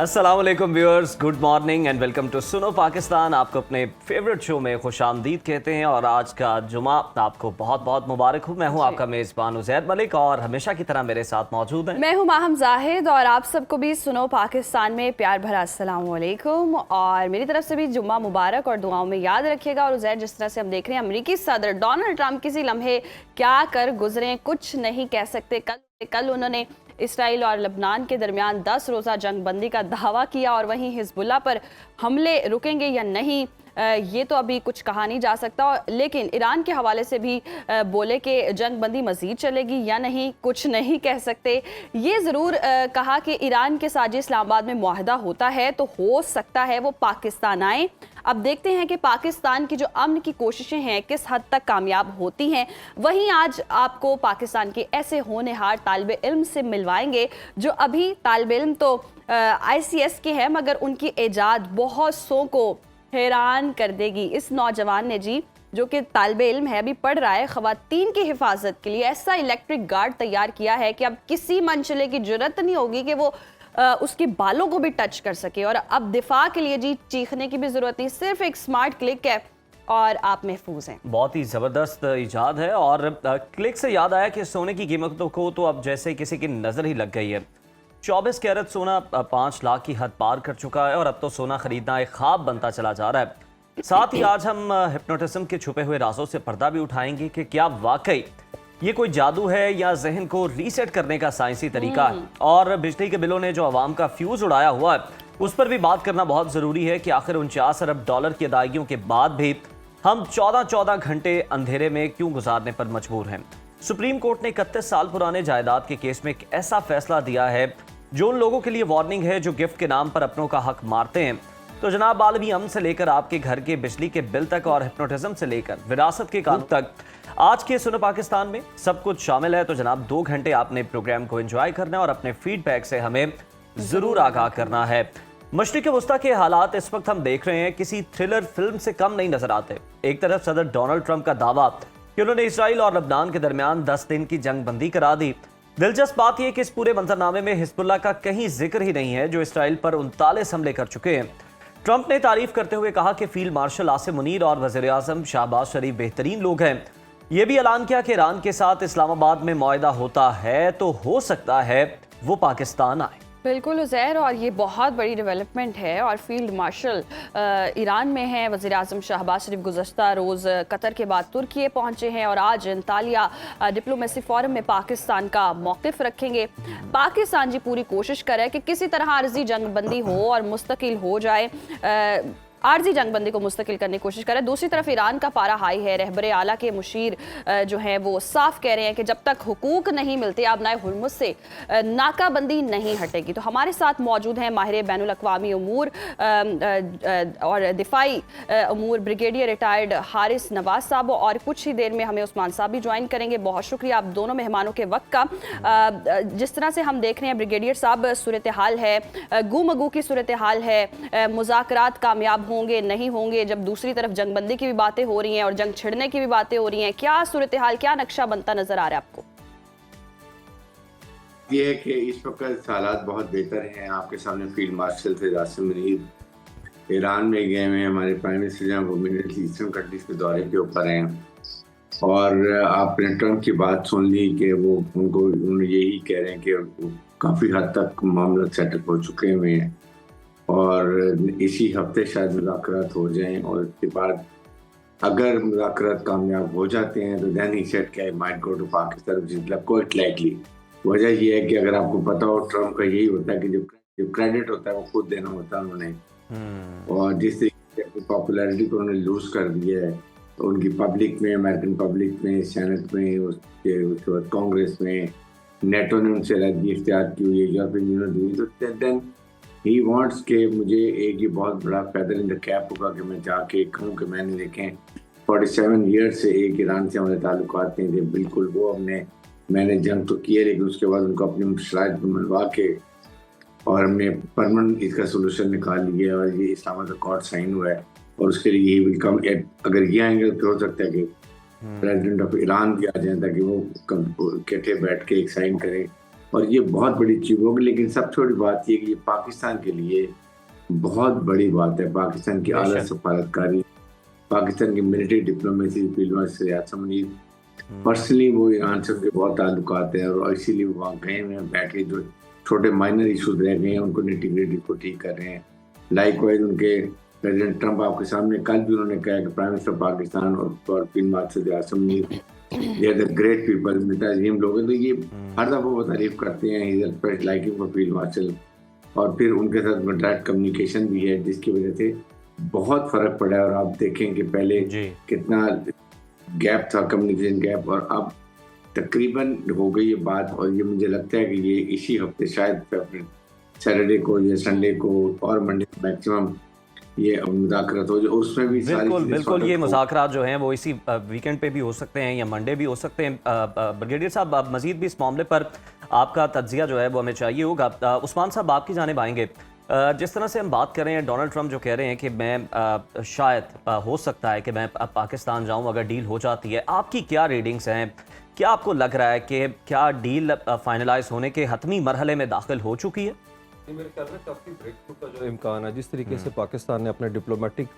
अस्सलाम वालेकुम viewers, good morning and welcome to Suno Pakistan. आपको अपने फेवरेट शो में खुशामदीद कहते हैं और आज का जुमा आपको बहुत बहुत मुबारक हो। मैं हूं आपका मेज़बान उज़ैर मलिक और हमेशा की तरह मेरे साथ मौजूद हैं। मैं हूं माहम जाहिद और आप सबको भी सुनो पाकिस्तान में प्यार भरा अस्सलाम वालेकुम और मेरी तरफ से भी जुम्मा मुबारक और दुआओं में याद रखिएगा। और उज़ैर, जिस तरह से हम देख रहे हैं अमेरिकी सदर डोनाल्ड ट्रंप किसी लम्हे क्या कर गुजरे कुछ नहीं कह सकते। कल उन्होंने इसराइल और लबनान के दरमियान 10 रोज़ा जंग बंदी का दावा किया और वहीं हिजबुल्लाह पर हमले रुकेंगे या नहीं ये तो अभी कुछ कहा नहीं जा सकता। लेकिन ईरान के हवाले से भी बोले कि जंग बंदी मजीद चलेगी या नहीं कुछ नहीं कह सकते। ये ज़रूर कहा कि ईरान के साथ इस्लामाबाद में मुआहदा होता है तो हो सकता है वो पाकिस्तान आए। अब देखते हैं कि पाकिस्तान की जो अमन की कोशिशें हैं किस हद तक कामयाब होती हैं। वहीं आज आपको पाकिस्तान के ऐसे होनहार तालिब इल्म से मिलवाएंगे जो अभी तालिब इल्म तो ICS के हैं मगर उनकी ईजाद बहुत सौ को हैरान कर देगी। इस नौजवान ने जी जो कि तालिब इल्म है, अभी पढ़ रहा है, ख़वातीन की हिफाजत के लिए ऐसा इलेक्ट्रिक गार्ड तैयार किया है कि अब किसी मनचले की जरूरत नहीं होगी कि वो उसके बालों को भी टच कर सके। और अब दिफा के लिए जी चीखने की भी ज़रूरत नहीं, सिर्फ एक स्मार्ट क्लिक है और आप महफूज हैं। बहुत ही ज़बरदस्त इजाद है। और क्लिक से याद आया कि सोने की कीमतों को तो अब जैसे किसी की नज़र ही लग गई है। 24 कैरेट सोना 5 लाख की हद पार कर चुका है और अब तो सोना खरीदना एक ख्वाब बनता चला जा रहा है। साथ ही आज हम हिप्नोटिज्म के छुपे हुए राजों से पर्दा भी उठाएंगे कि क्या वाकई ये कोई जादू है या जहन को रीसेट करने का साइंसी तरीका है। और बिजली के बिलों ने जो आवाम का फ्यूज उड़ाया हुआ है उस पर भी बात करना बहुत ज़रूरी है कि आखिर 49 अरब डॉलर की अदायगियों के बाद भी हम 14 घंटे अंधेरे में क्यों गुजारने पर मजबूर हैं। सुप्रीम कोर्ट ने 31 साल पुराने जायदाद के केस में एक ऐसा फैसला दिया है जो उन लोगों के लिए वार्निंग है जो गिफ्ट के नाम पर अपनों का हक मारते हैं। तो जनाब, आलमी अमन से लेकर आपके घर के बिजली के बिल तक और हिप्नोटिज्म से लेकर विरासत के कानून तक आज के सुनो पाकिस्तान में सब कुछ शामिल है। तो जनाब 2 घंटे आपने प्रोग्राम को एंजॉय करना है और अपने फीडबैक से हमें जरूर आगाह करना है। मशरिक वस्ता के हालात इस वक्त हम देख रहे हैं किसी थ्रिलर फिल्म से कम नहीं नजर आते। एक तरफ सदर डोनाल्ड ट्रंप का दावा कि उन्होंने इसराइल और लबनान के दरमियान 10 दिन की जंग बंदी करा दी। दिलचस्प बात यह कि इस पूरे मंजरनामे में हिजबुल्लाह का कहीं जिक्र ही नहीं है जो इसराइल पर 39 हमले कर चुके हैं। ट्रंप ने तारीफ करते हुए कहा कि फील्ड मार्शल आसिम मुनीर और वज़ीर आज़म शहबाज शरीफ बेहतरीन लोग हैं। यह भी ऐलान किया कि ईरान के साथ इस्लामाबाद में मुआहदा होता है तो हो सकता है वो पाकिस्तान आए। बिल्कुल उज़ैर, और ये बहुत बड़ी डेवलपमेंट है। और फील्ड मार्शल ईरान में हैं, वज़ीर आज़म शहबाज शरीफ गुज़श्ता रोज़ कतर के बाद तुर्की पहुंचे हैं और आज अंतालिया डिप्लोमेसी फोरम में पाकिस्तान का मौक़िफ़ रखेंगे। पाकिस्तान जी पूरी कोशिश करे कि किसी तरह आर्जी जंग बंदी हो और मुस्तकिल हो जाए, आर्जी जंग बंदी को मुस्तकिल करने की कोशिश करे। दूसरी तरफ ईरान का पारा हाई है। रहबरे आला के मुशीर जो हैं वो साफ कह रहे हैं कि जब तक हुकूक नहीं मिलते आबनाए हुर्मुज़ से नाकाबंदी नहीं हटेगी। तो हमारे साथ मौजूद हैं माहिर बैनुल अक़वामी उमूर और दिफाई उमूर ब्रिगेडियर रिटायर्ड हारिस नवाज साहब, और कुछ ही देर में हमें उस्मान साहब भी ज्वाइन करेंगे। बहुत शुक्रिया आप दोनों मेहमानों के वक्त का। जिस तरह से हम देख रहे हैं ब्रिगेडियर साहब, सूरत हाल है, गुमगू की सूरत हाल है, मुज़ाकरात कामयाब होंगे नहीं होंगे, जब दूसरी तरफ जंगबंदी की भी बातें हो रही हैं और जंग छिड़ने की भी बातें हो रही हैं, क्या सूरत हाल, क्या नक्शा बनता नजर आ रहा है आपको? ये है कि इस वक्त हालात बहुत बेहतर हैं। आपके सामने फील्ड मार्शल थे आसिम मुनीर ईरान में गए हुए हैं। हमारे प्राइम मिनिस्टर जहाँ वो मिडल ईस्टर्न कंट्रीज के दौरे के ऊपर हैं और आपने ट्रंप की बात सुन ली कि वो उन्होंने यही कह रहे हैं कि काफ़ी हद तक मामला सेटअप हो चुके हुए हैं और इसी हफ्ते शायद मुज़ाकरात हो जाएं और उसके बाद अगर मुज़ाकरात कामयाब हो जाते हैं तो देन ही सेड कि I might go to Pakistan, मतलब क्वाइट लाइकली। वजह यह है कि अगर आपको पता हो ट्रंप का यही होता है कि जो क्रेडिट होता है वो खुद देना होता है उन्होंने। और जिस तरीके से पॉपुलैरिटी को उन्होंने लूज कर दिया है तो उनकी पब्लिक में, अमेरिकन पब्लिक में, सेनेट में, उसके बाद कांग्रेस में, नेटो ने उनसे रद्दी इख्तियार की हुई है, यूरोपियन यूनियन हुई, तो देन ही वांट्स के मुझे एक ये बहुत बड़ा फैदर इन द कैप होगा कि मैं जाके कहूँ कि मैंने देखें 47 ईयर्स से एक ईरान से हमारे ताल्लुकात नहीं थे। बिल्कुल वो मैंने जंग तो की है लेकिन उसके बाद उनको अपनी शराइत पर मनवा के और हमने परमानेंट इसका सोल्यूशन निकाल लिया और ये इस्लामाबाद अकॉर्ड साइन हुआ है और उसके लिए यही विल कम। अगर ये आएंगे तो हो सकता है कि प्रेसिडेंट ऑफ ईरान भी आ जाए ताकि वो इकट्ठे बैठ के एक साइन करें और ये बहुत बड़ी चीज होगी। लेकिन सबसे बड़ी बात ये कि ये पाकिस्तान के लिए बहुत बड़ी बात है। पाकिस्तान की आला बेशक। सफारतकारी, पाकिस्तान की military diplomacy, field marshal Yasin Munir personally वो ईरान से उनके बहुत ताल्लुकात हैं और इसीलिए वो वहाँ गए हुए हैं, बैठे जो छोटे माइनर इशूज रह गए हैं उनको निटिग्रिटी को ठीक कर रहे हैं। लाइकवाइज उनके प्रेसिडेंट ट्रंप आपके सामने कल भी उन्होंने कहा कि प्राइम मिनिस्टर पाकिस्तान और field marshal Yasin Munir they are the great people, मुताजिम लोग हैं। तो ये हर दफ़ा वो तारीफ करते हैं, he is liking for field martial. और फिर उनके साथ डायरेक्ट कम्युनिकेशन भी है जिसकी वजह से बहुत फर्क पड़ा है। और आप देखें कि पहले जी। कितना गैप था, कम्युनिकेशन गैप, और अब तकरीबन हो गई ये बात। और ये मुझे लगता है कि ये इसी हफ्ते शायद सैटरडे को या संडे को और मंडे को मैक्सिमम ये मुज़ाकरात हो जाए, उसमें भी सारी बिल्कुल चीज़ें बिल्कुल, sort ये of हो। मुज़ाकरात जो हैं वो इसी वीकेंड पे भी हो सकते हैं या मंडे भी हो सकते हैं। ब्रिगेडियर साहब, मज़ीद भी इस मामले पर आपका तज्ज़िया जो है वो हमें चाहिए होगा। उस्मान साहब, आपकी जानिब आएंगे। जिस तरह से हम बात कर रहे हैं, डोनाल्ड ट्रंप जो कह रहे हैं कि मैं शायद हो सकता है कि मैं पाकिस्तान जाऊं अगर डील हो जाती है, आपकी क्या रीडिंग्स हैं? क्या आपको लग रहा है कि क्या डील फाइनलाइज होने के हतमी मरहले में दाखिल हो चुकी है? ये मेरे ख्याल में काफ़ी ब्रेक थ्रू का जो इम्कान है, जिस तरीके से पाकिस्तान ने अपने डिप्लोमेटिक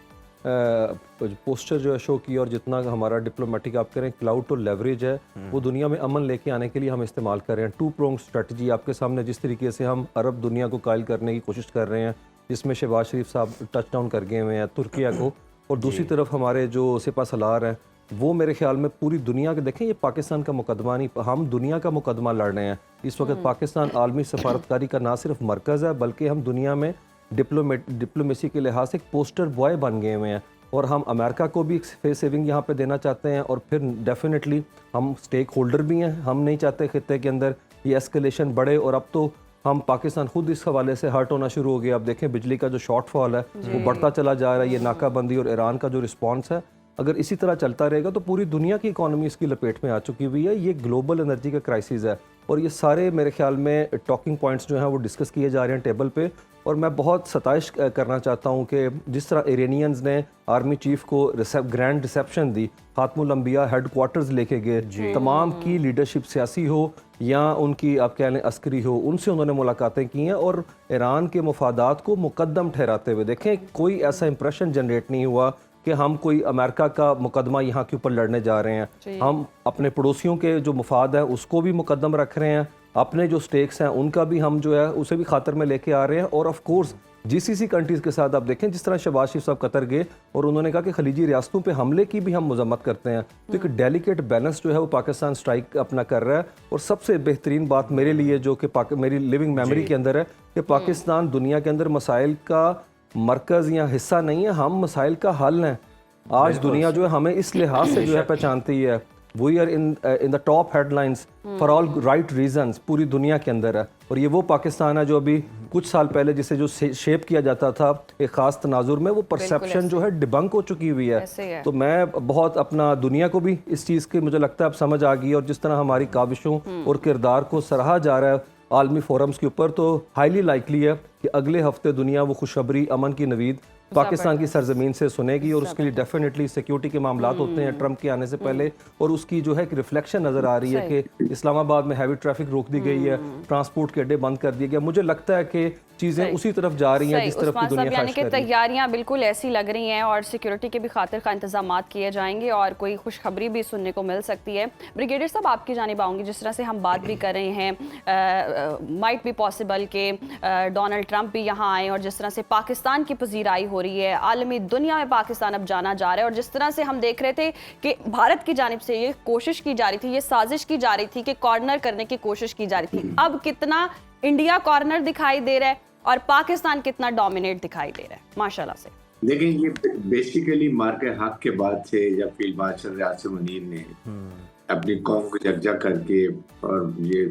पोस्चर जो है शो किया, और जितना हमारा डिप्लोमेटिक आप करें क्लाउड और लेवरेज है वो दुनिया में अमन लेके आने के लिए हम इस्तेमाल कर रहे हैं। टू प्रोंग स्ट्रेटजी आपके सामने, जिस तरीके से हम अरब दुनिया को कायल करने की कोशिश कर रहे हैं, जिसमें शहबाज शरीफ साहब टच डाउन कर गए हुए हैं तुर्किया को, और दूसरी तरफ हमारे जो सिपा सलार हैं वो मेरे ख्याल में पूरी दुनिया के, देखें ये पाकिस्तान का मुकदमा नहीं, हम दुनिया का मुकदमा लड़ रहे हैं इस वक्त। पाकिस्तान आलमी सफारतकारी का ना सिर्फ मरकज़ है बल्कि हम दुनिया में डिप्लोमेसी के लिहाज से एक पोस्टर बॉय बन गए हुए हैं। और हम अमेरिका को भी फेस सेविंग यहाँ पे देना चाहते हैं, और फिर डेफिनेटली हम स्टेक होल्डर भी हैं। हम नहीं चाहते खित्ते के अंदर ये एस्केलेशन बढ़े, और अब तो हम पाकिस्तान खुद इस हवाले से हर्ट होना शुरू हो गया। अब देखें बिजली का जो शॉर्टफॉल है वो बढ़ता चला जा रहा है। ये नाकाबंदी और ईरान का जो रिस्पॉन्स है, अगर इसी तरह चलता रहेगा तो पूरी दुनिया की इकॉनमी इसकी लपेट में आ चुकी हुई है। ये ग्लोबल एनर्जी का क्राइसिस है, और ये सारे मेरे ख्याल में टॉकिंग पॉइंट्स जो हैं वो डिस्कस किए जा रहे हैं टेबल पे। और मैं बहुत सताइश करना चाहता हूँ कि जिस तरह इरानियंस ने आर्मी चीफ को ग्रैंड रिसेप्शन दी, खातमुल अंबिया हेड क्वार्टर्स लेके गए, तमाम की लीडरशिप सियासी हो या उनकी आप कह लें अस्करी हो, उनसे उन्होंने मुलाकातें की हैं, और ईरान के मफादात को मुकद्दम ठहराते हुए देखें कोई ऐसा इंप्रेशन जनरेट नहीं हुआ कि हम कोई अमेरिका का मुकदमा यहाँ के ऊपर लड़ने जा रहे हैं। हम अपने पड़ोसियों के जो मुफाद है उसको भी मुकद्दम रख रहे हैं, अपने जो स्टेक्स हैं उनका भी हम जो है उसे भी खातर में लेके आ रहे हैं। और ऑफ कोर्स जीसीसी कंट्रीज़ के साथ आप देखें, जिस तरह शहबाज शरीफ साहब कतर गए और उन्होंने कहा कि खलीजी रियासतों पे हमले की भी हम मजम्मत करते हैं, तो एक डेलिकेट बैलेंस जो है वो पाकिस्तान स्ट्राइक अपना कर रहा है। और सबसे बेहतरीन बात मेरे लिए जो कि मेरी लिविंग मेमोरी के अंदर है कि पाकिस्तान दुनिया के अंदर मसाइल का मरकज़ या हिस्सा नहीं है, हम मसाइल का हल हैं। आज दुनिया जो है हमें इस लिहाज से जो है पहचानती है, we are in the top headlines for all right reasons पूरी दुनिया के अंदर है। और ये वो पाकिस्तान है जो अभी कुछ साल पहले जिसे जो शेप किया जाता था एक खास तनाजुर में, वो परसेप्शन जो है डिबंक हो चुकी हुई है। तो मैं बहुत अपना दुनिया को भी इस चीज़ की मुझे लगता है अब समझ आ गई, और जिस तरह हमारी काविशों और किरदार को सराहा जा रहा है आलमी फोरम्स के ऊपर, तो हाईली लाइकली है कि अगले हफ्ते दुनिया वो खुशखबरी अमन की नवीद पाकिस्तान की सरजमीन से सुनेगी। और उसके लिए डेफिनेटली सिक्योरिटी के मामलात होते हैं ट्रंप के आने से पहले, और उसकी जो है कि रिफ्लेक्शन नज़र आ रही है कि इस्लामाबाद में हैवी ट्रैफिक रोक दी गई है, ट्रांसपोर्ट के अड्डे बंद कर दिए गए। मुझे लगता है कि चीज़ें उसी तरफ जा रही हैं जिस तरफ की दुनिया यानी कि तैयारियां बिल्कुल ऐसी लग रही हैं, और सिक्योरिटी के भी खातिर का इंतजाम किए जाएंगे, और कोई खुशखबरी भी सुनने को मिल सकती है। ब्रिगेडियर साहब, आपकी जानिब आऊँगी। जिस तरह से हम बात भी कर रहे हैं, माइट बी पॉसिबल कि डोनाल्ड ट्रंप भी यहाँ आए, और जिस तरह से पाकिस्तान की पजीराई हो रही है, आलमी दुनिया में पाकिस्तान अब जाना जा रहा है, और जिस तरह से हम देख रहे थे कि भारत की जानिब से ये कोशिश की जा रही थी, ये साजिश की जा रही थी कि कॉर्नर करने की कोशिश की जा रही थी, अब कितना इंडिया कॉर्नर दिखाई दे रहा है और पाकिस्तान कितना डोमिनेट दिखाई दे रहा है माशाल्लाह से। लेकिन ये बेसिकली मार के हक के बाद से जब फील्ड मार्शल यासिन मुनीर ने अपनी कौम को यकजा करके और ये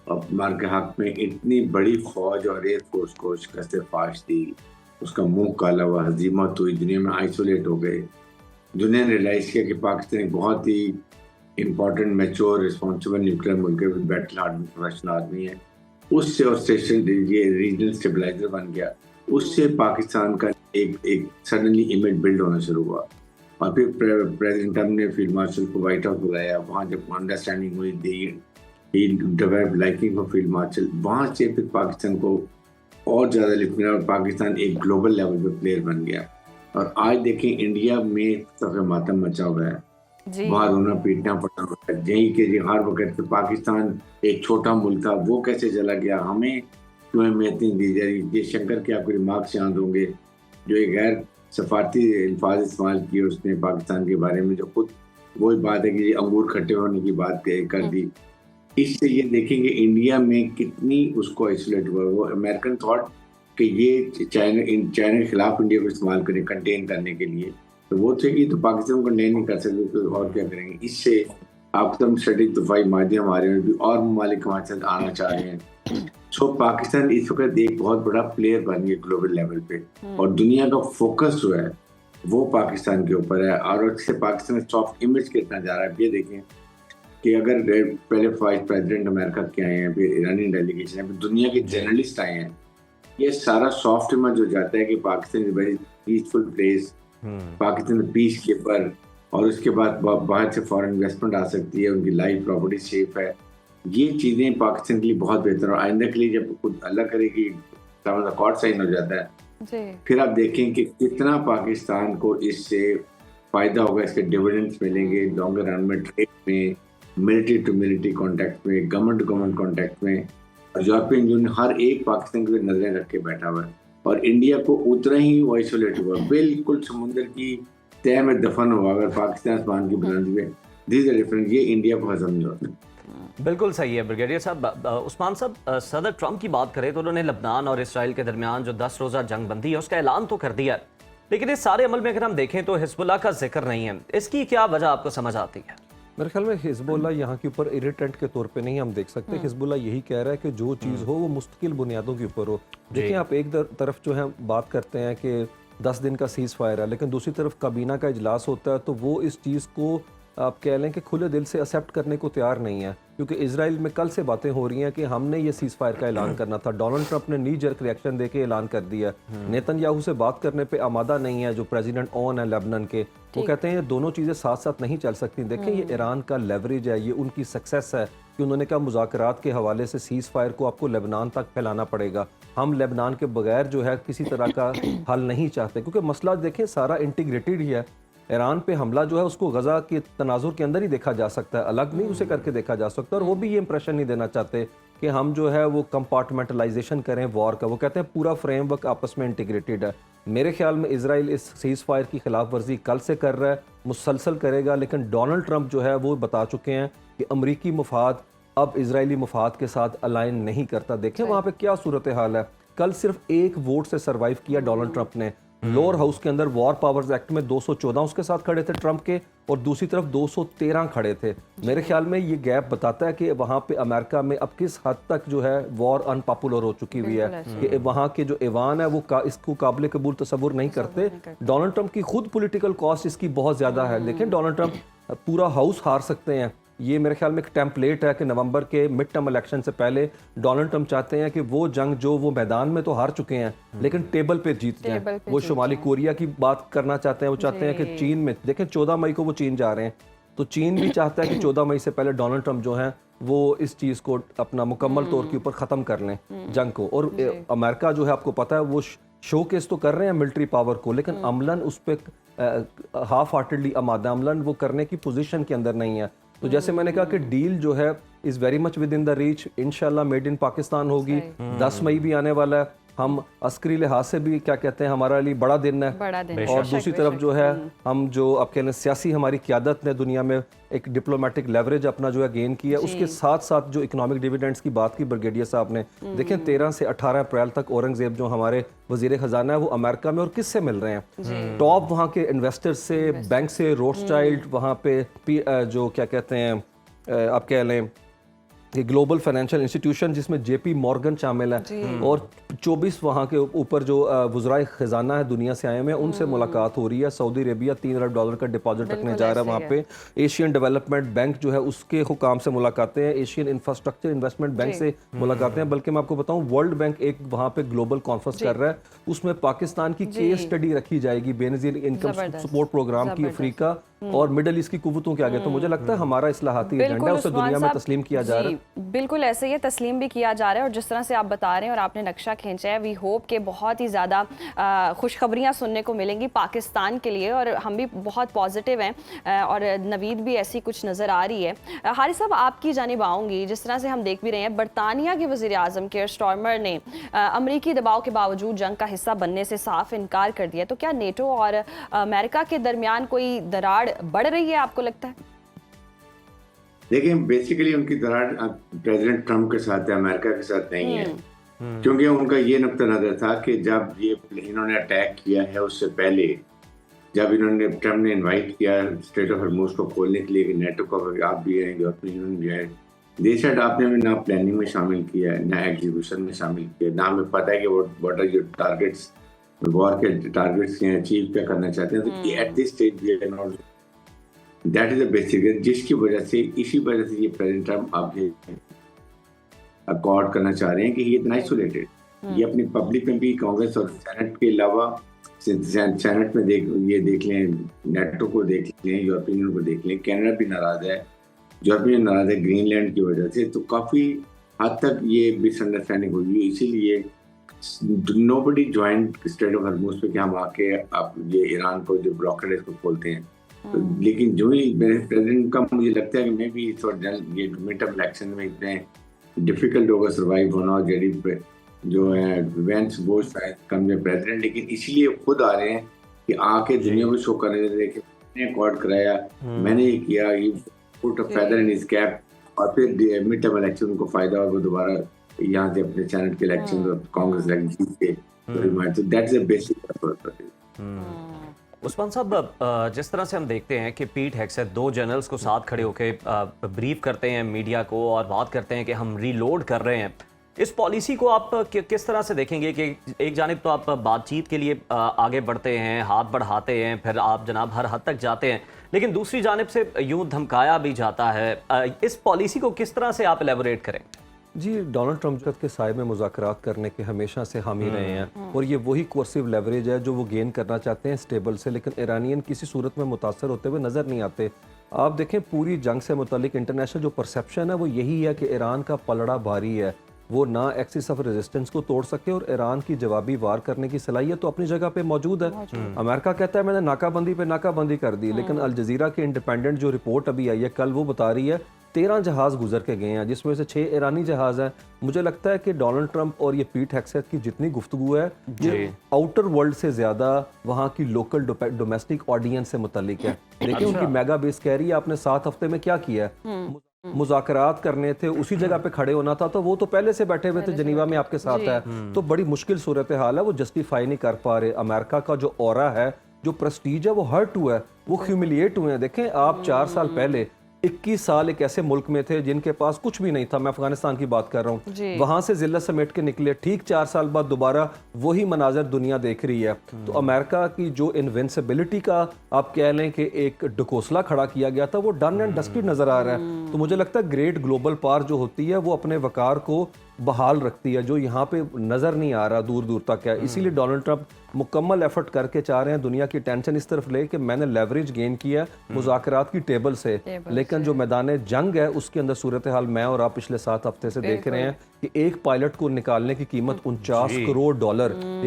मार के हक में इतनी बड़ी फौज और एयरफोर्स को शिकस्त फाश दी, उसका मुंह काला हुआ, हजीमत हुई, दुनिया में आइसोलेट हो गए। दुनिया ने रियलाइज किया कि पाकिस्तान एक बहुत ही इंपॉर्टेंट मैच्योर रिस्पॉन्सिबल न्यूक्लियर मुल्क है, बैटल हार्ड प्रोफेशनल आदमी है। उससे और स्टेशन ये रीजनल स्टेबलाइजर बन गया, उससे पाकिस्तान का एक सडनली इमेज बिल्ड होना शुरू हुआ। और फिर प्रेसिडेंट ट्रंप ने फील्ड मार्शल को व्हाइट हाउस बुलाया, वहाँ जब अंडरस्टैंडिंग हुई the he develop liking for field marshal. वहाँ से फिर पाकिस्तान को और ज़्यादा लिफ्ट मिला और पाकिस्तान एक ग्लोबल लेवल पे प्लेयर बन गया। और आज देखें इंडिया में सबसे मातम मचा हुआ है, जी वहाँ रोना पीटना पड़ा हुआ है। यही के हर वक्त से पाकिस्तान एक छोटा मुल्क था, वो कैसे चला गया, हमें क्यों अहमियत नहीं दी जा रही। जयशंकर के आपको रिमार्क्स याद होंगे, जो एक गैर सफारती अल्फाज इस्तेमाल किए उसने पाकिस्तान के बारे में, जो खुद वही बात है कि ये अंगूर खट्टे होने की बात कर दी। इससे ये देखेंगे इंडिया में कितनी उसको आइसोलेट हुआ। वो अमेरिकन थॉट कि ये चाइना के खिलाफ इंडिया को इस्तेमाल करें कंटेन करने के लिए, तो वो थे कि तो पाकिस्तान को कंटेन नहीं कर सकते तो और क्या करेंगे। इससे आप तम स्ट्रेटेजिक दफाई माध्यम हमारे में भी और ममालिक हमारे साथ आना चाह रहे हैं। सो पाकिस्तान इस वक्त एक बहुत बड़ा प्लेयर बन गया ग्लोबल लेवल पे, और दुनिया का फोकस जो है वो पाकिस्तान के ऊपर है। और इससे पाकिस्तान में सॉफ्ट इमेज कितना जा रहा है ये देखें कि अगर पहले वाइस प्रेसिडेंट अमेरिका के आए हैं, फिर ईरानी डेलीगेशन है, फिर दुनिया के जर्नलिस्ट आए हैं, ये सारा सॉफ्ट इमेज हो जाता है कि Pakistan is very peaceful place, Pakistan piece keeper. और उसके बाद बाहर से फॉरेन इन्वेस्टमेंट आ सकती है, उनकी लाइफ प्रॉपर्टी सेफ है। ये चीज़ें पाकिस्तान के लिए बहुत बेहतर। और आइंदा के लिए जब खुद अल्लाह करे कि अकॉर्ड साइन हो जाता है जी फिर आप देखें कि कितना पाकिस्तान को इससे फ़ायदा होगा, इसके डिविडेंड्स मिलेंगे लॉन्गर रन में, ट्रेड में, मिलिट्री टू मिलिट्री कॉन्टैक्ट में, गवर्नमेंट टू गवर्नमेंट कॉन्टैक्ट में। और यूरोपियन यूनियन हर एक पाकिस्तान के नजरें रख के बैठा हुआ है, और इंडिया को उतना ही आइसोलेट हुआ, बिल्कुल समुद्र की तह में दफन हुआ अगर पाकिस्तान आसमान की बुलंदी में। दिस इज डिफरेंट, ये इंडिया को हजम नहीं होता। बिल्कुल सही है ब्रिगेडियर साहब। उस्मान साहब, सदर ट्रंप की बात करें तो उन्होंने लबनान और इसराइल के दरमियान जो 10 रोज़ा जंग बंदी है उसका ऐलान तो कर दिया है, लेकिन इस सारे अमल में अगर हम देखें तो हिजबुल्लाह का जिक्र नहीं है। इसकी क्या वजह आपको समझ आती है? मेरे ख्याल में हिजबुल्लाह यहाँ के ऊपर इरिटेंट के तौर पे नहीं हम देख सकते। हिजबुल्लाह यही कह रहा है कि जो चीज़ हो वो मुस्तकिल बुनियादों के ऊपर हो। देखिए, आप एक तरफ जो है बात करते हैं कि 10 दिन का सीज़ फायर है, लेकिन दूसरी तरफ काबीना का इजलास होता है तो वो इस चीज़ को आप कह लें कि खुले दिल से एक्सेप्ट करने को तैयार नहीं है, क्योंकि इजराइल में कल से बातें हो रही हैं कि हमने ये सीज़ फायर का ऐलान करना था। डोनाल्ड ट्रंप ने नी जर्क रिएक्शन देके ऐलान कर दिया। नेतन्याहू से बात करने पे आमादा नहीं है जो प्रेसिडेंट ऑन है लेबनान के। वो कहते हैं ये दोनों चीज़ें साथ साथ नहीं चल सकती। देखें, ये ईरान का लेवरेज है, ये उनकी सक्सेस है कि उन्होंने कहा मुज़ाकरात के हवाले से सीज़ फायर को आपको लेबनान तक फैलाना पड़ेगा। हम लेबनान के बगैर जो है किसी तरह का हल नहीं चाहते, क्योंकि मसला देखें सारा इंटीग्रेटेड ही है। ईरान पे हमला जो है उसको गज़ा के तनाजुर के अंदर ही देखा जा सकता है, अलग नहीं उसे करके देखा जा सकता। और वो भी ये इंप्रेशन नहीं देना चाहते कि हम जो है वो कंपार्टमेंटलाइजेशन करें वॉर का। वो कहते हैं पूरा फ्रेमवर्क आपस में इंटीग्रेटेड है। मेरे ख्याल में इजराइल इस सीज़ फायर की खिलाफ वर्जी कल से कर रहा है, मुसलसल करेगा, लेकिन डोनाल्ड ट्रंप जो है वो बता चुके हैं कि अमरीकी मुफाद अब इजरायली मुफाद के साथ अलाइन नहीं करता। देखें वहाँ पे क्या सूरत हाल है। कल सिर्फ एक वोट से सर्वाइव किया डोनाल्ड ट्रंप ने। लोअर हाउस के अंदर वॉर पावर्स एक्ट में 214 उसके साथ खड़े थे ट्रंप के, और दूसरी तरफ 213 खड़े थे। मेरे ख्याल में ये गैप बताता है कि वहाँ पे अमेरिका में अब किस हद तक जो है वॉर अनपॉपुलर हो चुकी हुई है, कि वहाँ के जो ईवान है वो इसको काबिल कबूल तस्वुर नहीं करते। डोनाल्ड ट्रंप की खुद पॉलिटिकल कॉस्ट इसकी बहुत ज़्यादा है। लेकिन डोनाल्ड ट्रंप पूरा हाउस हार सकते हैं। ये मेरे ख्याल में एक टेम्पलेट है कि नवंबर के मिड टर्म इलेक्शन से पहले डोनाल्ड ट्रंप चाहते हैं कि वो जंग जो वो मैदान में तो हार चुके हैं लेकिन टेबल पे जीत जाएं। वो शुमाली कोरिया की बात करना चाहते हैं। वो चाहते हैं कि चीन में, देखें 14 मई को वो चीन जा रहे हैं, तो चीन भी चाहता है कि 14 मई से पहले डोनाल्ड ट्रंप जो है वो इस चीज़ को अपना मुकम्मल तौर के ऊपर ख़त्म कर लें जंग को। और अमेरिका जो है आपको पता है वो शोकेस तो कर रहे हैं मिलिट्री पावर को, लेकिन अमलन उस पर हाफ हार्टेडली आमादा, अमलन वो करने की पोजीशन के अंदर नहीं है। तो जैसे मैंने कहा कि डील जो है is very much with in the reach, इंशाल्लाह मेड इन पाकिस्तान होगी। 10 मई भी आने वाला है। हम अस्करी लिहाज से भी क्या कहते हैं हमारे लिए बड़ा दिन है। और दूसरी तरफ जो है हम जो आप कहते हैं सियासी हमारी क़यादत ने दुनिया में एक डिप्लोमेटिक लेवरेज अपना जो है गेन किया, उसके साथ साथ जो इकोनॉमिक डिविडेंड्स की बात की ब्रिगेडियर साहब ने, देखें 13 से 18 अप्रैल तक औरंगजेब जो हमारे वजीर खजाना है वो अमेरिका में, और किससे मिल रहे हैं? टॉप वहाँ के इन्वेस्टर्स से, बैंक से, रोथस्चाइल्ड, वहाँ पे जो क्या कहते हैं आप कह लें ग्लोबल फाइनेंशियल इंस्टीट्यूशन जिसमें जेपी मॉर्गन शामिल है, और 24 वहाँ के ऊपर जो वज़राए ख़जाना है दुनिया से आए हुए हैं उनसे मुलाकात हो रही है। सऊदी अरेबिया $3 अरब का डिपॉजिट रखने जा रहा है वहाँ पे। एशियन डेवलपमेंट बैंक जो है उसके हुकाम से मुलाकातें हैं, एशियन इंफ्रास्ट्रक्चर इन्वेस्टमेंट बैंक से मुलाकातें हैं। बल्कि मैं आपको बताऊँ वर्ल्ड बैंक एक वहाँ पे ग्लोबल कॉन्फ्रेंस कर रहा है, उसमें पाकिस्तान की केस स्टडी रखी जाएगी बेनज़ीर इनकम सपोर्ट प्रोग्राम की अफ्रीका और मिडल ईस्ट की कुव्वतों के आगे। तो मुझे लगता है हमारा इस्लाहाती एजेंडा है उसे दुनिया में तस्लीम किया जा रहा है। बिल्कुल ऐसे ही तस्लीम भी किया जा रहा है और जिस तरह से आप बता रहे हैं और आपने नक्शा खींचा है, वी होप के बहुत ही ज़्यादा खुशखबरियाँ सुनने को मिलेंगी पाकिस्तान के लिए और हम भी बहुत पॉजिटिव हैं और नवीद भी ऐसी कुछ नज़र आ रही है। हारिस साहब आपकी जानिब आऊँगी, जिस तरह से हम देख भी रहे हैं बरतानिया के वज़ीर आज़म केयर स्टारमर ने अमरीकी दबाव के बावजूद जंग का हिस्सा बनने से साफ इनकार कर दिया। तो क्या नेटो और अमेरिका के दरमियान कोई दरार बढ़ रही है आपको लगता है? देखिए बेसिकली उनकी दरार प्रेसिडेंट ट्रम्प के साथ है, अमेरिका के साथ नहीं है। क्योंकि उनका ये नुक्ता नजर था कि जब ये इन्होंने अटैक किया है उससे पहले जब इन्होंने ट्रम्प ने इनवाइट किया स्ट्रेट ऑफ हॉर्मुज़ को खोलने के लिए कि नेटो को आप भी आए, यूरोपियन यूनियन भी आए, देश आपने में ना प्लानिंग में शामिल किया है ना एग्जीक्यूशन में शामिल किया, ना हमें पता है कि what are your targets, war के टारगेट्स क्या अचीव क्या करना चाहते हैं। तो at this stage we are not, that is the basic, जिसकी वजह से इसी वजह से ये प्रेसिडेंट ट्रम्प आप ये अकॉर्ड करना चाह रहे हैं कि ये इतना आइसोलेटेड, ये अपनी पब्लिक में भी कांग्रेस और सेनेट के अलावा सेनेट में देख लें, नेटो को देख लें, यूरोपियन यूनियन को देख लें, कनाडा भी नाराज है, यूरोपियन नाराज है ग्रीनलैंड की वजह से। तो काफ़ी हद तक ये मिसअंडरस्टैंडिंग हुई है, इसीलिए nobody joint straight of Hormuz पे कि हम आके आप ये ईरान को जो ब्लॉकेड है इसको खोलते हैं। तो लेकिन जो ही मेरे प्रेसिडेंट का मुझे लगता है कि मैं भी इस वक्त ये मिड टर्म इलेक्शन में इतने डिफिकल्ट होगा सर्वाइव होना और जो है वेंस वो शायद कम है प्रेसिडेंट, लेकिन इसलिए खुद आ रहे हैं कि आके दुनिया को शो करने देखे मैंने अकॉर्ड कराया, मैंने ये किया, ये put a feather in his cap, और फिर मिड टर्म इलेक्शन उनको फायदा और वो दोबारा यहाँ से अपने सेनेट के इलेक्शन और कांग्रेस इलेक्शन जीत के, तो दैट्स द बेसिक। उस्मान साहब, जिस तरह से हम देखते हैं कि पीट हेग्सेथ दो जनरल्स को साथ खड़े होकर ब्रीफ करते हैं मीडिया को और बात करते हैं कि हम रीलोड कर रहे हैं, इस पॉलिसी को आप किस तरह से देखेंगे कि एक जानिब तो आप बातचीत के लिए आगे बढ़ते हैं, हाथ बढ़ाते हैं, फिर आप जनाब हर हद तक जाते हैं, लेकिन दूसरी जानिब से यूं धमकाया भी जाता है, इस पॉलिसी को किस तरह से आप एलेबोरेट करें? जी, डोनाल्ड ट्रंप के साए में मुज़ाकरात करने के हमेशा से हामी रहे हैं और ये वही कोर्सिव लेवरेज है जो वो गेन करना चाहते हैं स्टेबल से, लेकिन ईरानियन किसी सूरत में मुतासर होते हुए नज़र नहीं आते। आप देखें पूरी जंग से मुतालिक इंटरनेशनल जो परसेप्शन है वो यही है कि ईरान का पलड़ा भारी है, वो ना एक्सिस ऑफ रेजिस्टेंस को तोड़ सके और ईरान की जवाबी वार करने की सलाहियत तो अपनी जगह पे मौजूद है। अमेरिका कहता है मैंने नाकाबंदी पे नाकाबंदी कर दी, लेकिन अल जजीरा की इंडिपेंडेंट जो रिपोर्ट अभी आई है कल, वो बता रही है 13 जहाज़ गुजर के गए हैं जिसमें से 6 ईरानी जहाज़ हैं। मुझे लगता है कि डोनाल्ड ट्रंप और ये पीट हेग्सेथ की जितनी गुफ्तगू है ये आउटर वर्ल्ड से ज़्यादा वहाँ की लोकल डोमेस्टिक ऑडियंस से मुतल्लिक है। देखिए उनकी मेगा बेस कह रही है आपने 7 हफ्ते में क्या किया है, मुज़ाकरात करने थे, उसी जगह पे खड़े होना था, तो वो तो पहले से बैठे हुए थे जनीवा में आपके साथ है, तो बड़ी मुश्किल सूरत हाल है, वो जस्टिफाई नहीं कर पा रहे। अमेरिका का जो ऑरा है, जो प्रेस्टीज है, वो हर्ट हुआ है, वो ह्यूमिलिएट हुए हैं। देखें आप 4 साल पहले 21 साल एक ऐसे मुल्क में थे जिनके पास कुछ भी नहीं था, मैं अफगानिस्तान की बात कर रहा हूँ, वहां से जिल्लत समेट के निकले, ठीक 4 साल बाद दोबारा वही मनाजर दुनिया देख रही है। तो अमेरिका की जो इनविंसिबिलिटी का आप कह लें कि एक ढकोसला खड़ा किया गया था, वो डन एंड डस्टेड नजर आ रहा है। तो मुझे लगता है ग्रेट ग्लोबल पावर जो होती है वो अपने वकार को बहाल रखती है, जो यहाँ पे नजर नहीं आ रहा दूर दूर तक है। इसीलिए डोनाल्ड ट्रंप मुकम्मल एफर्ट करके चाह रहे हैं दुनिया की टेंशन इस तरफ ले कि मैंने लेवरेज गेन किया मुज़ाकरात की टेबल से, लेकिन जो मैदान जंग है उसके अंदर सूरत हाल मैं और आप पिछले 7 हफ्ते से देख रहे हैं कि एक पायलट को निकालने की कीमत $49 करोड़,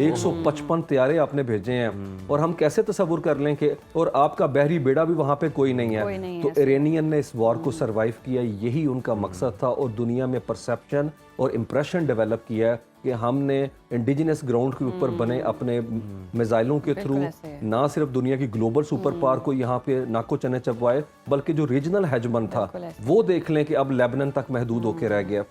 155 तैयारे आपने भेजे हैं, और हम कैसे तस्वुर कर लें कि और आपका बहरी बेड़ा भी वहाँ पे कोई नहीं है। तो इरानियन ने इस वॉर को सर्वाइव किया, यही उनका मकसद था, और दुनिया में परसेप्शन और इम्प्रेशन डेवलप किया है कि हमने इंडिजिनस ग्राउंड के ऊपर बने अपने मिसाइलों के थ्रू ना सिर्फ दुनिया की ग्लोबल सुपर पावर को यहाँ पे नाको चने चबवाए, बल्कि जो रीजनल हेजमन था वो देख लें कि अब लेबनान तक महदूद होकर रह गया।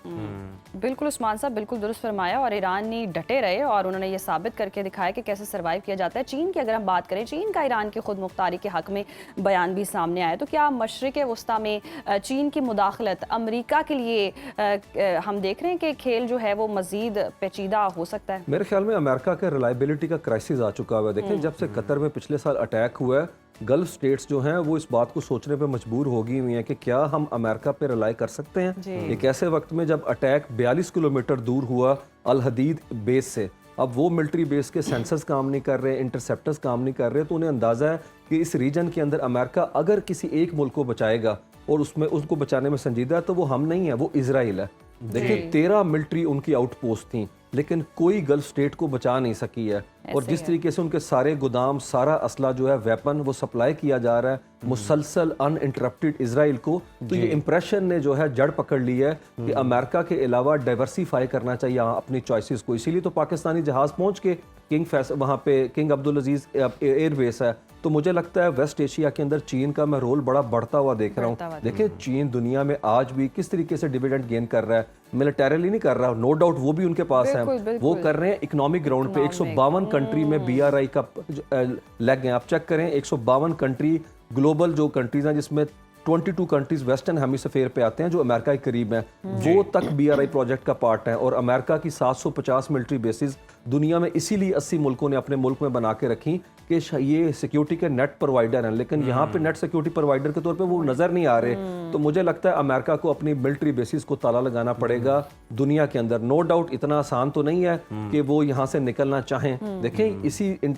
बिल्कुल उस्मान साहब, बिल्कुल दुरुस्त फरमाया, और ईरानी डटे रहे और उन्होंने ये साबित करके दिखाया कि कैसे सर्वाइव किया जाता है। चीन की अगर हम बात करें, चीन का ईरान की खुद मुख्तारी के हक में बयान भी सामने आया, तो क्या मशरिक़ वस्ता में चीन की मुदाखलत अमरीका के लिए हम देख रहे हैं कि खेल जो है वो मज़ीद पेचीदा हो सकता है? मेरे ख्याल में अमेरिका के रिलायबिलिटी का क्राइसिस आ चुका हुआ है। देखें, जब से कतर में पिछले साल अटैक हुआ है, गल्फ स्टेट्स जो हैं वो इस बात को सोचने पे मजबूर हो गई हुई हैं कि क्या हम अमेरिका पे रिलाई कर सकते हैं। एक ऐसे वक्त में जब अटैक 42 किलोमीटर दूर हुआ अल हदीद बेस से, अब वो मिलिट्री बेस के सेंसर्स काम नहीं कर रहे, इंटरसेप्टर्स काम नहीं कर रहे, तो उन्हें अंदाज़ा है कि इस रीजन के अंदर अमेरिका अगर किसी एक मुल्क को बचाएगा और उसमें उसको बचाने में संजीदा है, तो वो हम नहीं है, वो इजराइल है। देखिए, 13 मिलिट्री उनकी आउटपोस्ट थी, लेकिन कोई गल्फ स्टेट को बचा नहीं सकी है। और जिस तरीके से उनके सारे गोदाम, सारा असला जो है, वेपन, वो सप्लाई किया जा रहा है मुसलसल अनइंटरप्टेड इजराइल को, तो ये इंप्रेशन ने जो है जड़ पकड़ ली है कि अमेरिका के अलावा डाइवर्सिफाई करना चाहिए अपनी चॉइसेस को। इसीलिए तो पाकिस्तानी जहाज पहुंच के वहाँ पे किंग अब्दुल अजीज एयरबेस है। तो मुझे लगता है वेस्ट एशिया के अंदर चीन का मैं रोल बड़ा बढ़ता हुआ देख रहा हूँ। देखिए, चीन दुनिया में आज भी किस तरीके से डिविडेंड गेन कर रहा है, मिलिटरीली नहीं कर रहा, नो डाउट वो भी उनके पास है, वो कर रहे हैं इकोनॉमिक ग्राउंड पे। 152 कंट्री में BRI का लेग हैं, आप चेक करें, 152 कंट्री ग्लोबल जो कंट्रीज हैं, जिसमें 22 कंट्रीज वेस्टर्न हेमिस्फीयर पे आते हैं जो अमेरिका के करीब हैं, वो तक BRI प्रोजेक्ट का पार्ट है। और अमेरिका की 750 मिलिट्री बेसिस दुनिया में इसीलिए 80 मुल्कों ने अपने मुल्क में बना के रखी कि ये सिक्योरिटी के नेट प्रोवाइडर हैं, लेकिन यहाँ पे नेट सिक्योरिटी प्रोवाइडर के तौर पे वो नजर नहीं आ रहे। तो मुझे लगता है अमेरिका को अपनी मिलिट्री बेसिस को ताला लगाना पड़ेगा दुनिया के अंदर। नो डाउट इतना आसान तो नहीं है कि वो यहाँ से निकलना चाहें। देखें,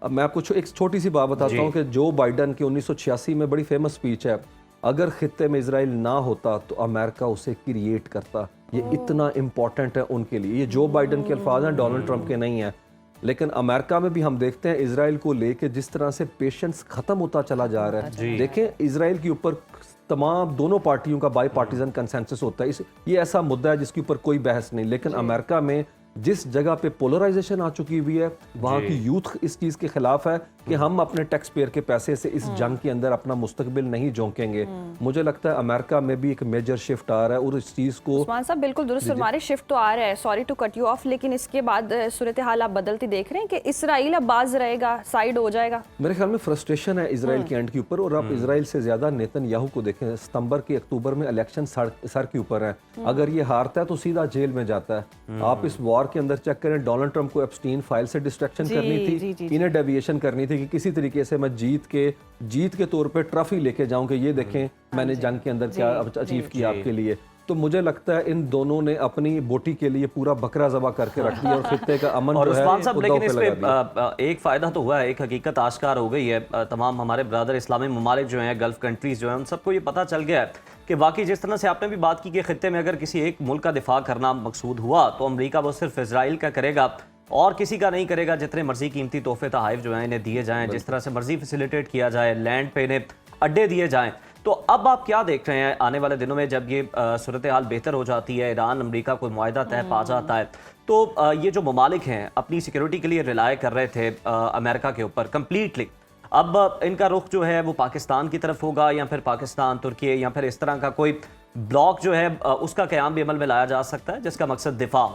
अब मैं आपको एक छोटी सी बात बताता हूँ कि जो बाइडन की 1986 में बड़ी फेमस स्पीच है, अगर खित्ते में इजराइल ना होता तो अमेरिका उसे क्रिएट करता। ये इतना इंपॉर्टेंट है उनके लिए। ये जो बाइडन के अल्फाज हैं, डोनाल्ड ट्रंप के नहीं हैं। लेकिन अमेरिका में भी हम देखते हैं इजराइल को लेके जिस तरह से पेशेंस खत्म होता चला जा रहा है। देखें, इजराइल के ऊपर तमाम दोनों पार्टियों का बाई पार्टीजन कंसेंसस होता है, ये ऐसा मुद्दा है जिसके ऊपर कोई बहस नहीं। लेकिन अमेरिका में जिस जगह पे पोलराइजेशन आ चुकी हुई है, वहाँ की यूथ इस चीज़ के खिलाफ है कि हम अपने टैक्स पेयर के पैसे से इस जंग के अंदर अपना मुस्तकबिल नहीं झोंकेंगे। मुझे लगता है अमेरिका में भी एक मेजर शिफ्ट आ रहा है और इस चीज़ को उस्मान साहब बिल्कुल दुरुस्त फरमारे, शिफ्ट तो आ रहा है, sorry to cut you off, लेकिन इसके बाद सूरत हाल आप बदलती देख रहे हैं कि इसराइल अब बाज रहेगा, साइड हो जाएगा? मेरे ख्याल में फ्रस्ट्रेशन है इसराइल के एंड के ऊपर, और आप इसराइल से ज्यादा नेतन्याहू को देखें। सितंबर के अक्टूबर में इलेक्शन सर के ऊपर है, अगर ये हारता है तो सीधा जेल में जाता है। आप इस वॉर के अंदर चेक करें, डोनाल्ड ट्रंप को एप्स्टीन फाइल से डिस्ट्रैक्शन करनी थी, इन्हें डेविएशन करनी थी कि किसी तरीके से मैं जीत के तौर पे ट्रॉफी लेके जाऊं कि ये देखें मैंने जंग के अंदर क्या अचीव किया आपके लिए। तो मुझे लगता है इन दोनों ने अपनी बोटी के लिए पूरा बकरा ज़बा करके रख दिया और खित्ते का अमन और जो है उस्मान साहब, वो लेकिन दांव इस पे पे लगा दिया। एक फ़ायदा तो हुआ है, एक हकीकत आश्कार हो गई है। तमाम हमारे ब्रदर इस्लामी ममालिक जो हैं, गल्फ कंट्रीज़ जो हैं, उन सबको ये पता चल गया है कि वाकई जिस तरह से आपने भी बात की कि खित्ते में अगर किसी एक मुल्क का दिफा करना मकसूद हुआ तो अमरीका वो सिर्फ इसराइल का करेगा और किसी का नहीं करेगा। जितने मर्जी कीमती तोहफे तहाइफ जो हैं इन्हें दिए जाएँ, जिस तरह से मर्जी फैसिलिटेट किया जाए, लैंड पे इन्हें अड्डे दिए जाएँ। तो अब आप क्या देख रहे हैं आने वाले दिनों में, जब ये सूरत हाल बेहतर हो जाती है, ईरान अमरीका कोई मुआहदा तय पा जाता है, तो ये जो ममालिक हैं अपनी सिक्योरिटी के लिए रिलाय कर रहे थे अमेरिका के ऊपर कम्प्लीटली, अब इनका रुख जो है वो पाकिस्तान की तरफ होगा, या फिर पाकिस्तान तुर्की या फिर इस तरह का कोई ब्लॉक जो है उसका क़याम भी अमल में लाया जा सकता है जिसका मकसद दिफा?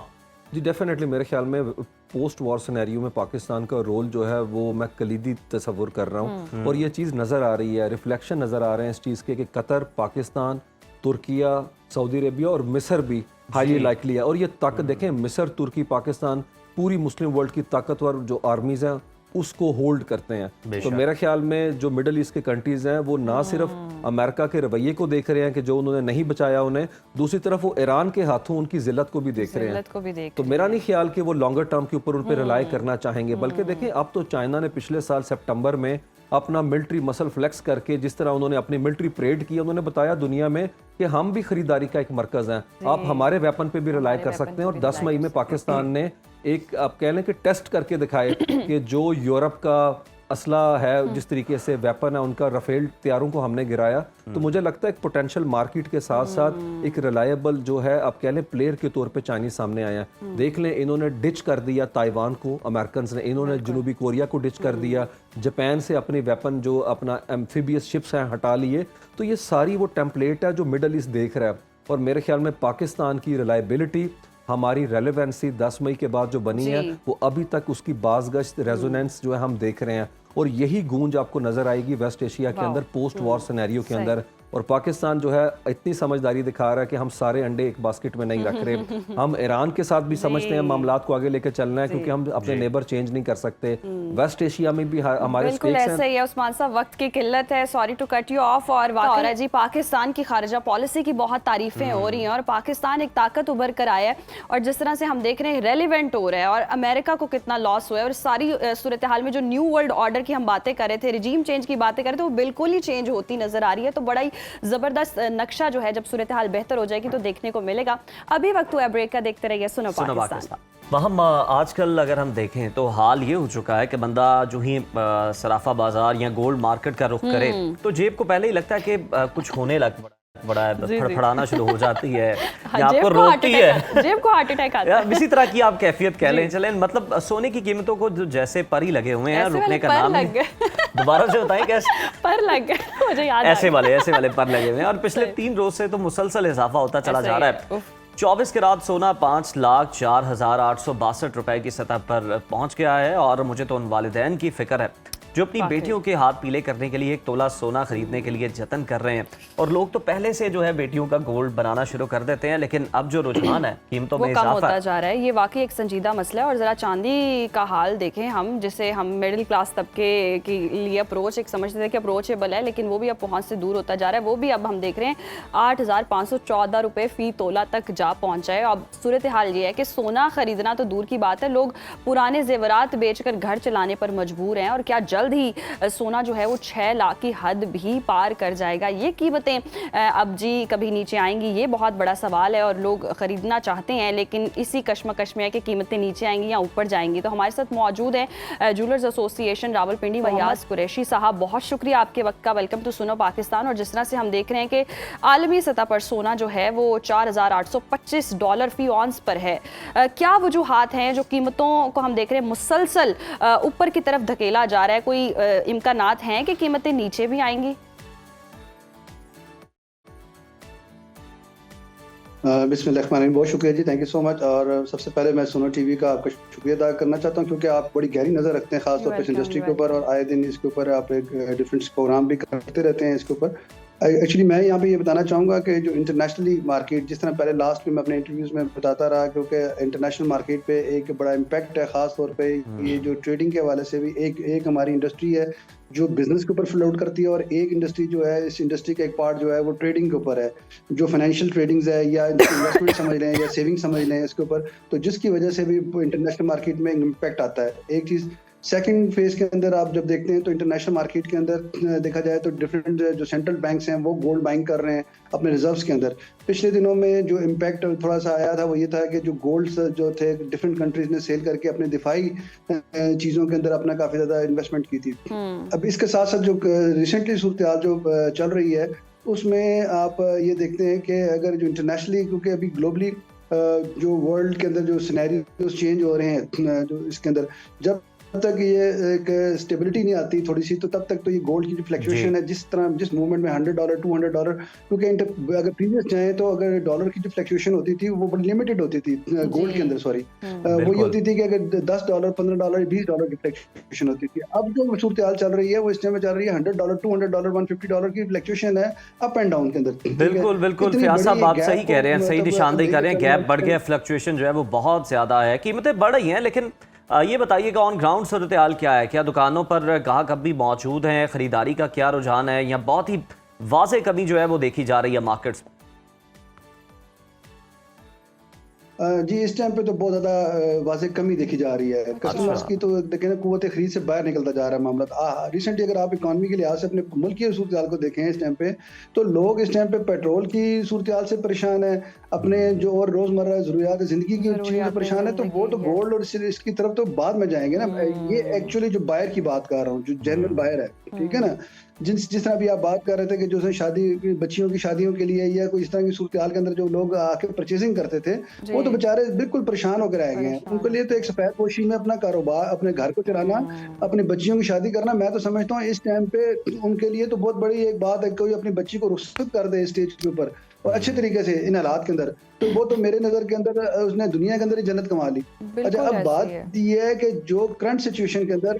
जी डेफिनेटली, मेरे ख्याल में पोस्ट वॉर सिनेरियो में पाकिस्तान का रोल जो है वो मैं कलीदी तस्वुर कर रहा हूँ। और ये चीज़ नज़र आ रही है, रिफ्लेक्शन नज़र आ रहे हैं इस चीज़ के कि Qatar, Pakistan, Türkiye, Saudi Arabia और मिस्र भी हाईली लाइकली है। और ये ताकत देखें, मिस्र, तुर्की, पाकिस्तान पूरी मुस्लिम वर्ल्ड की ताकतवर जो आर्मीज़ हैं उसको होल्ड करते हैं। तो मेरे ख्याल में जो मिडल ईस्ट के कंट्रीज़ हैं वो ना सिर्फ अमेरिका के रवैये को देख रहे हैं कि जो उन्होंने नहीं बचाया उन्हें, दूसरी तरफ वो ईरान के हाथों उनकी जिल्लत को भी देख रहे हैं। तो मेरा नहीं ख्याल कि वो लॉन्गर टर्म के ऊपर उन पर रिलाई करना चाहेंगे। बल्कि देखें, अब तो चाइना ने पिछले साल सितंबर में अपना मिलिट्री मसल फ्लेक्स करके जिस तरह उन्होंने अपनी मिलिट्री परेड की, उन्होंने बताया दुनिया में कि हम भी खरीदारी का एक मरकज हैं, आप हमारे वेपन पे भी रिलाई कर सकते हैं। और 10 मई में पाकिस्तान ने एक, आप कह लें कि टेस्ट करके दिखाए कि जो यूरोप का असला है, जिस तरीके से वेपन है उनका, राफेल तैयारों को हमने गिराया। तो मुझे लगता है एक पोटेंशियल मार्केट के साथ साथ एक रिलायबल जो है, आप कह लें प्लेयर के तौर पे चाइनीज सामने आया है। देख लें, इन्होंने डिच कर दिया ताइवान को, अमेरिकन ने, इन्होंने जनूबी कोरिया को डिच कर दिया, जापान से अपने वेपन जो अपना एम्फीबियस शिप्स हैं हटा लिए। तो ये सारी वो टेम्पलेट है जो मिडल ईस्ट देख रहा है। और मेरे ख्याल में पाकिस्तान की रिलायबिलिटी, हमारी रेलेवेंसी 10 मई के बाद जो बनी है वो अभी तक उसकी बाज़गश्त रेजोनेंस जो है हम देख रहे हैं। और यही गूंज आपको नजर आएगी वेस्ट एशिया के अंदर पोस्ट वॉर सिनेरियो के अंदर, और पाकिस्तान जो है इतनी समझदारी दिखा रहा है कि हम सारे अंडे एक बास्केट में नहीं रख रहे। हम ईरान के साथ भी समझते हैं मामलात को आगे लेकर चलना है, क्योंकि हम अपने नेबर चेंज नहीं कर सकते। वेस्ट एशिया में भी हमारे बिल्कुल स्टेक्स ऐसा हैं। ही है उस्मान साहब, वक्त की किल्लत है, sorry to cut you off. और वाकई जी पाकिस्तान की खारजा पॉलिसी की बहुत तारीफें हो रही हैं और पाकिस्तान एक ताकत उभर कर आया है, और जिस तरह से हम देख रहे हैं रेलिवेंट हो रहा है, और अमेरिका को कितना लॉस हुआ है। और सारी सूरत हाल में जो न्यू वर्ल्ड ऑर्डर की हम बातें कर रहे थे, रिजीम चेंज की बातें कर रहे थे, वो बिल्कुल ही चेंज होती नजर आ रही है। तो बड़ा ही जबरदस्त नक्शा जो है, जब सूरत हाल बेहतर हो जाएगी तो देखने को मिलेगा। अभी वक्त हुआ ब्रेक का, देखते रहिए सुनो पाकिस्तान। हम आजकल अगर हम देखें तो हाल ये हो चुका है कि बंदा जो ही सराफा बाजार या गोल्ड मार्केट का रुख करे तो जेब को पहले ही लगता है कि कुछ होने लग बड़ा है, फड़फड़ाना शुरू हो जाती है या आपको रोकती है, जेब को हार्ट अटैक आता है। इसी तरह की आप कैफियत कह लें चलें। मतलब सोने की कीमतों को जो जैसे पर ही लगे हुए हैं, रुकने का नाम नहीं। दोबारा से बताएं कैसे पर लग गए, मुझे याद ऐसे वाले पर लगे हुए हैं। और पिछले 3 रोज से तो मुसलसल इजाफा होता चला जा रहा है। 24 कैरेट सोना 5,04,862 रुपए की सतह पर पहुंच गया है। और मुझे तो उन वालिदैन की फिक्र है जो अपनी बेटियों के हाथ पीले करने के लिए 1 तोला सोना खरीदने के लिए जतन कर रहे हैं। और लोग तो पहले से जो है बेटियों का गोल्ड बनाना शुरू कर देते हैं, लेकिन अब जो रुझान है कीमतों में कम होता जा रहा है। ये वाकई एक संजीदा मसला है। और जरा चांदी का हाल देखें हम, जिसे हम मिडिल क्लास तबके के लिए अप्रोच एक समझते थे कि अप्रोचेबल है, लेकिन वो भी अब पहुंच से दूर होता जा रहा है। वो भी अब हम देख रहे हैं 8,514 रुपए फी तोला तक जा पहुंचा है। अब सूरत हाल ये है कि सोना खरीदना तो दूर की बात है, लोग पुराने जेवरात बेचकर घर चलाने पर मजबूर हैं। और क्या जल्द ही सोना जो है वो 6 लाख की हद भी पार कर जाएगा? ये कीमतें अब जी कभी नीचे आएंगी, ये बहुत बड़ा सवाल है। और लोग खरीदना चाहते हैं, लेकिन इसी कश्मकश में है कि कीमतें नीचे आएंगी या ऊपर जाएंगी। तो हमारे साथ मौजूद है ज्वेलर्स एसोसिएशन रावलपिंडी वयास कुरैशी साहब, बहुत शुक्रिया आपके वक्त का। Welcome to Suno Pakistan. और जिस तरह से हम देख रहे हैं कि आलमी सतह पर सोना जो है वो $4,825 फी ऑन्स पर है, क्या वजूहात हैं जो कीमतों को हम देख रहे हैं मुसलसल ऊपर की तरफ धकेला जा रहा है? कोई इम्कानात हैं कि कीमतें नीचे भी आएंगी? बिस्मिल्लाहिर्रहमानिर्रहीम, बहुत शुक्रिया जी, थैंक यू सो मच। और सबसे पहले मैं सुनो टीवी का आपका शुक्रिया अदा करना चाहता हूं, क्योंकि आप बड़ी गहरी नज़र रखते हैं खासतौर पर इस इंडस्ट्री के ऊपर, और आए दिन इसके ऊपर आप एक डिफरेंट प्रोग्राम भी करते रहते हैं इसके ऊपर। एक्चुअली मैं यहाँ पे ये बताना चाहूँगा कि जो इंटरनेशनली मार्केट, जिस तरह पहले लास्ट में मैं अपने इंटरव्यूज़ में बताता रहा, क्योंकि इंटरनेशनल मार्केट पे एक बड़ा इम्पैक्ट है, ख़ास तौर पे ये जो ट्रेडिंग के हवाले से भी एक हमारी इंडस्ट्री है जो बिजनेस के ऊपर फ्लोट करती है, और एक इंडस्ट्री जो है, इस इंडस्ट्री का एक पार्ट जो है वो ट्रेडिंग के ऊपर है, जो फाइनेंशियल ट्रेडिंग्स है या इन्वेस्टमेंट समझ लें या सेविंग समझ लें इसके ऊपर, तो जिसकी वजह से भी इंटरनेशनल मार्केट में इम्पैक्ट आता है। एक चीज़ सेकंड फेज के अंदर आप जब देखते हैं तो इंटरनेशनल मार्केट के अंदर देखा जाए तो डिफरेंट जो सेंट्रल बैंक्स हैं वो गोल्ड बाइंग कर रहे हैं अपने रिजर्व्स के अंदर। पिछले दिनों में जो इम्पैक्ट थोड़ा सा आया था वो ये था कि जो गोल्ड जो थे डिफरेंट कंट्रीज ने सेल करके अपने दिफाई चीज़ों के अंदर अपना काफ़ी ज़्यादा इन्वेस्टमेंट की थी। अब इसके साथ साथ जो रिसेंटली सूरत जो चल रही है उसमें आप ये देखते हैं कि अगर जो इंटरनेशनली, क्योंकि अभी ग्लोबली जो वर्ल्ड के अंदर जो सिनेरियोस चेंज हो रहे हैं, जो इसके अंदर जब तक ये एक स्टेबिलिटी नहीं आती थोड़ी सी, तो तब तक तो ये गोल्ड की जो फ्लक्चुएशन है, जिस मूवमेंट में $100 $200, क्योंकि अगर प्रीवियस जाए तो अगर डॉलर की जो फ्लक्चुएशन होती थी वो बड़ी लिमिटेड होती थी गोल्ड के अंदर, सॉरी वो ये होती थी कि अगर $10 $15 $20 की फ्लक्चुएशन होती थी। अब जो सूरत हाल चल रही है वो इस टाइम में चल रही है $100 $200 $150 की फ्लक्चुएशन है अप एंड डाउन के अंदर। बिल्कुल फियाज साहब आप सही कह रहे हैं, सही निशानदेही कर रहे हैं, गैप बढ़ गया, फ्लक्चुएशन जो है वो बहुत ज्यादा है, कीमतें बढ़ रही हैं। लेकिन ये बताइएगा ऑन ग्राउंड सूरत हाल क्या है? क्या दुकानों पर ग्राहक अब भी मौजूद हैं? खरीदारी का क्या रुझान है, या बहुत ही वाज़ेह कमी जो है वो देखी जा रही है मार्केट्स में? जी इस टाइम पे तो बहुत ज़्यादा वाज़ेह कमी देखी जा रही है कस्टमर्स की, तो देखें ना कुव्वत खरीद से बाहर निकलता जा रहा है मामला। रिसेंटली अगर आप इकॉनमी के लिहाज से अपने मुल्क की सूरत हाल को देखें इस टाइम पे, तो लोग इस टाइम पे पेट्रोल की सूरत हाल से परेशान है, अपने जो और रोज़मर्रा ज़रूरियात ज़िंदगी की चीज़ों से परेशान है, तो वो तो गोल्ड और इसकी तरफ तो बाद में जाएंगे ना। ये एक्चुअली जो बायर की बात कर रहा हूँ, जो जेन्युइन बायर है, ठीक है ना, जिस तरह भी आप बात कर रहे थे कि जो शादी बच्चियों की शादियों के लिए या कोई इस तरह की सूरत हाल के अंदर जो लोग आके परचेजिंग करते थे, वो तो बेचारे बिल्कुल परेशान होकर आए गए हैं। उनके लिए तो एक सफेद पोशी में अपना कारोबार, अपने घर को चलाना, अपनी बच्चियों की शादी करना, मैं तो समझता हूँ इस टाइम पे उनके लिए तो बहुत बड़ी एक बात है, कोई अपनी बच्ची को रुखसत कर दे स्टेज के ऊपर और अच्छे तरीके से इन हालात के अंदर, तो वो तो मेरे नजर के अंदर उसने दुनिया के अंदर ही जन्नत कमा ली। अच्छा, अब बात ये है कि जो करंट सिचुएशन के अंदर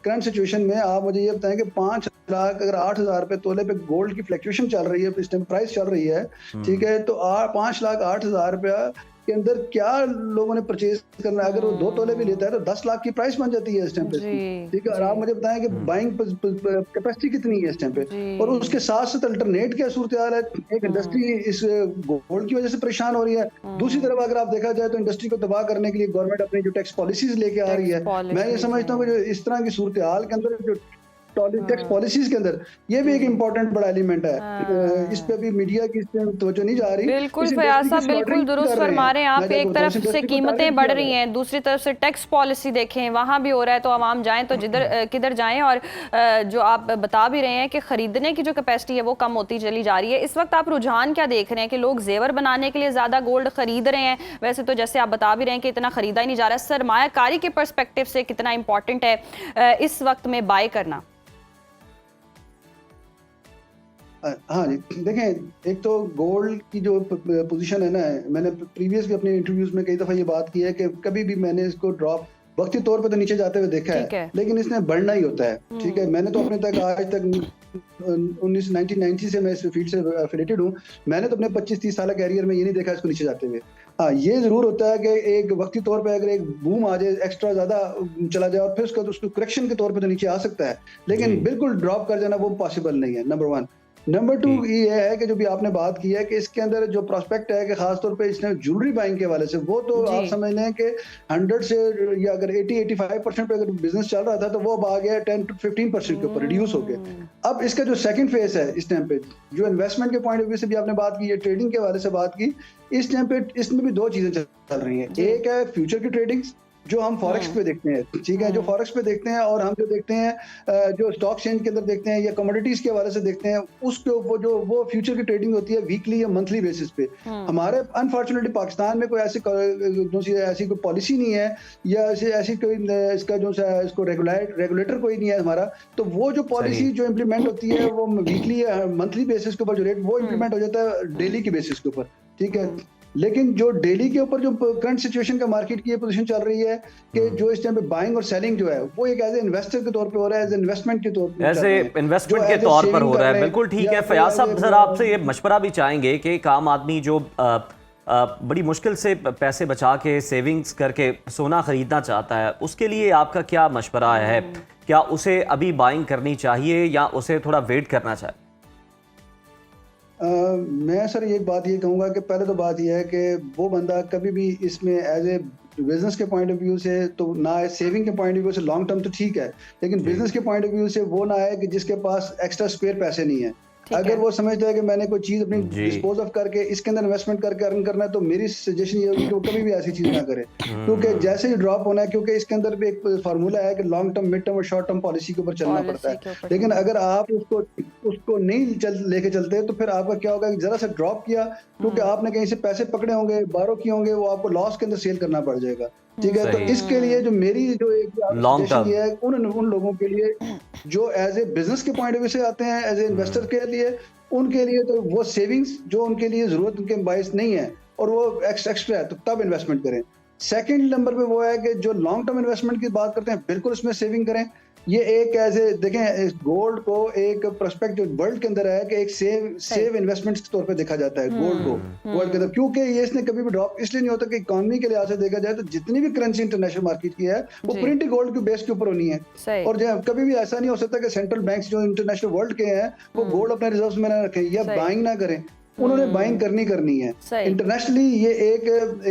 करंट सिचुएशन में आप मुझे ये बताएं कि 5 लाख अगर 8,000 रुपए तोले पे गोल्ड की फ्लक्चुएशन चल रही है, इस टाइम प्राइस चल रही है, ठीक है, तो 5 लाख 8,000 रुपया के अंदर क्या लोगों ने परचेज करना है? अगर वो 2 तोले भी लेता है तो 10 लाख की प्राइस बन जाती है इस टाइम पे, ठीक है। और आप मुझे बताएं कि बाइंग कैपेसिटी कितनी है इस टाइम पे, और उसके साथ साथ अल्टरनेट क्या सूरत हाल है। एक इंडस्ट्री इस गोल्ड की वजह से परेशान हो रही है, दूसरी तरफ अगर आप देखा जाए तो इंडस्ट्री को तबाह करने के लिए गवर्नमेंट अपनी जो टैक्स पॉलिसीज लेके आ रही है। मैं ये समझता हूँ कि जो इस तरह की सूरत हाल के अंदर जो टैक्स पॉलिसीज के अंदर ये भी एक इम्पोर्टेंट बड़ा एलिमेंट है। इस पे भी मीडिया की तवज्जो नहीं जा रही। बिल्कुल फयाज साहब, बिल्कुल दुरुस्त फरमा रहे हैं आप। एक तरफ से कीमतें बढ़ रही हैं, दूसरी तरफ से टैक्स पॉलिसी देखें, वहाँ भी हो रहा है, तो आवाम जाएं तो जिधर किधर जाएं। और जो आप बता भी रहे हैं कि खरीदने की जो कैपेसिटी है वो कम होती चली जा रही है। इस वक्त आप रुझान क्या देख रहे हैं कि लोग जेवर बनाने के लिए ज़्यादा गोल्ड खरीद रहे हैं? वैसे तो जैसे आप बता भी रहे हैं कि इतना खरीदा ही नहीं जा रहा है। सरमायाकारी के पर्सपेक्टिव से कितना इंपॉर्टेंट है इस वक्त में बाय करना? हाँ जी, देखें, एक तो गोल्ड की जो पोजीशन है ना, मैंने प्रीवियस भी अपने इंटरव्यूज में कई दफ़ा ये बात की है कि कभी भी मैंने इसको ड्रॉप वक्ती तौर पे तो नीचे जाते हुए देखा है, लेकिन इसने बढ़ना ही होता है, ठीक है। मैंने तो अपने तक आज तक 1990 से मैं इस फील्ड से एफिलिएटेड हूँ, मैंने तो अपने 25-30 साल कैरियर में ये नहीं देखा इसको नीचे जाते हुए। हाँ, ये जरूर होता है कि एक वक्ती तौर पे अगर एक बूम आ जाए, एक्स्ट्रा ज्यादा चला जाए और फिर उसको करेक्शन के तौर पे तो नीचे आ सकता है, लेकिन बिल्कुल ड्रॉप कर जाना वो पॉसिबल नहीं है, नंबर 1। नंबर 2 ये है कि जो भी आपने बात की है कि इसके अंदर जो प्रोस्पेक्ट है कि खासतौर पे इसने ज्वेलरी बाइंग के वाले से, वो तो आप समझ लें कि 100 से या अगर 80-85% पे अगर बिजनेस चल रहा था तो वो अब आ गया 10-15% के ऊपर रिड्यूस हो गया। अब इसका जो सेकंड फेज है इस टाइम पे, जो इन्वेस्टमेंट के पॉइंट ऑफ व्यू से भी आपने बात की है, ट्रेडिंग के वाले से बात की, इस टाइम पे इसमें भी 2 चीजें चल रही हैं। एक है फ्यूचर की ट्रेडिंग जो हम फॉरेक्स पे देखते हैं, ठीक है, जो फॉरेक्स पे देखते हैं, और हम जो देखते हैं जो स्टॉक एक्सचेंज के अंदर देखते हैं या कमोडिटीज के हवाले से देखते हैं, उसके ऊपर जो वो फ्यूचर की ट्रेडिंग होती है वीकली या मंथली बेसिस पे। हमारे अनफॉर्चुनेटली पाकिस्तान में कोई ऐसी कोई पॉलिसी नहीं है या ऐसी कोई इसका जो इसको रेगुलेटर कोई नहीं है हमारा, तो वो जो पॉलिसी जो इम्प्लीमेंट होती है वो वीकली या मंथली बेसिस के ऊपर जो रेट वो इम्प्लीमेंट हो जाता है डेली की बेसिस के ऊपर, ठीक है। लेकिन जो डेली के ऊपर जो करंट सिचुएशन का मार्केट की ये पोजीशन चल रही है कि जो इस टाइम पे बाइंग और सेलिंग जो है वो एक एज ए इन्वेस्टर के तौर पे हो रहा है, एज इन्वेस्टमेंट के तौर पे, ऐसे इन्वेस्टमेंट के तौर पर हो रहा है। बिल्कुल ठीक है। फयाज साहब, जरा आपसे ये मशवरा भी चाहेंगे कि एक आम आदमी जो बड़ी मुश्किल से पैसे बचा के सेविंग्स करके सोना खरीदना चाहता है, उसके लिए आपका क्या मशवरा है? क्या उसे अभी बाइंग करनी चाहिए या उसे थोड़ा वेट करना चाहिए? मैं सर एक बात ये कहूँगा कि पहले तो बात यह है कि वो बंदा कभी भी इसमें एज ए बिजनेस के पॉइंट ऑफ व्यू से तो ना आए, सेविंग के पॉइंट ऑफ व्यू से लॉन्ग टर्म तो ठीक है, लेकिन बिजनेस के पॉइंट ऑफ व्यू से वो ना आए कि जिसके पास एक्स्ट्रा स्पेयर पैसे नहीं है। अगर वो समझता है कि मैंने कोई चीज अपनी डिस्पोज ऑफ करके इसके अंदर इन्वेस्टमेंट करके अर्न करना है, तो मेरी सजेशन ये होगी कि वो कभी भी ऐसी चीज ना करे, क्योंकि जैसे ही ड्रॉप होना है, क्योंकि इसके अंदर भी एक फार्मूला है कि लॉन्ग टर्म, मिड टर्म और शॉर्ट टर्म पॉलिसी के ऊपर चलना पड़ता है। लेकिन अगर आप उसको नहीं लेके चलते तो फिर आपका क्या होगा कि जरा सा ड्रॉप किया, क्योंकि आपने कहीं से पैसे पकड़े होंगे, बारो किए होंगे, वो आपको लॉस के अंदर सेल करना पड़ जाएगा, ठीक है। तो इसके लिए जो मेरी जो एक सजेशन ये है उन लोगों के लिए जो एज ए बिजनेस के पॉइंट ऑफ व्यू से आते हैं, एज ए इन्वेस्टर के लिए, उनके लिए तो वो सेविंग्स जो उनके लिए जरूरत उनके बायस नहीं है और वो एक्स्ट्रा है, तो तब इन्वेस्टमेंट करें। सेकंड नंबर पे वो है कि जो लॉन्ग टर्म इन्वेस्टमेंट की बात करते हैं, बिल्कुल इसमें सेविंग करें। ये एक ऐसे देखें, गोल्ड को एक प्रोस्पेक्ट जो वर्ल्ड के अंदर है कि एक सेव इन्वेस्टमेंट के तौर पे देखा जाता है गोल्ड को वर्ल्ड के अंदर, क्योंकि ये इसने कभी भी ड्रॉप इसलिए नहीं होता कि इकोनॉमी के लिहाज से देखा जाए तो जितनी भी करेंसी इंटरनेशनल मार्केट की है वो प्रिंट गोल्ड के बेस के ऊपर होनी है, और कभी भी ऐसा नहीं हो सकता कि सेंट्रल बैंक्स जो इंटरनेशनल वर्ल्ड के हैं वो गोल्ड अपने रिजर्व में ना रखें या बाइंग ना करें, उन्होंने बाइंग करनी है। इंटरनेशनली ये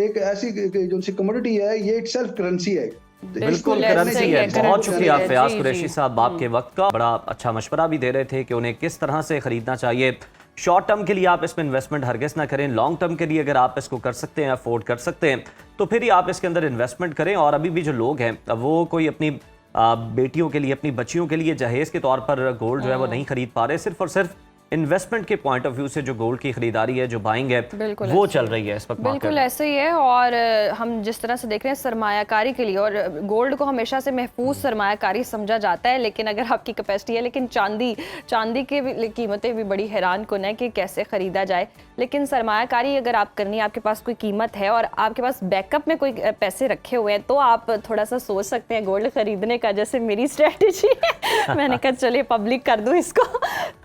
एक ऐसी जो सी कमोडिटी है, ये इटसेल्फ करेंसी है, बिल्कुल करेंसी है। बहुत शुक्रिया फयाज कुरैशी साहब, आपके वक्त का बड़ा अच्छा मशवरा भी दे रहे थे कि उन्हें किस तरह से खरीदना चाहिए। शॉर्ट टर्म के लिए आप इसमें इन्वेस्टमेंट हरगिज़ ना करें, लॉन्ग टर्म के लिए अगर आप इसको कर सकते हैं, अफोर्ड कर सकते हैं, तो फिर ही आप इसके अंदर इन्वेस्टमेंट करें। और अभी भी जो लोग हैं वो कोई अपनी बेटियों के लिए, अपनी बच्चियों के लिए जहेज के तौर पर गोल्ड जो है वो नहीं खरीद पा रहे, सिर्फ और सिर्फ इन्वेस्टमेंट के पॉइंट ऑफ व्यू से जो गोल्ड की खरीदारी है, जो बाइंग है, बिल्कुल वो ऐसे चल रही है इस वक्त बिल्कुल मार्केट। ऐसे ही है। और हम जिस तरह से देख रहे हैं सरमायाकारी के लिए, और गोल्ड को हमेशा से महफूज सरमायाकारी समझा जाता है, लेकिन अगर आपकी कैपेसिटी है, लेकिन चांदी की भी कीमतें भी बड़ी हैरान कुन है कि कैसे खरीदा जाए। लेकिन सरमायाकारी अगर आप करनी है, आपके पास कोई कीमत है और आपके पास बैकअप में कोई पैसे रखे हुए हैं, तो आप थोड़ा सा सोच सकते हैं गोल्ड खरीदने का, जैसे मेरी स्ट्रेटेजी है। मैंने कहा चलिए पब्लिक कर दूं इसको।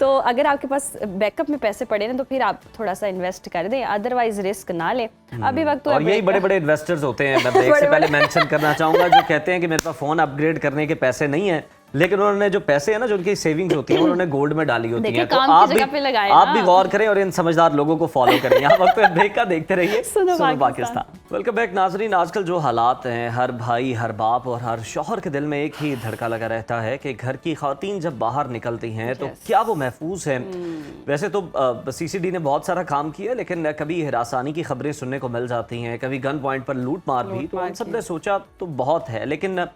तो अगर आपके पास बैकअप में पैसे पड़े ना, तो फिर आप थोड़ा सा इन्वेस्ट कर दें, अदरवाइज रिस्क ना लें। अभी वक्त तो और यही बड़े बड़े इन्वेस्टर्स होते हैं। मैं ब्रेक से पहले मेंशन करना चाहूंगा, जो कहते हैं कि मेरे पास फोन अपग्रेड करने के पैसे नहीं है, लेकिन उन्होंने जो पैसे है ना, जो उनकी सेविंग्स होती है, उन्होंने गोल्ड में डाली होती देखिए, है। तो काम की आप जगह पे लगाएं आप ना। भी गौर करें और इन समझदार लोगों को फॉलो करें। यहाँ वक्त ब्रेक का देखते रहिए सुनो पाकिस्तान। वेलकम बैक नाजरीन। आजकल जो हालात हैं, हर भाई, हर बाप और हर शौहर के दिल में एक ही धड़का लगा रहता है कि घर की खातन जब बाहर निकलती हैं तो क्या वो महफूज है। वैसे तो CCD ने बहुत सारा काम किया, लेकिन कभी हिरासानी की खबरें सुनने को मिल जाती हैं, कभी गन पॉइंट पर लूट मार भी। तो हम सब ने सोचा तो बहुत है, लेकिन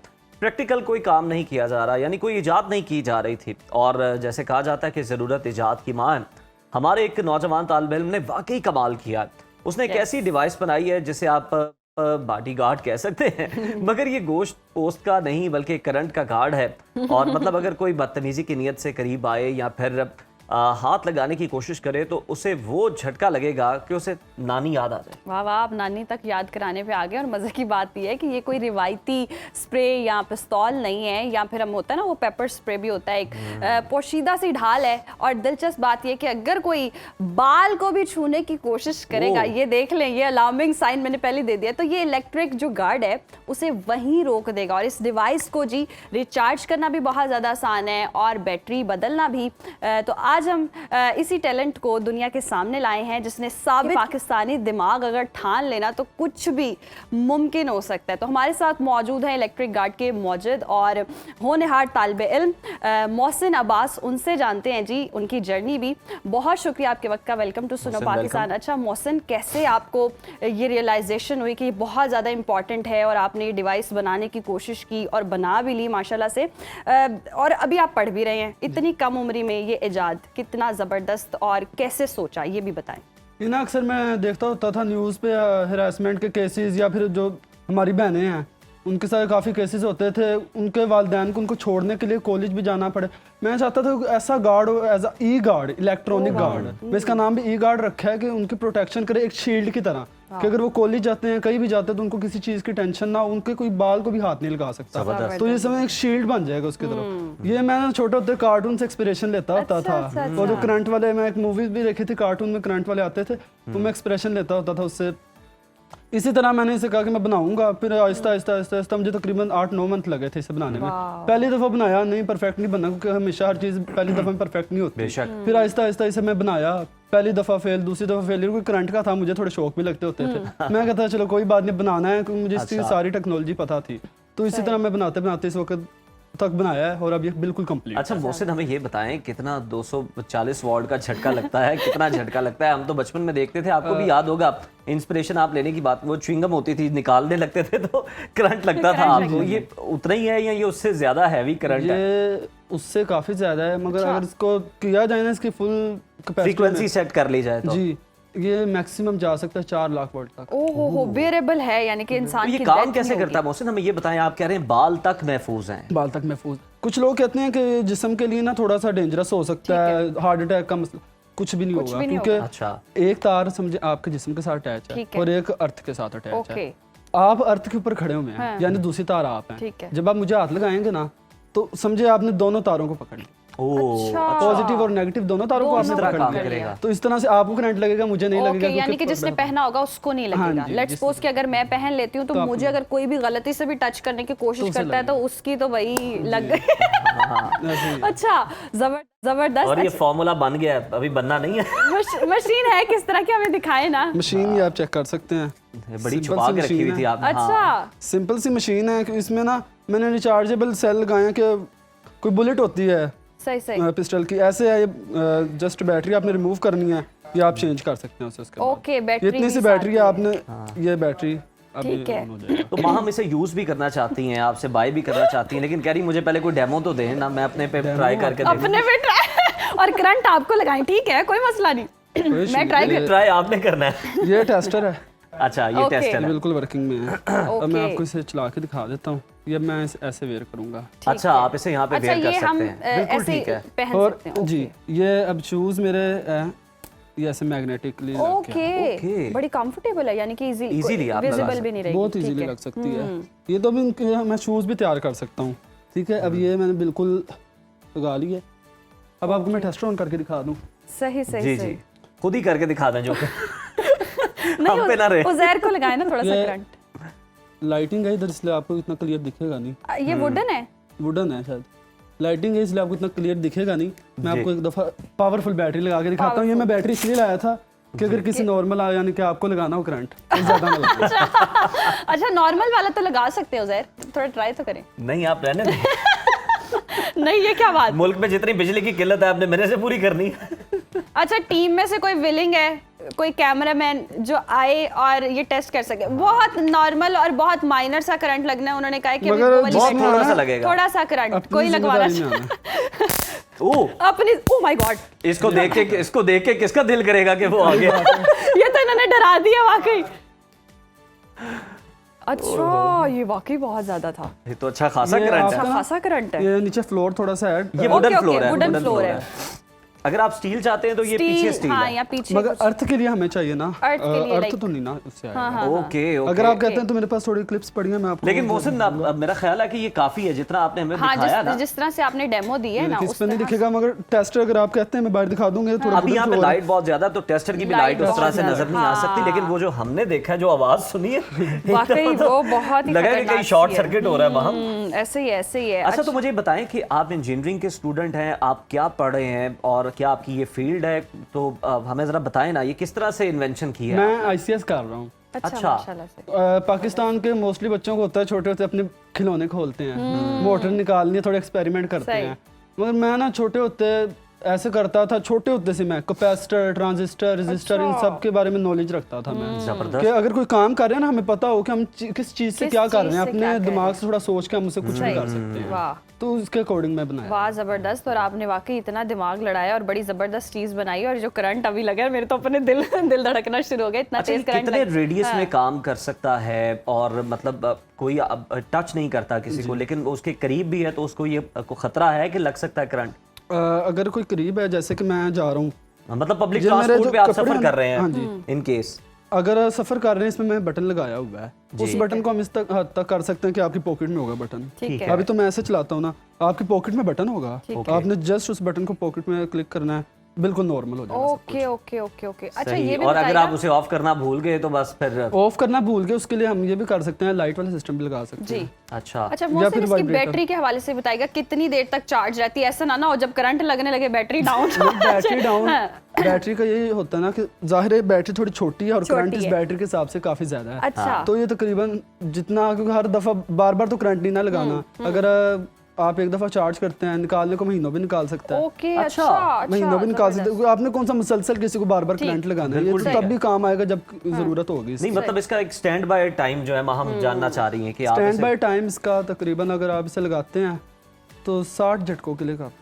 प्रैक्टिकल कोई काम नहीं किया जा रहा, यानी कोई इजाद नहीं की जा रही थी। और जैसे कहा जाता है कि ज़रूरत इजाद की मां है, हमारे एक नौजवान तालिब इल्म ने वाकई कमाल किया। उसने एक ऐसी डिवाइस बनाई है जिसे आप बॉडीगार्ड कह सकते हैं, मगर ये गोश्त पोस्ट का नहीं बल्कि करंट का गार्ड है। और मतलब अगर कोई बदतमीजी की नीयत से करीब आए या फिर हाथ लगाने की कोशिश करे, तो उसे वो झटका लगेगा कि उसे नानी याद आ जाए। वाह वाह, आप नानी तक याद कराने पे आ गए। और मज़े की बात यह है कि ये कोई रिवायती स्प्रे या पिस्तौल नहीं है, या फिर हम होता है ना वो पेपर स्प्रे भी होता है, एक पोशीदा सी ढाल है। और दिलचस्प बात यह कि अगर कोई बाल को भी छूने की कोशिश करेगा, ये देख लें, ये अलार्मिंग साइन मैंने पहले दे दिया, तो ये इलेक्ट्रिक जो गार्ड है उसे वहीं रोक देगा। और इस डिवाइस को जी रिचार्ज करना भी बहुत ज़्यादा आसान है और बैटरी बदलना भी। तो आज हम इसी टैलेंट को दुनिया के सामने लाए हैं, जिसने साबित पाकिस्तानी दिमाग अगर ठान लेना तो कुछ भी मुमकिन हो सकता है। तो हमारे साथ मौजूद हैं इलेक्ट्रिक गार्ड के मौजूद और होनहार तालिबे इल्म मोहसिन अब्बास। उनसे जानते हैं जी उनकी जर्नी भी। बहुत शुक्रिया आपके वक्त का। Welcome to Suno Pakistan. अच्छा मोहसिन, कैसे आपको ये रियलाइजेशन हुई कि ये बहुत ज़्यादा इंपॉर्टेंट है और आपने ये डिवाइस बनाने की कोशिश की और बना भी ली माशाल्लाह से, और अभी आप पढ़ भी रहे हैं। इतनी कम उम्र में ये इजाद कितना ज़बरदस्त, और कैसे सोचा, ये भी बताएं। ये ना अक्सर मैं देखता होता था न्यूज़ पे हरासमेंट के केसेस, या फिर जो हमारी बहनें हैं उनके साथ काफ़ी केसेस होते थे, उनके वालिदैन को उनको छोड़ने के लिए कॉलेज भी जाना पड़े। मैं चाहता था ऐसा गार्ड हो, एज ई गार्ड, इलेक्ट्रॉनिक गार्ड। मैं इसका नाम भी ई गार्ड रखा है कि उनकी प्रोटेक्शन करे एक शील्ड की तरह, कि अगर वो कॉलेज जाते हैं, कहीं भी जाते हैं, तो उनको किसी चीज़ की टेंशन ना हो, उनके कोई बाल को भी हाथ नहीं लगा सकता। तो ये समय एक शील्ड बन जाएगा उसकी तरफ। ये मैं छोटे होते कार्टून से इंस्पिरेशन लेता होता था। और जो करंट वाले, मैं एक मूवीज भी देखी थी, कार्टून में करंट वाले आते थे, तो मैं एक्सप्रेशन लेता होता था उससे। इसी तरह मैंने इसे कहा कि मैं बनाऊंगा, फिर आहिस्ता आहिस्ता आहिस्ता आहिस्ता मुझे तकरीबन 8-9 मंथ लगे थे इसे बनाने में। पहली दफ़ा बनाया नहीं, परफेक्ट नहीं बना, क्योंकि हमेशा हर चीज़ पहली दफ़ा में परफेक्ट नहीं होती। फिर आहिस्ता आहिस्ता इसे मैं बनाया, पहली दफ़ा फेल, दूसरी दफ़ा फेलियर। कोई करंट का था, मुझे थोड़े शौक भी लगते होते थे। मैं कहता चलो कोई बात नहीं, बनाना है, क्योंकि मुझे इसकी सारी टेक्नोलॉजी पता थी। तो इसी तरह मैं बनाते बनाते इस वक्त तक बनाया है और अब ये बिल्कुल कंप्लीट। अच्छा मोहसिन, हमें ये बताएं कितना 240 वॉट का झटका लगता है, कितना झटका लगता है? हम तो बचपन में देखते थे, आपको भी याद होगा, इंस्पिरेशन आप लेने की बात, वो च्युइंगम होती थी, निकालने लगते थे तो करंट लगता था आपको। ये उतना ही है या ये उससे ज्यादा हैवी करंट है? ये उससे काफ़ी ज़्यादा है, मगर अगर इसको किया जाए ना, इसकी फुल फ्रीक्वेंसी सेट कर ली जाए तो जी, ये मैक्सिमम जा सकता है 4 लाख वोल्ट तक। ओहो, वेरिएबल है, यानी कि इंसान ये की काम death कैसे नहीं करता है मोहसिन? हमें ये बताएं, आप कह रहे हैं बाल तक महफूज हैं। बाल तक महफूज। कुछ लोग कहते हैं कि जिस्म के लिए ना थोड़ा सा डेंजरस हो सकता है, हार्ट अटैक का मसला। कुछ भी नहीं होगा, क्योंकि अच्छा, एक तार समझे आपके जिस्म के साथ अटैच है और एक अर्थ के साथ अटैच है। आप अर्थ के ऊपर खड़े हुए हैं, यानी दूसरी तार आप हैं। जब आप मुझे हाथ लगाएंगे ना, तो समझे आपने दोनों तारों को पकड़ लिया। पॉजिटिव और नेगेटिव दोनों तारों को आपने पकड़ लिया। तो इस तरह से आपको करंट लगेगा, मुझे नहीं लगेगा। यानी कि जिसने पहना होगा उसको नहीं लगेगा। लेट्स सपोज कि अगर मैं पहन लेती हूँ, तो मुझे अगर कोई भी गलती से भी टच करने की कोशिश करता है, तो उसकी तो वही लग गई। अच्छा, जबरदस्त। और ये फॉर्मूला बन गया है, अभी बनना नहीं है। मशीन है किस तरह की, हमें दिखाए ना। मशीन ये आप चेक कर सकते हैं, बड़ी छुपा के रखी हुई थी आपने। अच्छा, सिंपल सी मशीन है। इसमें ना मैंने रिचार्जेबल सेल लगाए हैं, कि कोई बुलेट होती है सही पिस्टल की, ऐसे है ये। जस्ट बैटरी आपने रिमूव करनी है, ये आप चेंज कर सकते हैं उसके बाद। ओके, बैटरी इतनी सी बैटरी है, आपने ये बैटरी ठीक है। तो माँ हम इसे यूज भी करना चाहती हैं, आपसे बाय भी करना चाहती हैं, लेकिन कह रही मुझे पहले कोई डेमो तो दें ना, मैं अपने पे ट्राई करके अपने पे ट्राई। और करंट आपको लगाएं, ठीक है, कोई मसला नहीं। मैं ट्राई कर ट्राई आपने करना है। ये टेस्टर है, अच्छा ये Okay. टेस्टर है। बिल्कुल वर्किंग में है। अब मैं Okay. आपको इसे चला के दिखा देता हूँ। ये मैं ऐसे वेयर करूँगा। अच्छा आप इसे यहाँ पे अच्छा वेयर कर ये हम सकते हैं, बिल्कुल ऐसे ठीक है। पहन और सकते हैं। जी ये अब शूज़ मेरे ये ऐसे मैग्नेटिकली ओके Okay. बड़ी कंफर्टेबल है, यानी कि Easily आप लगा विजिबल सकते भी नहीं रहेगी। बहुत ठीक इजीली है। लग सकती है। ये तो मैं शूज़ भी तैयार कर सकता हूँ, ठीक है। अब ये मैंने बिल्कुल लगा ली है। अब आपको मैं टेस्टर ऑन करके दिखा दूँ। सही सही जी सही। जी खुद ही करके दिखा दें जो कि नहीं हम पे ना रहे। उज़ैर को लगाए ना थोड़ा सा ये- करंट। लाइटिंग है इधर, इसलिए आपको इतना क्लियर दिखेगा नहीं। ये वुडन है। वुडन है शायद, लाइटिंग है इसलिए आपको इतना क्लियर दिखेगा नहीं। मैं जी। आपको एक दफ़ा पावरफुल बैटरी लगा के दिखाता हूँ। ये मैं बैटरी इसलिए लाया था कि अगर किसी नॉर्मल यानी कि आपको लगाना हो करंट तो ज़्यादा ना लगे। अच्छा नॉर्मल वाला तो लगा सकते हो उज़ैर, थोड़ा ट्राई तो करें। नहीं आप रहने दें। नहीं ये क्या बात। मुल्क में जितनी बिजली की किल्लत है आपने मेरे से पूरी करनी है। अच्छा टीम में से कोई विलिंग है, कोई कैमरामैन जो आए और ये टेस्ट कर सके। बहुत नॉर्मल और बहुत माइनर सा करंट लगना है, उन्होंने कहा है कि अभी मगर वो वाली बहुत light- थोड़ा सा लगेगा। थोड़ा सा करंट अपनी कोई लगवाना जिम्मेदारी में आना। ओह अपनी। ओह माय गॉड, इसको देख के किसका दिल करेगा कि वो आ गया। ये तो इन्होंने डरा दिया वाकई। अच्छा ये वाकई बहुत ज्यादा था। ये तो अच्छा खासा ये करंट अच्छा है। खासा करंट है। ये नीचे फ्लोर थोड़ा सा है, ये वुडन ओके, फ्लोर है, वुडन वुडन फ्लोर फ्लोर है। है। अगर आप स्टील चाहते हैं तो ये पीछे स्टील हाँ है। या पीछे मगर कुछ। अर्थ के लिए हमें चाहिए ना। अर्थ के लिए, अर्थ like- तो नहीं ना उससे आएगा। हाँ, ओके ओके। अगर आप कहते हैं तो मेरे पास थोड़ी क्लिप्स पड़ी हैं, मैं आपको लेकिन मोहसिन अब मेरा ख्याल है कि ये काफी है जितना आपने हमें हाँ दिखाया ना। जिस तरह से आपने डेमो दी है ना इस उस पे नहीं तरह दिखेगा, मगर टेस्टर अगर आप कहते हैं मैं बाहर दिखा दूंगा थोड़ा अभी यहाँ पे wooden floor है। लाइट बहुत ज्यादा, तो टेस्टर की भी लाइट लाइट उस तरह बहुत से नजर ज्यादा। नहीं आ सकती। हाँ। लेकिन वो जो हमने देखा है, जो आवाज सुनी है, वाकई वो बहुत ही लगा कि खतरनाक कहीं शॉर्ट सी है। सर्किट हो रहा है वहां। ऐसे ही है। अच्छा तो मुझे बताएं कि आप इंजीनियरिंग के स्टूडेंट हैं, आप क्या पढ़ रहे हैं और क्या आपकी ये फील्ड है, तो हमें जरा बताएं ना ये किस तरह से इन्वेंशन की है। मैं आईसीएस कर रहा हूँ। अच्छा माशाल्लाह से। पाकिस्तान के मोस्टली बच्चों को होता है छोटे होते अपने खिलौने खोलते हैं, मोटर निकालनी है, थोड़े एक्सपेरिमेंट करते सही। हैं। मगर मैं ना छोटे होते ऐसे करता था, छोटे होते से मैं कैपेसिटर, ट्रांजिस्टर, रेजिस्टर इन सब के बारे में नॉलेज रखता था मैं। जबरदस्त। कि अगर कोई काम कर रहे हैं ना, हमें पता हो कि हम किस चीज़ से किस क्या कर चीज़ रहे हैं, से अपने क्या कर रहे दिमाग हैं। से थोड़ा सोच के हम उसे कुछ भी सही। कर सकते हैं। वाह तो उसके अकॉर्डिंग मैं बनाया। वाह जबरदस्त। और आपने वाकई इतना दिमाग लड़ाया और बड़ी जबरदस्त चीज बनाई। और जो करंट अभी लगा है, मेरे तो अपने दिल धड़कना शुरू हो गया, इतना अच्छा ये तेज करंट कितने लग- रेडियस हाँ। में काम कर सकता है और मतलब कोई टच नहीं करता किसी को, लेकिन उसके करीब भी है तो उसको ये को खतरा है कि लग सकता है करंट। अगर कोई करीब है, जैसे कि मैं जा रहा हूँ, मतलब पब्लिक ये मेरे ट्रांसपोर्ट जो पे आप कपड़े सफर हैं कर रहे हाँ हैं जी। इन केस, अगर सफर कर रहे हैं, इसमें मैं बटन लगाया हुआ है। उस बटन को हम इस तक हद तक कर सकते हैं कि आपकी पॉकेट में होगा बटन। ठीक है। अभी तो मैं ऐसे चलाता हूँ ना, आपकी पॉकेट में बटन होगा, आपने जस्ट उस बटन को पॉकेट में क्लिक करना है, बिल्कुल नॉर्मल हो जाएगा। Okay okay okay okay. अच्छा सही। ये भी और अगर बताइएगा- आप उसे ऑफ करना भूल गए तो बस फिर ऑफ करना भूल गए, उसके लिए हम ये भी कर सकते हैं, लाइट वाला सिस्टम भी लगा सकते जी। हैं। अच्छा अच्छा या मोहसिन फिर इसकी vibrator। बैटरी के हवाले से बताइएगा कितनी देर तक चार्ज रहती है? ऐसा ना हो जब करंट लगने लगे battery down battery down, battery का यही होता है ना कि जाहिर है बैटरी थोड़ी छोटी है और छोटी करंट इस है। बैटरी के हिसाब से काफी ज्यादा है। अच्छा तो ये तकरीबन जितना, क्योंकि हर दफा बार बार तो करंट नहीं ना लगाना। अगर आप एक दफा चार्ज करते हैं, निकालने को महीनों भी निकाल सकता है। ओके अच्छा, अच्छा महीनों भी निकाल सकते जबरदस्त। हैं। आपने कौन सा मुसलसल किसी को बार बार करंट लगाना है, ये बिल्कुल तो ठीक तब भी काम आएगा जब जरूरत होगी। नहीं मतलब इसका एक स्टैंड बाय टाइम जो है हम जानना चाह रही हैं कि आप स्टैंड इसे बाय टाइम्स का तकरीबन अगर आप इसे लगाते हैं तो 60 झटकों के लिए काफी है,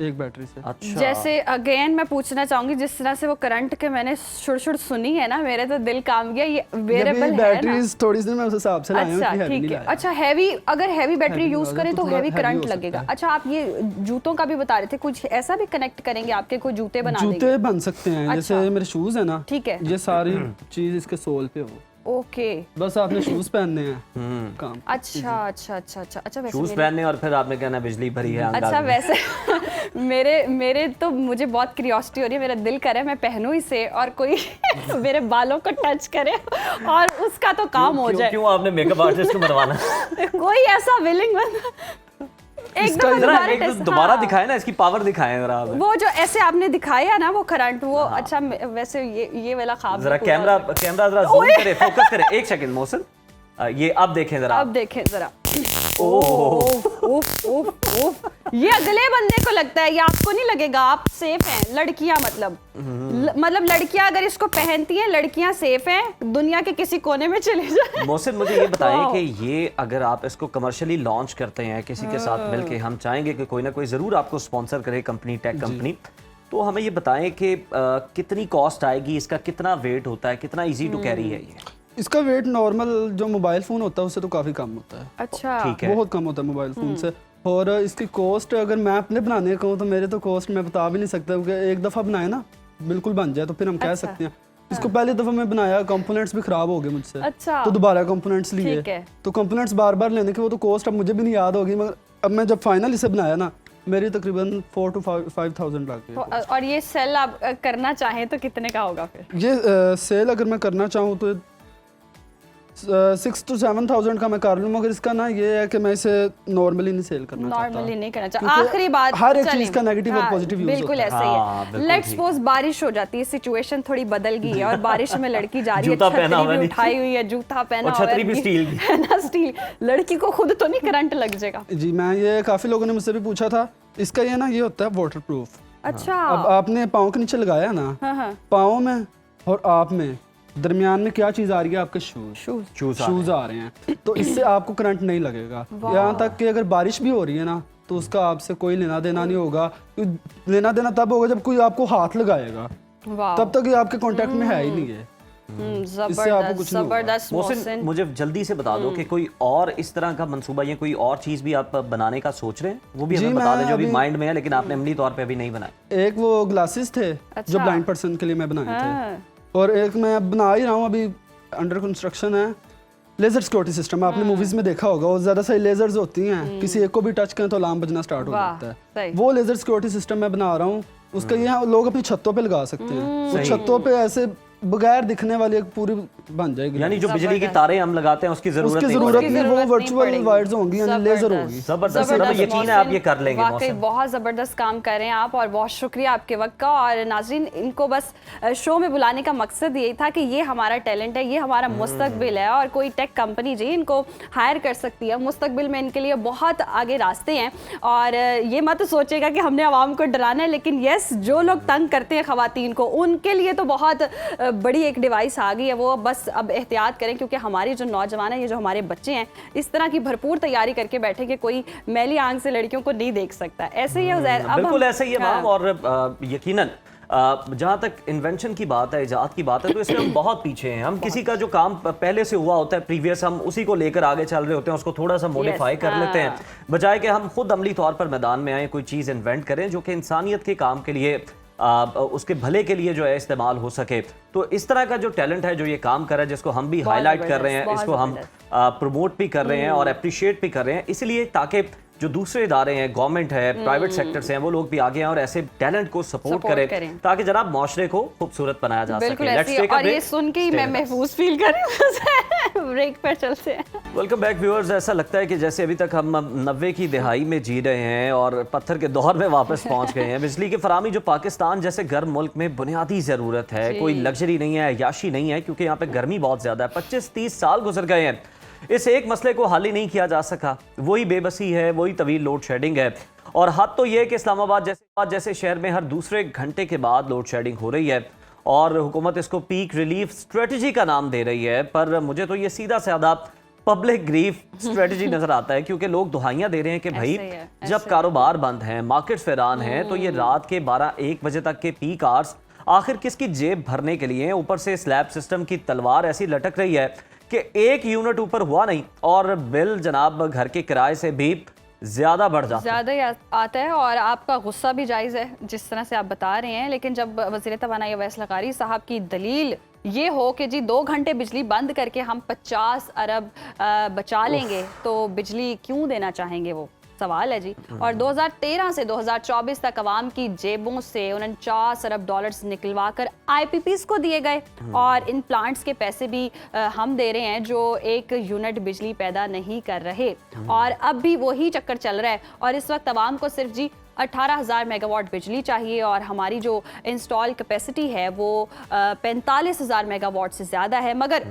एक बैटरी से। अच्छा जैसे अगेन मैं पूछना चाहूंगी, जिस तरह से वो करंट के मैंने शुड़ सुनी है ना, मेरे तो दिल काम गया। ये वेरेबल है ना? बैटरीज थोड़ी सी मैं उस हिसाब से लाया हूं अच्छा कि heavy ठीक नहीं है। लाया। अच्छा हैवी, अगर हैवी बैटरी Heavy यूज वाला करें तो तो थोड़ा हैवी heavy करंट हो सकता लगेगा। है। अच्छा आप ये जूतों का भी बता रहे थे, कुछ ऐसा भी कनेक्ट करेंगे आपके, कोई जूते बना देंगे? जूते बन सकते हैं, अच्छा। जैसे मेरे शूज है ना, ठीक है। ये सारी चीज इसके सोल पे हो, ओके बस आपने शूज पहनने हैं काम। अच्छा अच्छा अच्छा अच्छा अच्छा वैसे शूज मेरे- पहनने और फिर आपने कहना बिजली भरी है अंदाज अच्छा में। वैसे मेरे तो मुझे बहुत क्यूरियोसिटी हो रही है, मेरा दिल करे मैं पहनूं इसे और कोई मेरे बालों को टच करे और उसका तो काम हो क्यों जाए। क्यों आपने मेकअप आर्टिस्ट को बनवाना? कोई ऐसा विलिंग एक इसका दफा जरा दोबारा एक test- दोबारा हाँ। दिखाए ना, इसकी पावर दिखाएं जरा आप। वो जो ऐसे आपने दिखाया ना वो करंट, वो अच्छा वैसे ये वाला ख्वाब जरा भी पूरा कैमरा हो गया। कैमरा जरा जूम करे, फोकस करे। एक सेकंड मोहसिन, ये अब देखें जरा। अब देखें जरा। ओह उफ उफ उफ ये अगले बंदे को लगता है, ये आपको नहीं लगेगा। आप सेफ हैं, लड़कियां मतलब लड़कियां अगर इसको पहनती हैं, लड़कियां सेफ हैं, दुनिया के किसी कोने में चले जाए। मोहसिन मुझे ये बताएं कि ये अगर आप इसको कमर्शियली लॉन्च करते हैं किसी के साथ मिलके, हम चाहेंगे कि कोई ना कोई ज़रूर आपको स्पॉन्सर करे कंपनी, टेक कंपनी, तो हमें ये बताएं कि कितनी कॉस्ट आएगी, इसका कितना वेट होता है, कितना इजी टू कैरी है ये? इसका वेट नॉर्मल जो मोबाइल फ़ोन होता है उससे तो काफ़ी कम होता है। अच्छा, ठीक है। बहुत कम होता है मोबाइल फ़ोन से। और इसकी कॉस्ट अगर मैं अपने बनाने कहूँ तो मेरे तो कॉस्ट मैं बता भी नहीं सकता, क्योंकि एक दफ़ा बनाए ना बिल्कुल बन जाए तो फिर हम कह सकते हैं। इसको पहली दफ़ा मैं बनाया, कंपोनेंट्स भी ख़राब हो गए मुझसे। अच्छा, तो दोबारा कंपोनेंट्स ठीक लिए, है। तो कंपोनेंट्स बार बार लेने की वो तो कॉस्ट अब मुझे भी नहीं याद होगी, मगर अब मैं जब फाइनल इसे बनाया ना, मेरी तकरीबन 4 to 5,000 लग गई। और ये सेल आप करना चाहें तो कितने का होगा फिर? ये सेल अगर मैं करना चाहूँ तो 6 to 7,000 का मैं कर लूँ, मगर इसका ना ये है कि मैं इसे नॉर्मली नहीं सेल करना चाहता। नॉर्मली नहीं करना क्योंकि चाहिए। आखिरी बात, हर एक चलिए, चीज़ का नेगेटिव और पॉजिटिव यूज बिल्कुल होता है। ऐसा ही हाँ, है। बिल्कुल लेट्स ठीक। सपोज बारिश हो जाती है, सिचुएशन थोड़ी बदल गई है और बारिश में लड़की जा रही है, जूता पहना छतरी हुआ भी नहीं। उठाई हुई है, जूता पहना और हुआ है, छतरी भी स्टील की। है ना, स्टील। लड़की को खुद तो नहीं करंट लग जाएगा? जी, मैं ये काफ़ी लोगों ने मुझसे भी पूछा था। इसका ये ना ये होता है वाटर प्रूफ। अच्छा, अब आपने पाँव के नीचे लगाया ना, हाँ, पाँव में और आप में दरमियान में क्या चीज़ आ रही है? आपके शूज शूज आ रहे हैं, तो इससे आपको करंट नहीं लगेगा। यहाँ तक कि अगर बारिश भी हो रही है ना, तो उसका आपसे कोई लेना देना नहीं होगा। लेना देना तब होगा जब कोई आपको हाथ लगाएगा, वाह, तब तक ये आपके कांटेक्ट में है ही नहीं है। इससे आपको जबरदस्त कुछ नहीं होगा। जबरदस्त। मोहसिन मोहसिन, मुझे जल्दी से बता दो कि कोई और इस तरह का मंसूबा या कोई और चीज़ भी आप बनाने का सोच रहे हैं? वो भी जी, हमें बता मैं दें जो भी अभी- माइंड में है, लेकिन आपने अमली तौर पे अभी नहीं बनाए। एक वो ग्लासेस थे जो अच्छा। ब्लाइंड पर्सन के लिए मैं बनाए थे, हाँ, और एक मैं अब बना ही रहा हूँ, अभी अंडर कंस्ट्रक्शन है, लेजर सिक्योरिटी सिस्टम। आपने मूवीज में देखा होगा, वो ज्यादा सारी लेजर्स होती हैं, किसी एक को भी टच करें तो अलार्म बजना स्टार्ट हो वाह, जाता है। सही। वो लेजर सिक्योरिटी सिस्टम मैं बना रहा हूँ। उसका ये लोग अपनी छतों पे लगा सकते हैं, वो सही। छतों पे ऐसे बगैर दिखने वाली एक पूरी बन जाएगी। यानी जो बिजली की तारें हम लगाते हैं उसकी जरूरत उसकी नहीं जरूरत पड़ेगी। नहीं, वो जरूरत नहीं वर्चुअल पड़ेगी। वायर्स होंगी, यानी लेजर होगी। जबरदस्त, मतलब यकीन है आप ये कर लेंगे। वाकई मौसम बहुत ज़बरदस्त काम कर रहे हैं आप, और बहुत शुक्रिया आपके वक्त का। और नाजरीन, इनको बस शो में बुलाने का मकसद यही था कि ये हमारा टैलेंट है, ये हमारा मुस्तकबिल है, और कोई टेक कंपनी जी इनको हायर कर सकती है। मुस्तकबिल में इनके लिए बहुत आगे रास्ते हैं, और ये मत सोचेगा कि हमने आवाम को डराना है, लेकिन यस, जो लोग तंग करते हैं ख़वातीन को, उनके लिए तो बहुत बड़ी एक डिवाइस आ गई है। वो बस अब एहतियात करें, क्योंकि हमारी जो नौजवान है, ये जो हमारे बच्चे हैं, इस तरह की भरपूर तैयारी करके बैठे कि कोई मैली आंख से लड़कियों को नहीं देख सकता। ऐसे ही है उज़ैर। अब बिल्कुल हम- ऐसे ही है हाँ। मैम। और यकीनन जहाँ तक इन्वेंशन की बात है, इजाद की बात है, तो इसमें हम बहुत पीछे हैं। हम किसी का जो काम पहले से हुआ होता है प्रीवियस, हम उसी को लेकर आगे चल रहे होते हैं, उसको थोड़ा सा मॉडिफाई कर लेते हैं, बजाय कि हम खुद अमली तौर पर मैदान में आए, कोई चीज़ इन्वेंट करें जो कि इंसानियत के काम के लिए, उसके भले के लिए जो है इस्तेमाल हो सके। तो इस तरह का जो टैलेंट है, जो ये काम कर रहा है, जिसको हम भी बहुत हाईलाइट कर रहे हैं, जबरदस्त, इसको हम बहुत प्रमोट भी कर रहे हैं और अप्रिशिएट भी कर रहे हैं, इसलिए ताकि जो दूसरे इदारे हैं, गवर्नमेंट है, प्राइवेट सेक्टर्स हैं, वो लोग भी आगे आएं और ऐसे टैलेंट को सपोर्ट करें, ताकि जनाब माशरे को खूबसूरत बनाया जा बिल्कुल सके। ऐसे ही। और ये सुन के ही मैं महफूज फील कर रही हूँ। ब्रेक पर चलते हैं। Welcome back viewers. ऐसा लगता है कि जैसे अभी तक हम 90 की दिहाई में जी रहे हैं और पत्थर के दौर में वापस पहुंच गए हैं। बिजली की फरामी जो पाकिस्तान जैसे गर्म मुल्क में बुनियादी ज़रूरत है, कोई लग्जरी नहीं है, याशी नहीं है, क्योंकि यहाँ पे गर्मी बहुत ज़्यादा है। 25-30 साल गुजर गए हैं, इस एक मसले को हल ही नहीं किया जा सका। वही बेबसी है, वही तवील लोड शेडिंग है। और हद तो ये कि इस्लामाबाद जैसे शहर में हर दूसरे घंटे के बाद लोड शेडिंग हो रही है, और हुकूमत इसको पीक रिलीफ स्ट्रेटजी का नाम दे रही है। पर मुझे तो ये सीधा साधा पब्लिक ग्रीफ स्ट्रेटजी नजर आता है, क्योंकि लोग दुहाइयां दे रहे हैं कि भाई जब कारोबार बंद हैं, मार्केट्स वीरान हैं, तो ये रात के 12-1 बजे तक के पीक आवर्स आखिर किसकी जेब भरने के लिए? ऊपर से स्लैब सिस्टम की तलवार ऐसी लटक रही है कि एक यूनिट ऊपर हुआ नहीं और बिल जनाब घर के किराए से भी ज्यादा बढ़ जाता है। ज़्यादा ही आता है, और आपका गुस्सा भी जायज़ है जिस तरह से आप बता रहे हैं। लेकिन जब वज़ीर तवानाई अवैस लकारी साहब की दलील ये हो कि जी 2 घंटे बिजली बंद करके हम 50 अरब बचा लेंगे, तो बिजली क्यों देना चाहेंगे? वो सवाल है जी। और 2013 से 2024 तक अवाम की जेबों से 49 अरब डॉलर्स निकलवा कर IPPs को दिए गए, और इन प्लांट्स के पैसे भी हम दे रहे हैं जो 1 यूनिट बिजली पैदा नहीं कर रहे। और अब भी वही चक्कर चल रहा है, और इस वक्त अवाम को सिर्फ जी 18,000 मेगावाट बिजली चाहिए और हमारी जो इंस्टॉल कैपेसिटी है वो 45,000 मेगावाट से ज़्यादा है, मगर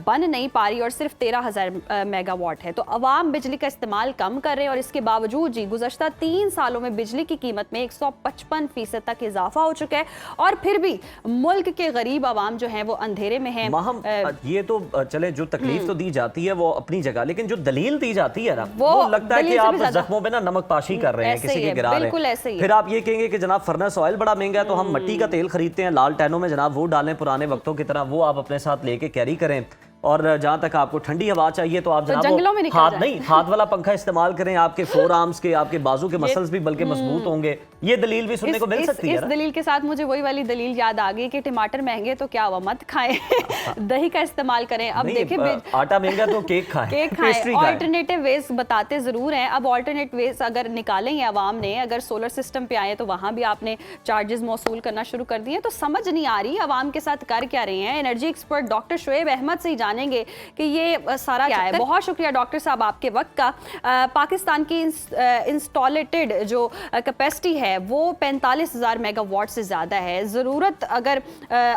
बन नहीं पा रही और सिर्फ 13,000 मेगावाट है। तो अवाम बिजली का इस्तेमाल कम कर रहे हैं और इसके बावजूद जी गुज़श्ता 3 सालों में बिजली की कीमत में 155% तक इजाफा हो चुका है और फिर भी मुल्क के गरीब आवाम जो हैं वो अंधेरे में हैं। माहम, ये तो चले, जो तकलीफ तो दी जाती है वो अपनी जगह, लेकिन जो दलील दी जाती है ना, वो लगता है कि आप जख्मों पे ना नमक पाशी कर रहे हैं, किसी के गिरा रहे हैं। बिल्कुल ऐसे ही है। फिर आप ये कहेंगे कि जनाब फर्नेस ऑयल बड़ा महंगा है तो हम मिट्टी का तेल खरीदते हैं, लाल टैनों में जनाब वो डालें पुराने वक्तों की तरह, वो आप अपने साथ लेके कैरी करें। और जहाँ तक आपको ठंडी हवा चाहिए तो आप जनाब जंगलों में निकल हाथ नहीं, हाथ वाला पंखा इस्तेमाल करें, आपके फोर आर्म्स के, आपके बाजू के मसल्स भी बल्कि मजबूत होंगे। ये दलील भी सुनने को मिल सकती है। इस दलील के साथ मुझे वही वाली दलील याद आ गई कि टमाटर महंगे तो क्या हुआ, मत खाएं, दही का इस्तेमाल करें। अब देखिए आटा महंगा तो केक खाएं, केक खाएं। ऑल्टरनेटिव वेज बताते जरूर हैं। अब ऑल्टरनेट वेज अगर निकालें हैं आवाम ने, अगर सोलर सिस्टम पे आए तो वहां भी आपने चार्जेस मौसूल करना शुरू कर दिए, तो समझ नहीं आ रही आवाम के साथ कर क्या रहे हैं। Energy expert doctor Shoaib Ahmed से ही जानेंगे कि ये सारा क्या है। बहुत शुक्रिया डॉक्टर साहब आपके वक्त का। पाकिस्तान की इंस्टॉलेटेड जो कैपेसिटी है वो 45,000 मेगावाट से ज़्यादा है। ज़रूरत अगर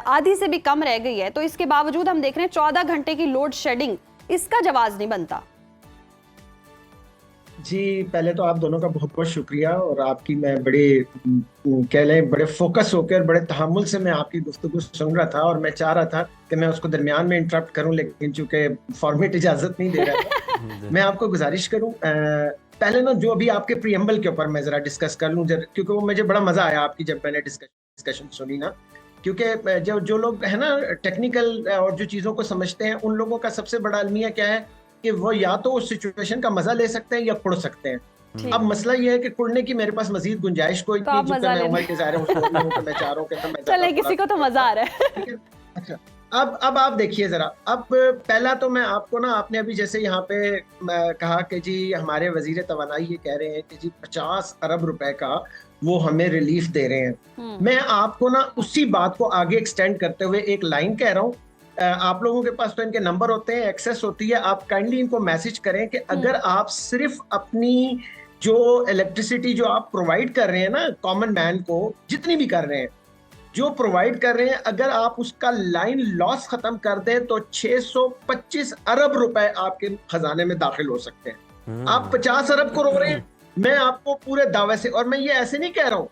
आधी से भी कम रह गई है तो इसके बावजूद हम देख रहे हैं 14 घंटे की लोड शेडिंग, इसका जवाब नहीं बनता। जी, पहले तो आप दोनों का बहुत बहुत शुक्रिया और आपकी मैं बड़े कह लें बड़े फोकस होकर बड़े तहम्मुल से मैं आपकी गुफ्तगू सुन रहा था और मैं चाह रहा था कि मैं उसको दरमियान में इंटरप्ट करूं, लेकिन चूंकि फॉर्मेट इजाजत नहीं दे रहा था। मैं आपको गुजारिश करूं, पहले ना जो अभी आपके प्रीएम्बल के ऊपर मैं जरा डिस्कस कर लूं, क्योंकि वो मुझे बड़ा मजा आया आपकी जब मैंने डिस्कशन सुनी ना, क्योंकि जो लोग है ना टेक्निकल और जो चीज़ों को समझते हैं, उन लोगों का सबसे बड़ा अलमिया क्या है कि वो या तो उस सिचुएशन का मजा ले सकते हैं या कुड़ सकते हैं। अब मसला ये है कि कुड़ने की मेरे पास मजीद गुंजाइश कोई नहीं, जो मैं उम्र के ज़ाहिर हूं मैं चाह रहा हूं कि मैं चले, किसी को तो मजा आ रहा है। अच्छा, अब आप देखिए जरा। अब पहला तो मैं आपको ना, आपने अभी जैसे यहाँ पे कहा कि जी हमारे वजीर तवानाई ये कह रहे हैं कि जी 50 अरब रुपए का वो हमें रिलीफ दे रहे हैं। मैं आपको ना उसी बात को आगे एक्सटेंड करते हुए एक लाइन कह रहा हूँ। आप लोगों के पास तो इनके नंबर होते हैं, एक्सेस होती है, आप काइंडली इनको मैसेज करें कि अगर आप सिर्फ अपनी जो इलेक्ट्रिसिटी जो आप प्रोवाइड कर रहे हैं ना कॉमन मैन को, जितनी भी कर रहे हैं, जो प्रोवाइड कर रहे हैं, अगर आप उसका लाइन लॉस खत्म कर दें तो 625 अरब रुपए आपके खजाने में दाखिल हो सकते हैं। आप 50 अरब को रो रहे हैं, मैं आपको पूरे दावे से, और मैं ये ऐसे नहीं कह रहा हूँ,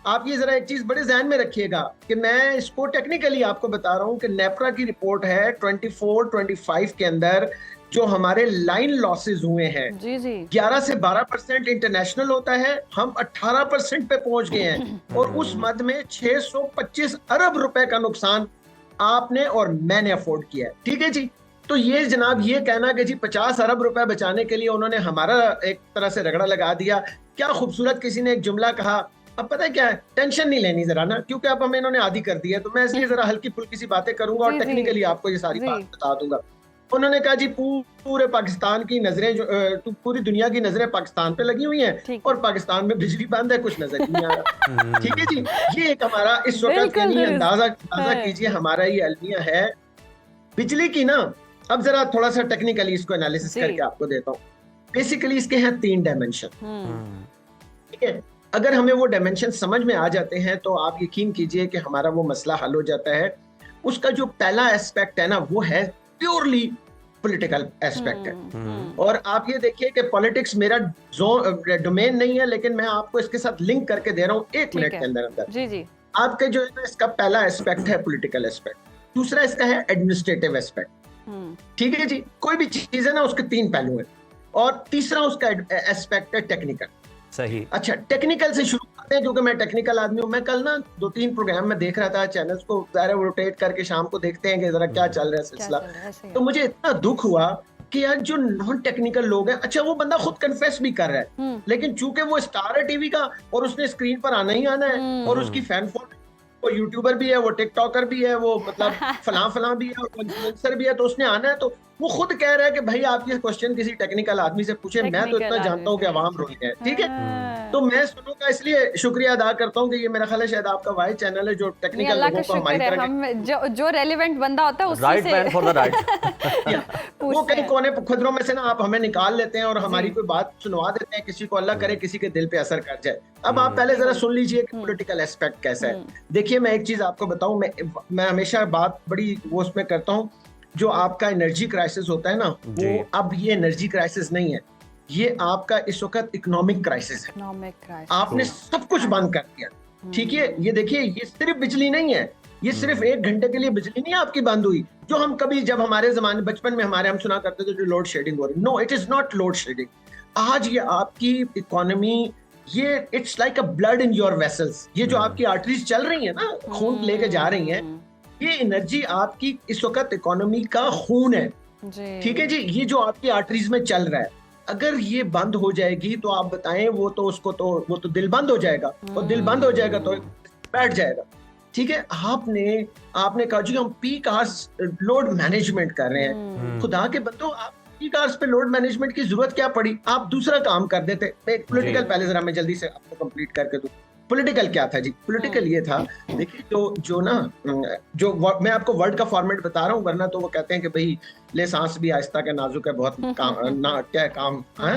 आप ये जरा एक चीज बड़े ध्यान में रखिएगा कि मैं इसको टेक्निकली आपको बता रहा हूँ कि नेपरा की रिपोर्ट है 24-25 के अंदर जो हमारे लाइन लॉसेस हुए हैं, जी जी 11 से 12% इंटरनेशनल होता है, हम 18% पे पहुंच गए हैं और उस मद में 625 अरब रुपए का नुकसान आपने और मैंने अफोर्ड किया है। ठीक है जी, तो ये जनाब ये कहना कि जी 50 अरब रुपए बचाने के लिए उन्होंने हमारा एक तरह से रगड़ा लगा दिया, क्या खूबसूरत किसी ने एक जुमला कहा। अब पता है क्या है, टेंशन नहीं लेनी जरा ना, क्योंकि अब हमें इन्होंने आदी कर दी है, तो मैं इसलिए जरा हल्की फुल्की सी बातें करूंगा और टेक्निकली आपको ये सारी बात बता दूंगा। उन्होंने कहा जी पूरे पाकिस्तान की नजरें जो पूरी दुनिया की नजरें पाकिस्तान पे लगी हुई हैं और पाकिस्तान में बिजली बंद है, कुछ नजर नहीं आ रहा। ठीक है जी, ये एक हमारा इस वक्त के लिए अंदाजा कीजिए हमारा ये अलमिया है बिजली की ना। अब जरा थोड़ा सा टेक्निकली इसको एनालिसिस करके आपको देता हूँ। बेसिकली इसके हैं 3 डायमेंशन। ठीक है, अगर हमें वो डायमेंशन समझ में आ जाते हैं तो आप यकीन कीजिए कि हमारा वो मसला हल हो जाता है। उसका जो पहला एस्पेक्ट है ना वो है प्योरली पॉलिटिकल एस्पेक्ट है। और आप ये देखिए कि पॉलिटिक्स मेरा डोमेन नहीं है, लेकिन मैं आपको इसके साथ लिंक करके दे रहा हूँ 1 मिनट के अंदर। जी जी, आपके जो है ना इसका पहला एस्पेक्ट है पॉलिटिकल एस्पेक्ट, दूसरा इसका है एडमिनिस्ट्रेटिव एस्पेक्ट। ठीक है जी, कोई भी चीज है ना उसके 3 पहलू हैं, और तीसरा उसका एस्पेक्ट है टेक्निकल। सही। अच्छा, टेक्निकल से शुरू करते हैं क्योंकि मैं टेक्निकल आदमी हूँ। मैं कल ना 2-3 प्रोग्राम में देख रहा था, चैनल्स को ज़रा रोटेट करके शाम को देखते हैं कि जरा क्या चल रहा है सिलसिला। तो मुझे इतना दुख हुआ कि यार जो नॉन टेक्निकल लोग हैं, अच्छा वो बंदा खुद कन्फेस भी कर रहा है, लेकिन चूंकि वो स्टार है टीवी का और उसने स्क्रीन पर आना ही आना है और उसकी फैन फॉलोइंग, वो यूट्यूबर भी है, वो टिकटॉकर भी है, वो मतलब फलां भी है और इन्फ्लुएंसर भी है, तो उसने आना है। तो वो खुद कह रहा है कि भाई आप ये क्वेश्चन किसी टेक्निकल आदमी से पूछे, मैं तो इतना जानता हूँ कि आवाम रोई है। ठीक है, तो मैं सुनो का इसलिए शुक्रिया अदा करता हूँ कि ये मेरा ख्याल है शायद आपका वाई चैनल है जो नहीं, टेक्निकल अल्लाह लोगों का को हमारी शुक्र है, तरह हम जो रेलेवेंट बंदा होता है उसी राइट से मैन फॉर द राइट। वो पूछते कई हैं। कोने खुदरों में से ना आप हमें निकाल लेते हैं और हमारी कोई बात सुनवा देते हैं, किसी को अल्लाह करे किसी के दिल पे असर कर जाए। अब आप पहले जरा सुन लीजिए कि पॉलिटिकल एस्पेक्ट कैसा है। देखिए मैं एक चीज आपको बताऊं, मैं हमेशा बात बड़ी वो उसमें करता हूँ, जो आपका एनर्जी क्राइसिस होता है ना, वो अब ये एनर्जी क्राइसिस नहीं है, ये आपका इस वक्त इकोनॉमिक क्राइसिस है। Economic crisis. आपने सब कुछ बंद कर दिया, ठीक है। ये देखिए, ये सिर्फ बिजली नहीं है, ये सिर्फ 1 घंटे के लिए बिजली नहीं आपकी बंद हुई, जो हम कभी जब हमारे जमाने बचपन में हम सुना करते थे जो लोड शेडिंग हो रही। No, it is not load shedding. आज ये आपकी इकोनॉमी, ये it's like a blood in your vessels. ये जो आपकी आर्टरीज चल रही है ना, खून लेके जा रही हैं, ये एनर्जी आपकी इस वक्त इकोनॉमी का खून है, ठीक है जी। ये जो आपकी आर्टरीज में चल रहा है, अगर ये बंद हो जाएगी तो आप बताएं, वो तो दिल बंद हो जाएगा, और दिल बंद हो जाएगा तो बैठ जाएगा, ठीक है। आपने कहा जी हम पीक आवर्स लोड मैनेजमेंट कर रहे हैं। खुदा के बंदो, आप पीक आवर्स पे लोड मैनेजमेंट की जरूरत क्या पड़ी? आप दूसरा काम कर देते। पॉलिटिकल पहले जरा मैं जल्दी से आपको कंप्लीट करके दूं। पॉलिटिकल क्या था जी? पॉलिटिकल ये था, देखिए जो मैं आपको वर्ड का फॉर्मेट बता रहा हूँ, वरना तो वो कहते हैं कि भाई ले सांस भी आहिस्ता के नाजुक है, बहुत काम क्या है काम है।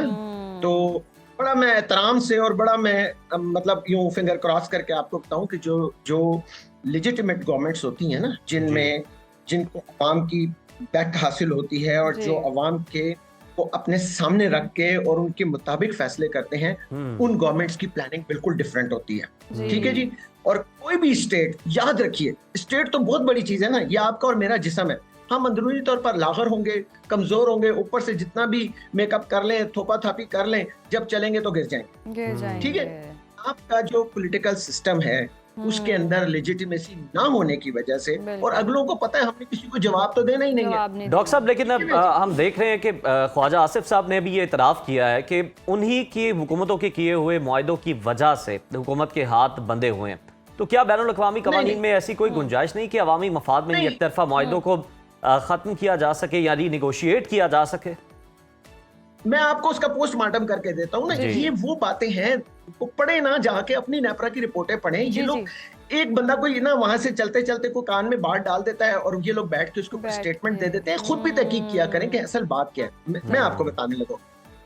तो बड़ा मैं एहतराम से और बड़ा मैं मतलब यूं फिंगर क्रॉस करके आपको बताऊं कि जो लेजिटिमेट गवर्नमेंट्स होती हैं ना, जिनको अवाम की बैक हासिल होती है और जो अवाम के को अपने सामने रख के और उनके मुताबिक फैसले करते हैं, उन गवर्नमेंट्स की प्लानिंग बिल्कुल डिफरेंट होती है, ठीक है जी। और कोई भी स्टेट, याद रखिए, स्टेट तो बहुत बड़ी चीज है ना, ये आपका और मेरा जिस्म है। हम अंदरूनी तौर पर लागर होंगे, कमजोर होंगे, ऊपर से जितना भी मेकअप कर लें, थोपा थापी कर लें, जब चलेंगे तो गिर जाएंगे, ठीक है। आपका जो पॉलिटिकल सिस्टम है उसके अंदर लेजिटिमेसी ना होने की वजह से, और अगलों को पता है हमने किसी को जवाब तो देना ही नहीं है। डॉक्टर साहब, लेकिन अब हम देख रहे हैं कि ख्वाजा आसिफ साहब ने भी ये इतराफ़ किया है कि उन्हीं की हुकूमतों के किए हुए मुआहदों की वजह से हुकूमत के हाथ बंधे हुए हैं। तो क्या बैनुल-अक़वामी कवानीन में ऐसी कोई गुंजाइश नहीं कि अवामी मफाद में एक तरफा मुआहदों को ख़त्म किया जा सके या रीनेगोशिएट किया जा सके? मैं आपको उसका पोस्टमार्टम करके देता हूँ ना। ये वो बातें हैं, वो पढ़े ना, जाके अपनी नेपरा की रिपोर्टें पढ़ें। ये लोग, एक बंदा कोई ना वहां से चलते चलते को कान में बात डाल देता है और ये लोग बैठ के उसको स्टेटमेंट दे देते हैं। खुद भी तहकीक किया करें कि असल बात क्या है। मैं आपको बताने लगा,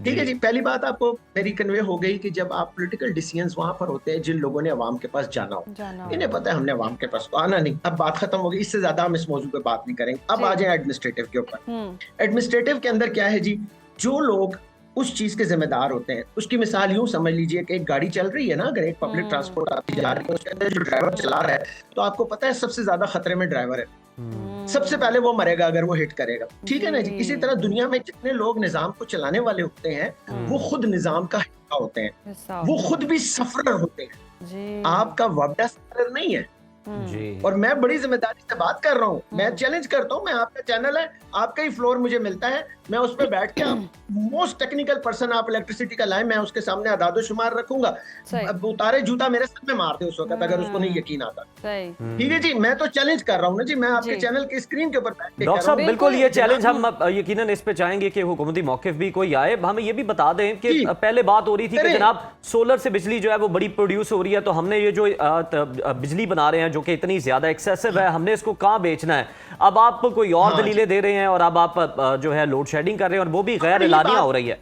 ठीक है जी। पहली बात आपको मेरी कन्वे हो गई कि जब आप पॉलिटिकल डिसीजंस वहां पर होते हैं जिन लोगों ने अवाम के पास जाना हो, इन्हें पता है हमने अवाम के पास आना नहीं। अब बात खत्म हो गई, इससे ज्यादा हम इस मौजूद पे बात नहीं करेंगे। अब आ जाए एडमिनिस्ट्रेटिव के ऊपर। एडमिनिस्ट्रेटिव के अंदर क्या है जी, जो लोग उस चीज के जिम्मेदार होते हैं, उसकी मिसाल यूं समझ लीजिए कि एक गाड़ी चल रही है ना, अगर एक पब्लिक ट्रांसपोर्ट आती जा रही है, उसके अंदर जो ड्राइवर चला रहा है, तो आपको पता है सबसे ज्यादा खतरे में ड्राइवर है। सबसे पहले वो मरेगा अगर वो हिट करेगा, ठीक है ना जी। इसी तरह दुनिया में जितने लोग निजाम को चलाने वाले होते हैं, वो खुद निजाम का हिस्सा होते हैं, वो खुद भी सफरर होते हैं। आपका वापडा सफरर नहीं है। और मैं बड़ी जिम्मेदारी से बात कर रहा हूँ, मैं चैलेंज करता हूँ, मैं आपका चैनल है, आपका ही फ्लोर मुझे मिलता है, मैं उस पर बैठ के मोस्ट टेक्निकल पर्सन आप इलेक्ट्रिसिटी का लाए, मैं उसके सामने अदादो शुमार रखूंगा। अब उतारे जूता मेरे सर में मार दे उस वक्त अगर उसको नहीं यकीन आता, ठीक है जी। मैं तो चैलेंज कर रहा हूँ ना जी, मैं आपके चैनल की स्क्रीन के ऊपर बैठ के। डॉक्टर साहब, बिल्कुल ये चैलेंज हम यकीनन इस पे चाहेंगे कि हुकूमती मौक़िफ़ भी कोई आए। हमें ये भी बता दें कि पहले बात हो रही थी कि जनाब सोलर से बिजली जो है वो बड़ी प्रोड्यूस हो रही है, तो हमने ये जो बिजली बना रहे हैं जो कि इतनी ज्यादा एक्सेसिव है, हमने इसको कहाँ बेचना है। अब आप कोई और दलीलें दे रहे हैं और अब आप जो है लोड शेडिंग कर रहे हैं, और वो भी गैर एलानिया हो रही है।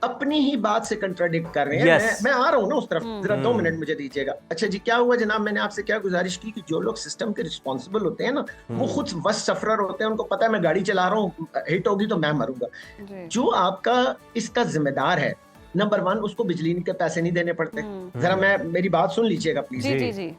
अपनी ही बात से कंट्राडिक्ट कर रहे हैं। मैं आ रहा हूँ ना उस तरफ, जरा 2 मिनट मुझे दीजिएगा। अच्छा जी, क्या हुआ जनाब, मैंने आपसे क्या गुजारिश की कि जो लोग सिस्टम के रिस्पॉन्सिबल होते हैं ना, वो खुद बस सफरर होते हैं, उनको पता है मैं गाड़ी चला रहा हूँ, हिट होगी तो मैं मरूंगा। जो आपका इसका जिम्मेदार है, नंबर 1, उसको बिजली के पैसे नहीं देने पड़ते। जरा मेरी बात सुन लीजिएगा प्लीज।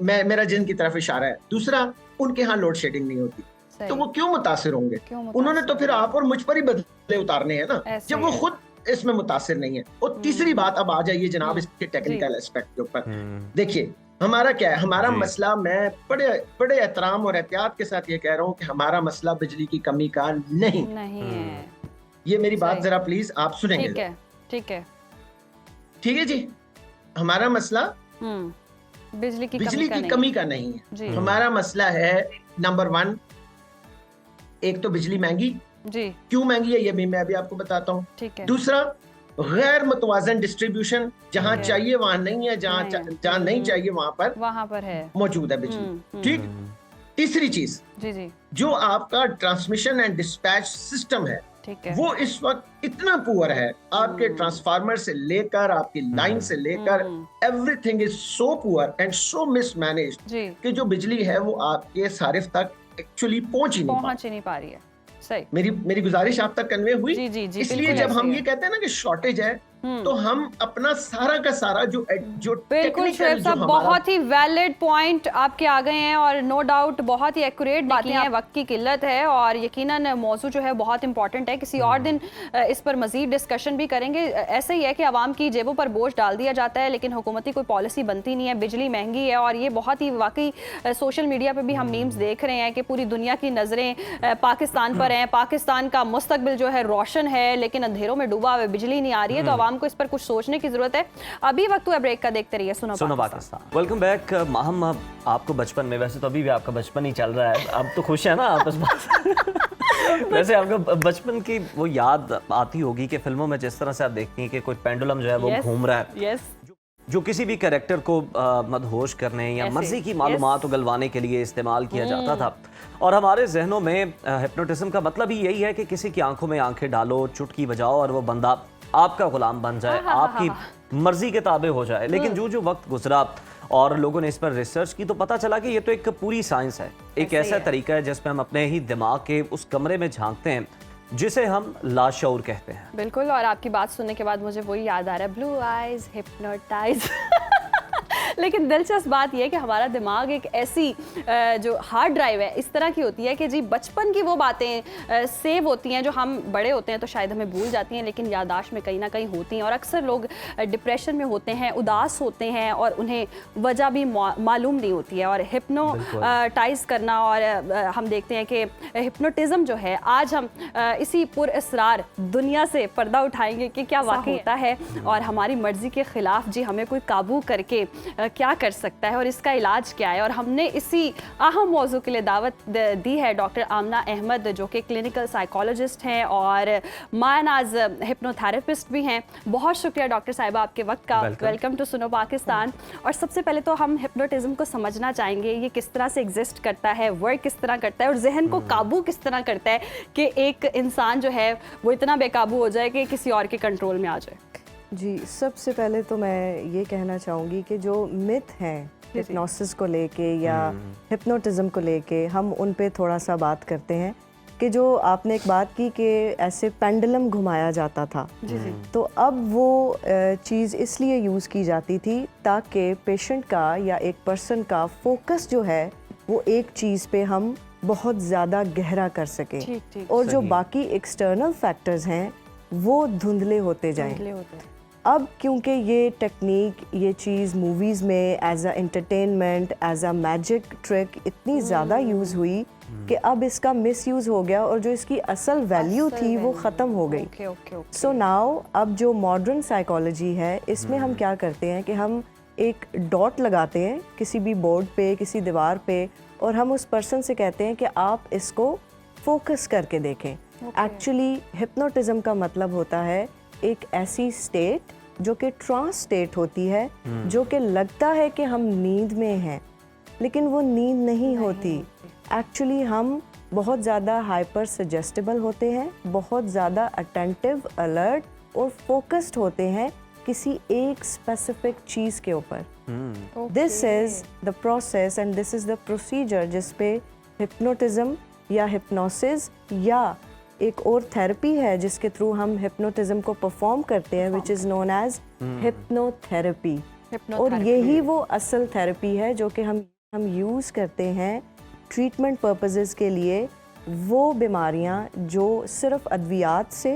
मेरा जिन की तरफ इशारा है। दूसरा, उनके यहाँ लोड शेडिंग नहीं होती, तो वो क्यों मुतासिर होंगे? उन्होंने तो फिर आप और मुझ पर ही बदले उतारने हैं ना, जब वो खुद इसमें मुतासिर नहीं है। और तीसरी बात, अब आ जाइए जनाब इसके टेक्निकल एस्पेक्ट के ऊपर। देखिए हमारा क्या है, हमारा मसला, मैं बड़े एहतराम और एहतियात के साथ ये कह रहा हूँ कि हमारा मसला बिजली की कमी का नहीं है। ये मेरी बात जरा प्लीज आप सुनेंगे। ठीक है जी, हमारा मसला बिजली की कमी का नहीं है। हमारा मसला है नंबर 1, एक तो बिजली महंगी जी, क्यों महंगी है ये भी मैं अभी आपको बताता हूँ। दूसरा, गैर मुतवाजन डिस्ट्रीब्यूशन, जहां चाहिए वहां नहीं है, जहां नहीं चाहिए वहां पर है मौजूद है बिजली। ठीक। तीसरी चीज, जी जी, जो आपका ट्रांसमिशन एंड डिस्पैच सिस्टम है, ठीक है। वो इस वक्त इतना पुअर है, आपके ट्रांसफार्मर से लेकर आपकी लाइन से लेकर everything is so poor and so mismanaged जी, कि जो बिजली है वो आपके सारिफ तक एक्चुअली पहुंच ही नहीं पहुंच ही नहीं पा रही है। सही। मेरी गुजारिश आप तक कन्वे हुई। जी जी जी, इसलिए बिल्कुल जब ऐसे हम ही ये कहते हैं ना कि शॉर्टेज है, तो हम अपना सारा का सारा जो बिल्कुल टेक्निकल शुएब जो साहब, हमारा बहुत ही वैलिड पॉइंट आपके आ गए हैं और नो डाउट बहुत ही एक्यूरेट बातें हैं। वक्त की किल्लत है और यकीनन मौजू जो है बहुत इंपॉर्टेंट है। किसी और दिन इस पर मजीद डिस्कशन भी करेंगे। ऐसे ही है कि आवाम की जेबों पर बोझ डाल दिया जाता है लेकिन हुकूमती कोई पॉलिसी बनती नहीं है। बिजली महंगी है और ये बहुत ही वाकई सोशल मीडिया पर भी हम मीम्स देख रहे हैं कि पूरी दुनिया की नज़रें पाकिस्तान पर हैं। पाकिस्तान का मुस्तकबिल जो है रोशन है लेकिन अंधेरों में डूबा हुआ, बिजली नहीं आ रही है। तो आवाम को इस पर कुछ सोचने की जरूरत है। अभी वक्त हुआ ब्रेक का, देखते रहिए सुनो पाकिस्तान। Welcome back. माहम, आपको बचपन में, वैसे तो अभी भी आपका बचपन ही चल रहा है, अब तो खुश है ना आप इस बात वैसे आपको बचपन की वो याद आती होगी कि फिल्मों में जिस तरह से आप देखती हैं कि कोई पेंडुलम जो है वो घूम रहा है, जो किसी भी कैरेक्टर को मदहोश करने या मर्जी की मालूमात उगलवाने के लिए इस्तेमाल किया जाता था। और हमारे जहनों में हिप्नोटिज्म का मतलब ही यही है कि किसी की आंखों में आंखें डालो, चुटकी बजाओ और वो बंदा आपका गुलाम बन जाए, आपकी मर्जी के ताबे हो जाए। लेकिन जो वक्त गुजरा और लोगों ने इस पर रिसर्च की तो पता चला कि ये तो एक पूरी साइंस है, एक ऐसा तरीका है जिसमें हम अपने ही दिमाग के उस कमरे में झांकते हैं जिसे हम लाशऊर कहते हैं। बिल्कुल। और आपकी बात सुनने के बाद मुझे वही याद आ रहा है, ब्लू आइज हिप्नोटाइज। लेकिन दिलचस्प बात यह है कि हमारा दिमाग एक ऐसी जो हार्ड ड्राइव है इस तरह की होती है कि जी बचपन की वो बातें सेव होती हैं जो हम बड़े होते हैं तो शायद हमें भूल जाती हैं, लेकिन याददाश्त में कहीं ना कहीं होती हैं। और अक्सर लोग डिप्रेशन में होते हैं, उदास होते हैं और उन्हें वजह भी मालूम नहीं होती है। और हिप्नोटाइज करना, और हम देखते हैं कि हिप्नोटिज्म जो है, आज हम इसी पुरअसरार दुनिया से पर्दा उठाएंगे कि क्या वाकई होता है और हमारी मर्जी के खिलाफ जी हमें कोई काबू करके क्या कर सकता है और इसका इलाज क्या है। और हमने इसी अहम मौजू के लिए दावत दी है डॉक्टर आमना अहमद, जो कि क्लिनिकल साइकोलॉजिस्ट हैं और मायनाज हिप्नोथेरेपिस्ट भी हैं। बहुत शुक्रिया डॉक्टर साहिबा आपके वक्त का। Welcome to Suno Pakistan. और सबसे पहले तो हम हिप्नोटिज्म को समझना चाहेंगे, ये किस तरह से एग्जिस्ट करता है, वर्क किस तरह करता है और जहन को काबू किस तरह करता है कि एक इंसान जो है वो इतना बेकाबू हो जाए कि किसी और के कंट्रोल में आ जाए। जी, सबसे पहले तो मैं ये कहना चाहूँगी कि जो मिथ हैं हिप्नोसिस को लेके या हिप्नोटिज्म को लेके, हम उन पे थोड़ा सा बात करते हैं कि जो आपने एक बात की कि ऐसे पेंडुलम घुमाया जाता था, तो अब वो चीज़ इसलिए यूज़ की जाती थी ताकि पेशेंट का या एक पर्सन का फोकस जो है वो एक चीज़ पे हम बहुत ज़्यादा गहरा कर सकें और जो बाकी एक्सटर्नल फैक्टर्स हैं वो धुंधले होते जाएं। अब क्योंकि ये टेक्निक, ये चीज़ मूवीज़ में as a entertainment, as a magic trick इतनी ज़्यादा यूज़ हुई कि अब इसका मिसयूज़ हो गया और जो इसकी असल वैल्यू थी वो ख़त्म हो गई। सो नाउ अब जो मॉडर्न साइकोलॉजी है इसमें हम क्या करते हैं कि हम एक डॉट लगाते हैं किसी भी बोर्ड पे, किसी दीवार पे, और हम उस पर्सन से कहते हैं कि आप इसको फोकस करके देखें। एक्चुअली हिप्नोटिज्म का मतलब होता है एक ऐसी स्टेट जो कि ट्रांस स्टेट होती है, जो कि लगता है कि हम नींद में हैं लेकिन वो नींद नहीं होती। एक्चुअली हम बहुत ज़्यादा हाइपर सजेस्टेबल होते हैं, बहुत ज़्यादा अटेंटिव, अलर्ट और फोकस्ड होते हैं किसी एक स्पेसिफिक चीज़ के ऊपर। This is the process and this is the procedure जिस पे हिप्नोटिज्म या हिप्नोसिस या एक और थेरेपी है जिसके थ्रू हम हिप्नोटिज्म को परफॉर्म करते हैं, which is known as hypnotherapy. और यही वो असल थेरेपी है जो कि हम यूज़ करते हैं ट्रीटमेंट पर्पसेस के लिए। वो बीमारियां जो सिर्फ अद्वियात से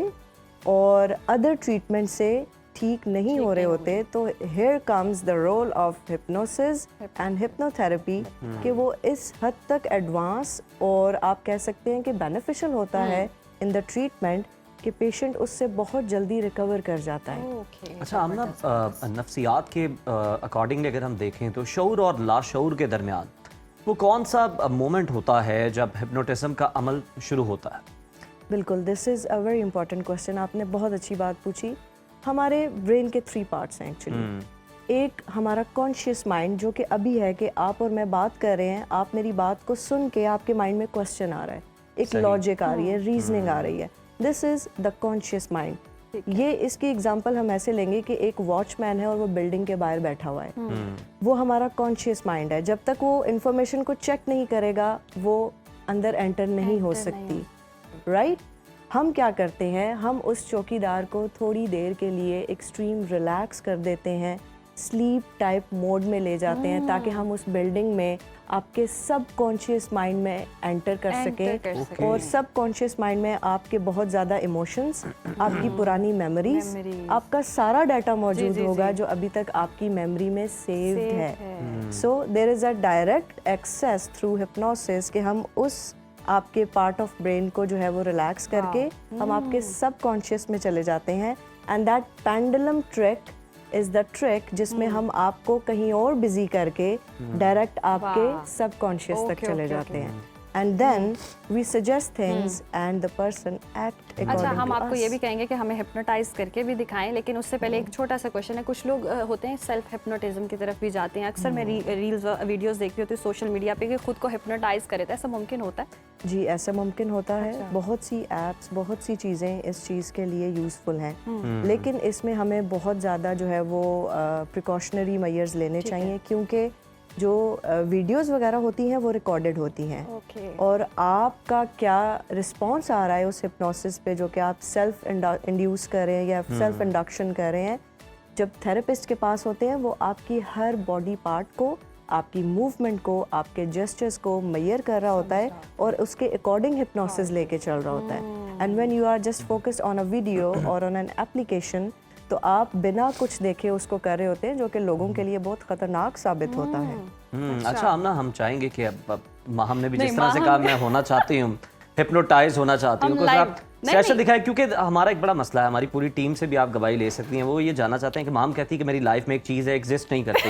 और अदर ट्रीटमेंट से ठीक नहीं हो रहे होते, तो here comes the role of hypnosis and hypnotherapy कि वो इस हद तक एडवांस और आप कह सकते हैं कि बेनिफिशियल होता है इन द ट्रीटमेंट कि पेशेंट उससे बहुत जल्दी रिकवर कर जाता है। अच्छा आमना, नफ्सियात के अकॉर्डिंगली अगर हम देखें तो शऊर और लाशऊर के दरमियान वो कौन सा मोमेंट होता है जब हिप्नोटिज्म का अमल शुरू होता है? बिल्कुल, this is a very important question. आपने बहुत अच्छी बात पूछी। हमारे ब्रेन के 3 पार्ट्स हैं एक्चुअली। एक हमारा कॉन्शियस माइंड जो कि अभी है कि आप और मैं बात कर रहे हैं, आप मेरी बात को सुन के आपके माइंड में क्वेश्चन आ रहा है, एक लॉजिक आ रही है, रीजनिंग आ रही है, this is the conscious mind. ये इसकी एग्जांपल हम ऐसे लेंगे कि एक वॉचमैन है और वो बिल्डिंग के बाहर बैठा हुआ है, वो हमारा कॉन्शियस माइंड है। जब तक वो इंफॉर्मेशन को चेक नहीं करेगा वो अंदर एंटर नहीं हो सकती, राइट? हम क्या करते हैं, हम उस चौकीदार को थोड़ी देर के लिए एक्सट्रीम रिलैक्स कर देते हैं, स्लीप टाइप मोड में ले जाते हैं ताकि हम उस बिल्डिंग में आपके सब कॉन्शियस माइंड में एंटर कर सकें और सब कॉन्शियस माइंड में आपके बहुत ज़्यादा इमोशंस, आपकी पुरानी मेमोरीज, आपका सारा डाटा मौजूद होगा जो अभी तक आपकी मेमोरी में सेव्ड है। So there is a direct access through hypnosis कि हम उस आपके पार्ट ऑफ ब्रेन को जो है वो रिलैक्स करके हम आपके सब कॉन्शियस में चले जाते हैं। And that pendulum trick is the trick जिसमें हम आपको कहीं और बिजी करके डायरेक्ट आपके सब कॉन्शियस तक चले जाते हैं। And then we suggest things and the person act according. अच्छा, हम आपको ये भी कहेंगे कि हमें हिप्नोटाइज करके भी दिखाएं, लेकिन उससे पहले एक छोटा सा क्वेश्चन है। कुछ लोग होते हैं सेल्फ हिप्नोटिज्म की तरफ भी जाते हैं। अक्सर मैं रील्स वीडियोस देखती होती हूँ सोशल मीडिया पे कि खुद को हिप्नोटाइज करे, तो ऐसा मुमकिन होता है? जी, ऐसा मुमकिन होता है। बहुत सी एप्स, बहुत सी चीज़ें इस चीज़ के लिए यूज़फुल हैं, लेकिन इसमें हमें बहुत ज़्यादा जो है वो प्रिकॉशनरी मेजर्स लेने चाहिए, क्योंकि जो वीडियोस वगैरह होती हैं वो रिकॉर्डेड होती हैं और आपका क्या रिस्पॉन्स आ रहा है उस हिप्नोसिस पे जो कि आप सेल्फ इंड्यूस कर रहे हैं या सेल्फ इंडक्शन कर रहे हैं, जब थेरेपिस्ट के पास होते हैं वो आपकी हर बॉडी पार्ट को, आपकी मूवमेंट को, आपके जेस्चर्स को मेजर कर रहा होता है और उसके अकॉर्डिंग हिप्नोसिस लेके चल रहा होता है। And when you are just focused on a video और ऑन एन एप्लीकेशन, तो आप बिना कुछ देखे उसको कर रहे होते हैं जो कि लोगों के लिए बहुत खतरनाक साबित होता है। अच्छा, हम चाहेंगे कि अब हमने भी जिस तरह से कहा, मैं होना चाहती हूँ, हिप्नोटाइज होना चाहती हूँ, कुछ आप सेशन दिखाएं, क्योंकि हमारा एक बड़ा मसला है, हमारी पूरी टीम से भी आप गवाही ले सकती हैं। वो ये जानना चाहते हैं कि माम कहती है कि मेरी लाइफ में एक चीज़ है, एग्जिस्ट नहीं करती।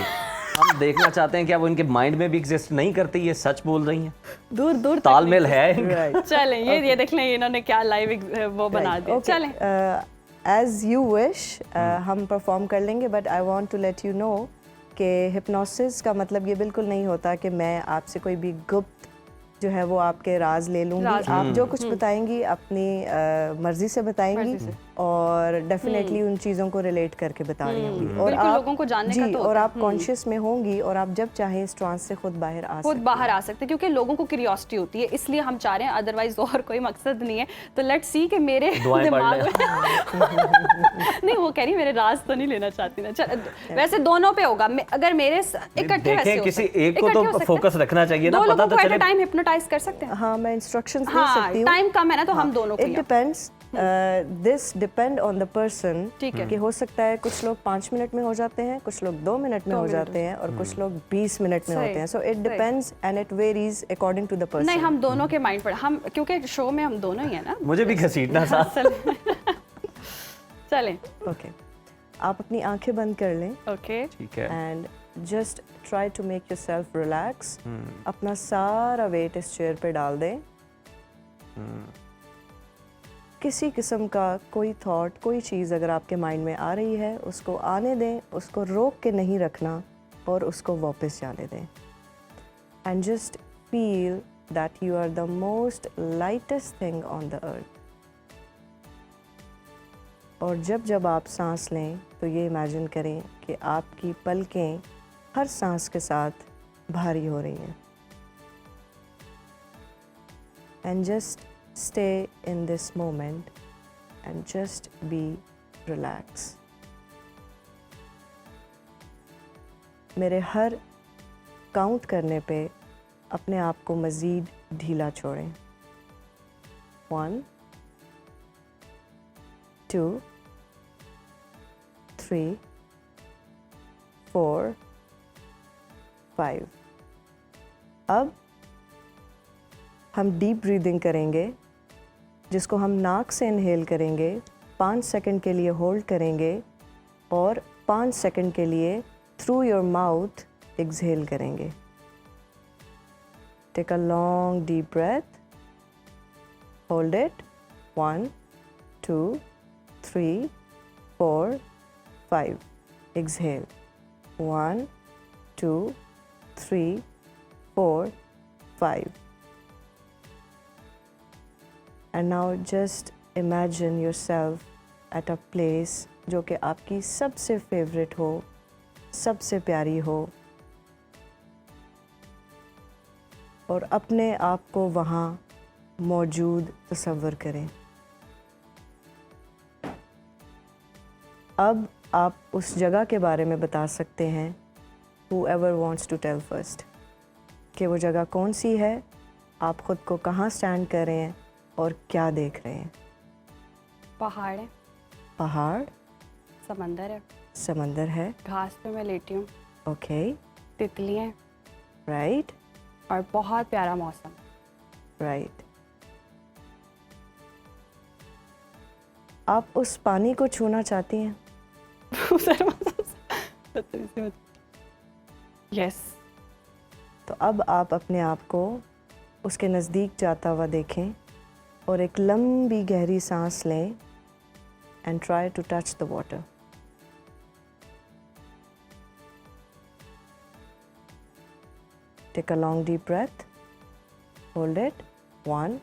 हम देखना चाहते हैं कि अब उनके माइंड में भी एग्जिस्ट नहीं करती, ये सच बोल रही हैं? दूर दूर तालमेल है। चलें, ये देख लें इन्होंने क्या लाइव वो बना दिया। चलें, एज यू विश हम परफॉर्म कर लेंगे, but I want to let you know कि हिप्नोसिस का मतलब ये बिल्कुल नहीं होता कि मैं आपसे कोई भी गुप्त जो है वो आपके राज ले लूँगी। आप जो कुछ बताएंगी अपनी मर्जी से बताएंगी और डेफिनेटली उन चीज़ों को रिलेट करके बता रही होंगी और आप लोगों को जानने जी का तो और आप कॉन्शियस में होंगी और आप जब चाहें इस ट्रांस से खुद बाहर आ सकते हैं, क्योंकि लोगों को क्यूरियोसिटी होती है, इसलिए हम चाह रहे हैं, अदरवाइज और कोई मकसद नहीं है। तो लेट्स सी कि मेरे दिमाग में नहीं, वो कह रही मेरे राज तो नहीं लेना चाहती ना। चल, वैसे दोनों पे होगा, अगर मेरे इकट्ठे देखें, किसी एक को तो फोकस रखना चाहिए ना, पता तो चले। टाइम हिप्नोटाइज कर सकते हैं? हाँ, मैं इंस्ट्रक्शंस दे सकती हूँ। टाइम कम है ना, तो हम दोनों it depends, this depend on the person. ठीक है, कि हो सकता है कुछ लोग 5 मिनट में हो जाते हैं, कुछ लोग 2 मिनट में हो जाते हैं और कुछ लोग 20 मिनट में होते हैं। So it depends and it varies according to the person. नहीं, हम दोनों के माइंड पर, हम क्योंकि शो में हम दोनों ही है ना। मुझे भी घसीटना साथ। चलें, ओके, आप अपनी आंखें बंद कर लें। ओके, ठीक है। And just try to make yourself relax. अपना सारा वेट इस चेयर पे डाल दें। किसी किस्म का कोई थॉट, कोई चीज़ अगर आपके माइंड में आ रही है उसको आने दें, उसको रोक के नहीं रखना और उसको वापस जाने दें। And just feel that you are the most lightest thing on the earth. और जब जब आप सांस लें तो ये इमेजिन करें कि आपकी पलकें हर सांस के साथ भारी हो रही हैं। And just stay in this moment and just be relaxed. मेरे हर काउंट करने पे अपने आप को मज़ीद ढीला छोड़ें। 1 2 3 4 5। अब हम डीप ब्रीदिंग करेंगे, जिसको हम नाक से इनहेल करेंगे, 5 सेकंड के लिए होल्ड करेंगे और 5 सेकंड के लिए थ्रू योर माउथ एक्सहेल करेंगे। Take a long deep breath, hold it, 1 2 3 4 5 exhale 1 2 3 4 5 and now just imagine yourself at a place जो कि आपकी सबसे फेवरेट हो, सबसे प्यारी हो, और अपने आप को वहाँ मौजूद तसव्वुर करें। अब आप उस जगह के बारे में बता सकते हैं, whoever wants to tell first, कि वो जगह कौन सी है, आप ख़ुद को कहाँ स्टैंड कर रहे हैं और क्या देख रहे हैं। पहाड़ है, पहाड़, समंदर है, समंदर है, घास पे मैं लेटी हूँ, ओके, तितलियाँ, राइट, और बहुत प्यारा मौसम। राइट। आप उस पानी को छूना चाहती हैं? यस। तो अब आप अपने आप को उसके नज़दीक जाता हुआ देखें और एक लंबी गहरी सांस लें and try to touch the water. Take a long deep breath. Hold it. 1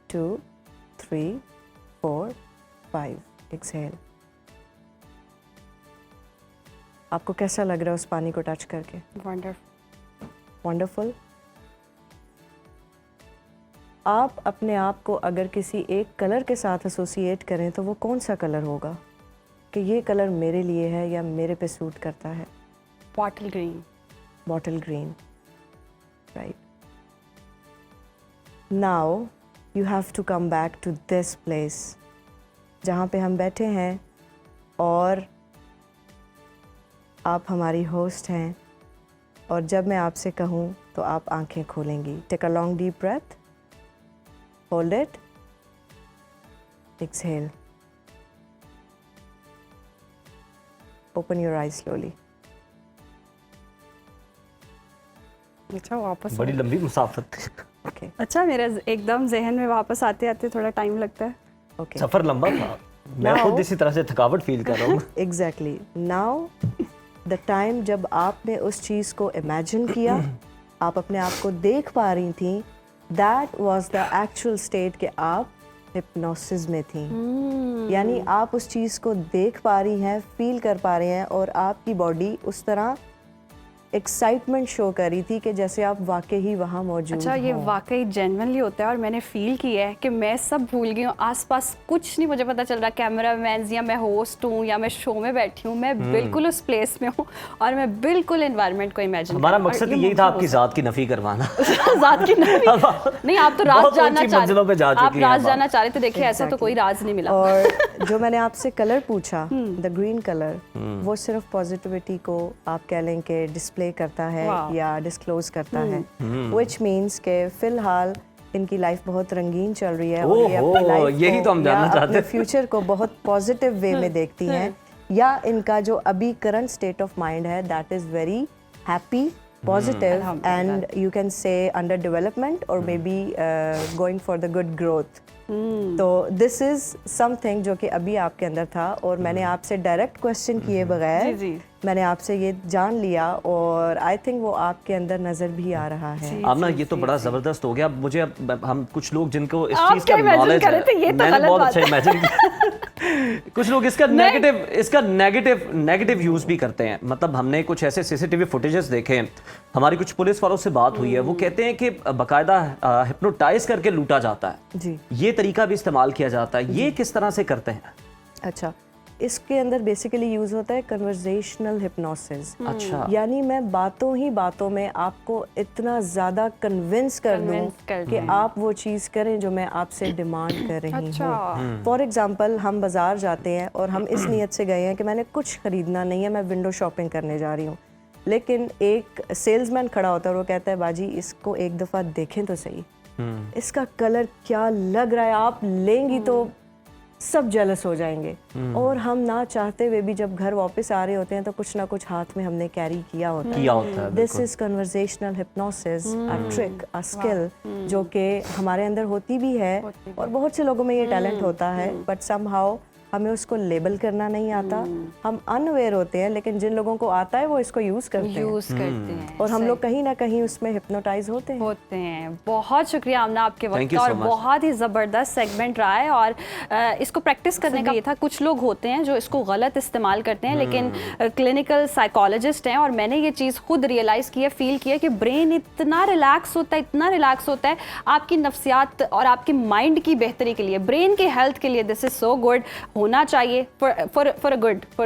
2 3 4 5 Exhale. आपको कैसा लग रहा है उस पानी को टच करके? वंडरफुल। वंडरफुल। आप अपने आप को अगर किसी एक कलर के साथ एसोसिएट करें तो वो कौन सा कलर होगा कि ये कलर मेरे लिए है या मेरे पे सूट करता है? Bottle green. Bottle green, right. Now you have to come back to this place जहाँ पे हम बैठे हैं और आप हमारी होस्ट हैं, और जब मैं आपसे कहूँ तो आप आंखें खोलेंगी। Take a long deep breath, hold it, exhale, open your eyes slowly. अच्छा वापस बड़ी लंबी मुसाफत। ओके अच्छा, मेरा एकदम जहन में वापस आते आते थोड़ा टाइम लगता है। ओके, सफर लंबा था, मैं Now- खुद इसी तरह से थकावट फील कर रहा हूँ। एग्जैक्टली। नाउ द टाइम जब आपने उस चीज़ को इमेजिन किया, आप अपने आप को देख पा रही थी, that was the actual state कि आप हिप्नोसिस में थी। यानी आप उस चीज़ को देख पा रही हैं, फील कर पा रही हैं, और आपकी बॉडी उस तरह एक्साइटमेंट शो कर रही थी कि जैसे आप वाकई ही वहाँ मौजूद अच्छा, ये हों। वाकई जेन्युइनली होता है और मैंने फील किया है कि मैं सब भूल गई हूँ, आसपास कुछ नहीं मुझे पता चल रहा, कैमरामैन या मैं होस्ट हूँ या मैं शो में बैठी हूँ, मैं बिल्कुल उस प्लेस में हूँ और मैं बिल्कुल एनवायरनमेंट को इमेजिन। हमारा मकसद यही था आपकी जात की नफी करवाना। जात की नहीं, आप तो राज बहुत जानना ऊंची मंजिलों पे जा चाह, आप चुकी हैं राज अब जानना चाह रहे थे। देखिए ऐसा तो कोई राज नहीं मिला। और जो मैंने आपसे कलर पूछा, द ग्रीन कलर, वो सिर्फ पॉजिटिविटी को आप कह लें कि डिस्प्ले करता है या डिस्क्लोज करता है, व्हिच मींस के फिलहाल इनकी लाइफ बहुत रंगीन चल रही है और ये अपनी लाइफ यही तो हम जानना चाहते अपने फ्यूचर को बहुत पॉजिटिव वे में देखती हैं, या इनका जो अभी करंट स्टेट ऑफ माइंड है that is very happy, positive, and you can say under development or maybe going for the good growth. तो दिस इज समथिंग जो कि अभी आपके अंदर था, और मैंने आपसे डायरेक्ट क्वेश्चन किए बगैर मैंने आपसे ये जान लिया, और आई थिंक वो आपके अंदर नजर भी आ रहा है। आमना, ये तो बड़ा जबरदस्त हो गया। मुझे अब हम कुछ लोग जिनको इस आप चीज क्या का imagine नॉलेज कर रहे थे? ये है, तो मैंने गलत बहुत बात अच्छा है। इमेजिन किया। कुछ लोग इसका नेगेटिव यूज भी करते हैं। मतलब हमने कुछ ऐसे सीसीटीवी फुटेजेस देखे हैं, हमारी कुछ पुलिस वालों से बात हुई है, वो कहते हैं कि बाकायदा हिप्नोटाइज करके लूटा जाता है जी, ये तरीका भी इस्तेमाल किया जाता है। ये किस तरह से करते हैं? अच्छा, इसके अंदर बेसिकली यूज होता है कन्वर्सेशनल हिप्नोसिस। अच्छा, यानी मैं बातों ही बातों में आपको इतना ज्यादा कन्विंस कर दूं कि आप वो चीज़ करें जो मैं आपसे डिमांड कर रही हूँ। फॉर एग्जांपल, हम बाजार जाते हैं और हम इस नीयत से गए हैं कि मैंने कुछ खरीदना नहीं है, मैं विंडो शॉपिंग करने जा रही हूँ, लेकिन एक सेल्समैन खड़ा होता है और वो कहता है बाजी इसको एक दफ़ा देखें तो सही, इसका कलर क्या लग रहा है, आप लेंगी तो सब जेलस हो जाएंगे। और हम ना चाहते हुए भी जब घर वापस आ रहे होते हैं तो कुछ ना कुछ हाथ में हमने कैरी किया होता है। This is conversational hypnosis, a trick, a skill जो कि हमारे अंदर होती भी है और बहुत से लोगों में ये टैलेंट होता है, बट समहाउ हमें उसको लेबल करना नहीं आता, हम अनअवेयर होते हैं, लेकिन जिन लोगों को आता है वो इसको यूज़ करते हैं यूज़ करते हैं और हम लोग कहीं ना कहीं उसमें हिप्नोटाइज होते हैं। बहुत शुक्रिया आमना आपके Thank वक्त you का, so और much. बहुत ही ज़बरदस्त सेगमेंट रहा है। और इसको प्रैक्टिस करने का ये था, कुछ लोग होते हैं जो इसको गलत इस्तेमाल करते हैं, लेकिन क्लिनिकल साइकोलॉजिस्ट हैं और मैंने ये चीज़ खुद रियलाइज़ की है, फील किया कि ब्रेन इतना रिलैक्स होता है, इतना रिलैक्स होता है आपकी नफ्सियात और आपके माइंड की बेहतरी के लिए, ब्रेन के हेल्थ के लिए। दिस इज़ सो गुड, होना चाहिए फॉर अ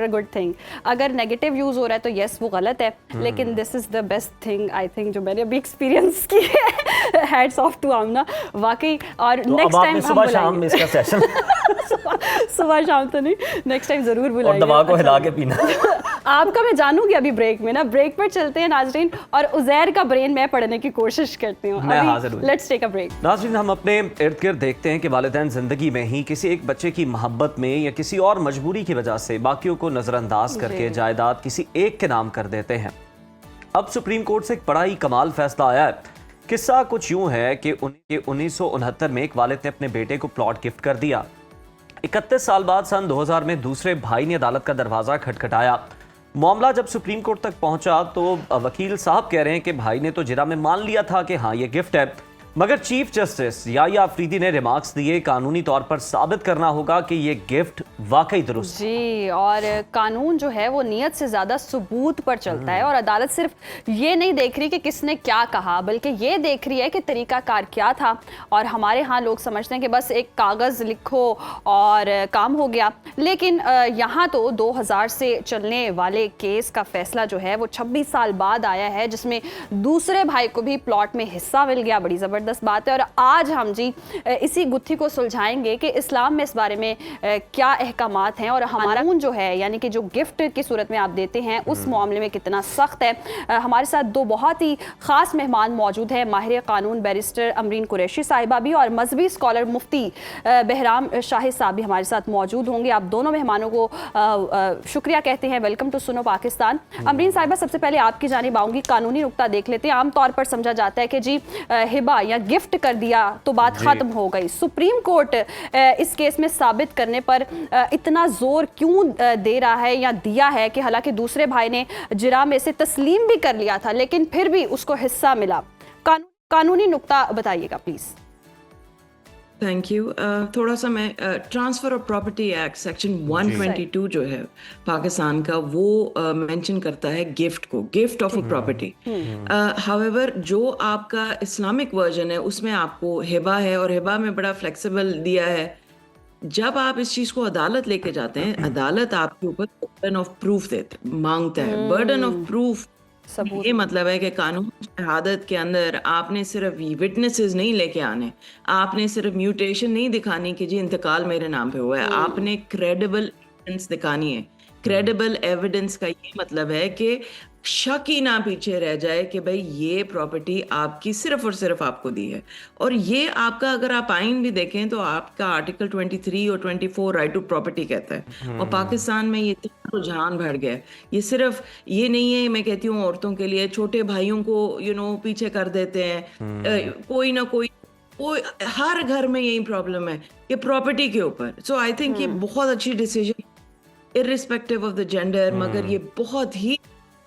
गुड थिंग। अगर नेगेटिव यूज़ हो रहा है तो यस वो गलत है, लेकिन this is the best thing I think जो मैंने अभी एक्सपीरियंस की है। हैट्स ऑफ टू आमना वाकई। और तो नेक्स्ट अब टाइम आपने सुबह शाम में इसका सेशन सुबह शाम तो नहीं, नेक्स्ट टाइम ज़रूर और बुलाएंगे। दवा को हिला के पीना। आपका मैं जानूंगी अभी ब्रेक में ना, ब्रेक पर चलते हैं नाजरीन, और उज़ैर का ब्रेन मैं पढ़ने की कोशिश करती हूँ। मैं हाजिर हूँ। Let's take a break. नाज़रीन, हम अपने इर्द गिर्द देखते हैं कि वालिदैन ज़िंदगी में ही किसी एक बच्चे की मोहब्बत में या किसी और मजबूरी की वजह से बाकियों को नज़रअंदाज करके जायदाद किसी एक के नाम कर देते हैं। अब सुप्रीम कोर्ट से एक बड़ा ही कमाल फैसला आया है। किस्सा कुछ यूं है कि 1969 में एक वालिद ने अपने बेटे को प्लॉट गिफ्ट कर दिया। 31 साल बाद सन 2000 में दूसरे भाई ने अदालत का दरवाजा खटखटाया। मामला जब सुप्रीम कोर्ट तक पहुंचा तो वकील साहब कह रहे हैं कि भाई ने तो जिरा में मान लिया था कि हाँ ये गिफ्ट है, मगर चीफ जस्टिस याया अफरीदी ने रिमार्क्स दिए कानूनी तौर पर साबित करना होगा कि ये गिफ्ट वाकई दुरुस्त है। जी, और कानून जो है वो नियत से ज़्यादा सबूत पर चलता है, और अदालत सिर्फ ये नहीं देख रही कि किसने क्या कहा, बल्कि ये देख रही है कि तरीकाकार क्या था। और हमारे यहाँ लोग समझते हैं कि बस एक कागज़ लिखो और काम हो गया, लेकिन यहाँ तो 2000 से चलने वाले केस का फैसला जो है वो 26 साल बाद आया है, जिसमें दूसरे भाई को भी प्लॉट में हिस्सा मिल गया। बड़ी ज़बरदस्त बात है। और आज हम जी इसी गुत्थी को सुलझाएंगे कि इस्लाम में इस बारे में क्या अहकामात हैं, और हमारा कानून जो है यानी कि जो गिफ्ट की सूरत में आप देते हैं उस मामले में कितना सख्त है। हमारे साथ दो बहुत ही ख़ास मेहमान मौजूद हैं, माहिर कानून बैरिस्टर अमरीन कुरैशी साहिबा भी और मजहबी स्कॉलर मुफ्ती बहराम शाहिद साहब भी हमारे साथ मौजूद होंगे। आप दोनों मेहमानों को शुक्रिया कहते हैं। Welcome to Suno Pakistan. अमरीन साहिबा, सबसे पहले आपकी जानिब आऊँगी, कानूनी नुक्ता देख लेते हैं। आमतौर पर समझा जाता है कि जी हिबा या गिफ्ट कर दिया तो बात खत्म हो गई। सुप्रीम कोर्ट इस केस में साबित करने पर इतना जोर क्यों दे रहा है या दिया है कि हालांकि दूसरे भाई ने जिरा में से तस्लीम भी कर लिया था लेकिन फिर भी उसको हिस्सा मिला? कानूनी नुक्ता बताइएगा प्लीज। Thank you. थोड़ा सा मैं transfer of property act section 122 जो है पाकिस्तान का, वो मेंशन करता है गिफ्ट को, gift of a property. However जो आपका इस्लामिक वर्जन है उसमें आपको हिबा है, और हिबा में बड़ा फ्लेक्सिबल दिया है। जब आप इस चीज़ को अदालत लेके जाते हैं, अदालत आपके ऊपर बर्डन ऑफ प्रूफ मांगता है। बर्डन ऑफ प्रूफ ये मतलब है कि कानून शहादत के अंदर आपने सिर्फ विटनेसेस नहीं लेके आने, आपने सिर्फ म्यूटेशन नहीं दिखानी कि जी इंतकाल मेरे नाम पे हुआ है, आपने क्रेडिबल एविडेंस दिखानी है। क्रेडिबल एविडेंस का ये मतलब है कि शक ही ना पीछे रह जाए कि भाई ये प्रॉपर्टी आपकी सिर्फ और सिर्फ आपको दी है। और ये आपका, अगर आप आइन भी देखें तो आपका आर्टिकल 23 और 24 राइट टू प्रॉपर्टी कहता है, और पाकिस्तान में ये रुझान बढ़ गया है। ये सिर्फ ये नहीं है, मैं कहती हूँ औरतों के लिए, छोटे भाइयों को पीछे कर देते हैं, कोई ना कोई हर घर में यही प्रॉब्लम है कि प्रॉपर्टी के ऊपर। सो आई थिंक ये बहुत अच्छी decision irrespective of the gender, मगर ये बहुत ही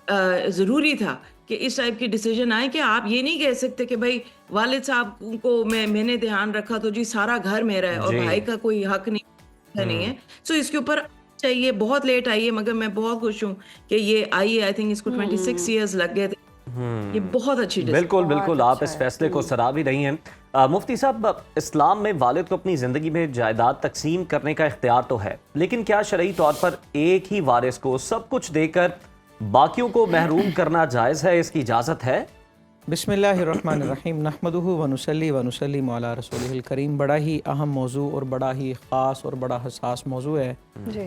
ज़रूरी था कि इस टाइप की डिसीजन आए कि आप ये नहीं कह सकते कि भाई वालिद साहब को मैंने ध्यान रखा तो जी सारा घर मेरा है और भाई का कोई हक नहीं है। सो इसके ऊपर चाहिए, बहुत लेट आई है, मगर मैं बहुत खुश हूँ कि ये आई है। आई थिंक इसको 26 ईयर्स लग गए थे। ये बहुत अच्छी डिसीजन। बिल्कुल बिल्कुल, आप इस फैसले को सराह भी रही हैं। मुफ्ती साहब, इस्लाम में वालिद को अपनी ज़िंदगी में जायदाद तकसीम करने का इख्तियार तो है, लेकिन क्या शरई तौर पर एक ही वारिस को सब कुछ देकर बाकियों को महरूम करना जायज़ है? इसकी इजाज़त है? बिस्मिल्लाहिर्रहमानिर्रहीम नहमदुहु व नुसल्ली व नुसल्लिम अला रसूलिहिल करीम। बड़ा ही अहम मौजू और बड़ा ही ख़ास और बड़ा हसास मौजू है,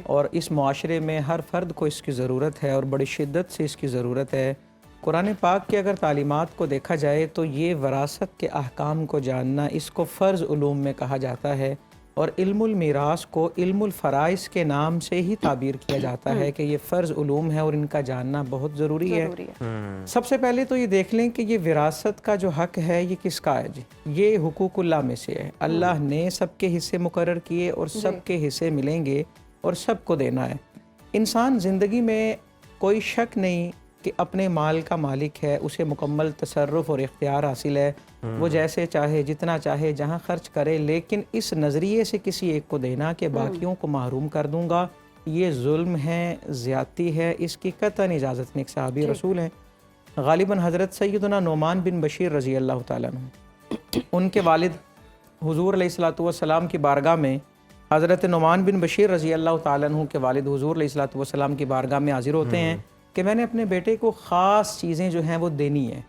और इस मुआशरे में हर फ़र्द को इसकी ज़रूरत है और बड़ी शिद्दत से इसकी ज़रूरत है। कुरान पाक की अगर तालीमात को देखा जाए तो ये वरासत के अहकाम को जानना, इसको फ़र्ज़ उलूम में कहा जाता है, और इल्मुल मीरास को इल्मुल फ़राइज़ के नाम से ही ताबीर किया जाता है कि ये फ़र्ज़ उलूम है और इनका जानना बहुत ज़रूरी है। सबसे पहले तो ये देख लें कि ये विरासत का जो हक़ है ये किसका है जी? ये हुकूकुल्लाह में से है। अल्लाह ने सबके हिस्से मुकर्रर किए और सबके हिस्से मिलेंगे, और सबको देना है। इंसान ज़िंदगी में कोई शक नहीं कि अपने माल का मालिक है, उसे मुकम्मल तसर्रुफ़ और इख्तियार हासिल है, वो जैसे चाहे जितना चाहे जहाँ खर्च करे, लेकिन इस नज़रिए से किसी एक को देना कि बाकियों को महरूम कर दूँगा, ये जुल्म है, ज़्यादती है, इसकी कतई इजाज़त नहीं। एक सहाबी रसूल हैं गालिबन हज़रत सैयदना नुमान बिन बशीर रज़ी अल्लाह ताला अन्हु, उनके वालिद हुज़ूर अलैहिस्सलातु वस्सलाम की बारगाह में, हज़रत नुमान बिन बशीर रज़ी अल्लाह ताला अन्हु के वालिद हुज़ूर अलैहिस्सलातु वस्सलाम की बारगाह में हाजिर होते हैं कि मैंने अपने बेटे को ख़ास चीज़ें जो हैं वो देनी है।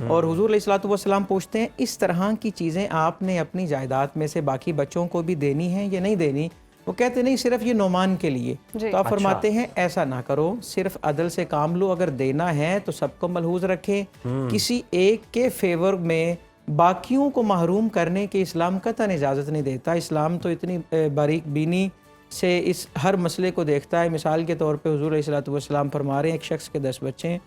और हुज़ूर अलैहिस्सलातु वस्सलाम पूछते हैं इस तरह की चीज़ें आपने अपनी जायदाद में से बाकी बच्चों को भी देनी है या नहीं देनी? वो कहते नहीं, सिर्फ ये नोमान के लिए। तो आप फरमाते हैं ऐसा ना करो, सिर्फ अदल से काम लो, अगर देना है तो सबको मलहूज रखें, किसी एक के फेवर में बाकियों को महरूम करने के इस्लाम कतई इजाज़त नहीं देता। इस्लाम तो इतनी बारीक बीनी से इस हर मसले को देखता है। मिसाल के तौर पे हुज़ूर अलैहिस्सलातु वस्सलाम फरमा रहे हैं एक शख्स के 10 बच्चे हैं,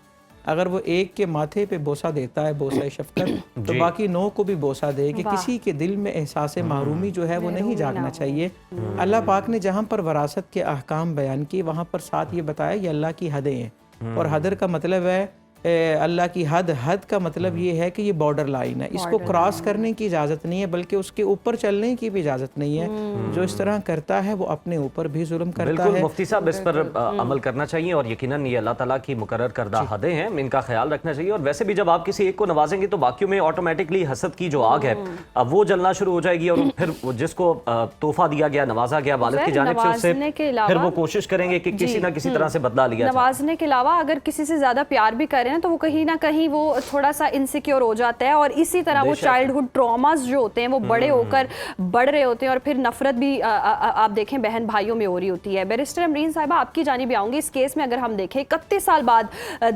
अगर वो एक के माथे पे बोसा देता है, बोसा शफ़क़त, तो बाकी 9 को भी बोसा दे कि किसी के दिल में एहसास महरूमी जो है वो नहीं जागना चाहिए। अल्लाह पाक ने जहाँ पर वरासत के अहकाम बयान किए वहाँ पर साथ ये बताया ये अल्लाह की हदें हैं। और हदर का मतलब है अल्लाह की हद। हद का मतलब ये है कि ये बॉर्डर लाइन है, इसको क्रॉस करने की इजाज़त नहीं है, बल्कि उसके ऊपर चलने की भी इजाज़त नहीं है। जो इस तरह करता है वो अपने ऊपर भी जुल्म करता है। मुफ्ती साहब इस पर अमल करना चाहिए और यकीनन ये अल्लाह ताला की मुकर्रर करदा हदें हैं, इनका ख्याल रखना चाहिए। और वैसे भी जब आप किसी एक को नवाजेंगे तो बाकियों में ऑटोमेटिकली हसद की जो आग है अब वो जलना शुरू हो जाएगी और फिर जिसको तोहफा दिया गया, नवाजा गया वालिद की जानिब से, उससे फिर वो कोशिश करेंगे कि किसी ना किसी तरह से बदला लिया जाए। नवाजने के अलावा अगर किसी से ज्यादा प्यार भी करें तो वो कहीं ना कहीं वो थोड़ा सा इनसिक्योर हो जाता है और इसी तरह वो चाइल्डहुड ट्रॉमास जो होते हैं वो बड़े होकर बढ़ रहे होते हैं और फिर नफरत भी आप देखें बहन भाइयों में हो रही होती है। बैरिस्टर अमरीन साहिबा, आपकी जानिब भी आऊंगी। इस केस में अगर हम देखें 31 साल बाद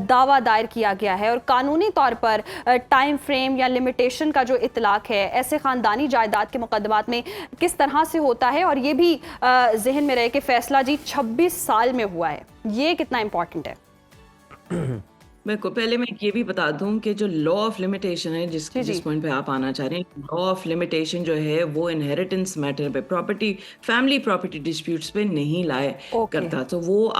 दावा दायर किया गया है और कानूनी तौर पर टाइम फ्रेम या लिमिटेशन का जो इतलाक है ऐसे खानदानी जायदाद के मुकदमात में किस तरह से होता है, और ये भी जहन में रहे कि फैसला जी 26 साल में हुआ है, ये कितना इंपॉर्टेंट है? पहले मैं ये भी बता दूं कि जो लॉ ऑफ लिमिटेशन है जिस पॉइंट पे आप आना चाह रहे हैं, लॉ ऑफ लिमिटेशन जो है वो इनहेरिटेंस मैटर पे, प्रॉपर्टी, फैमिली प्रॉपर्टी डिस्प्यूट्स पे नहीं लाए करता। तो वो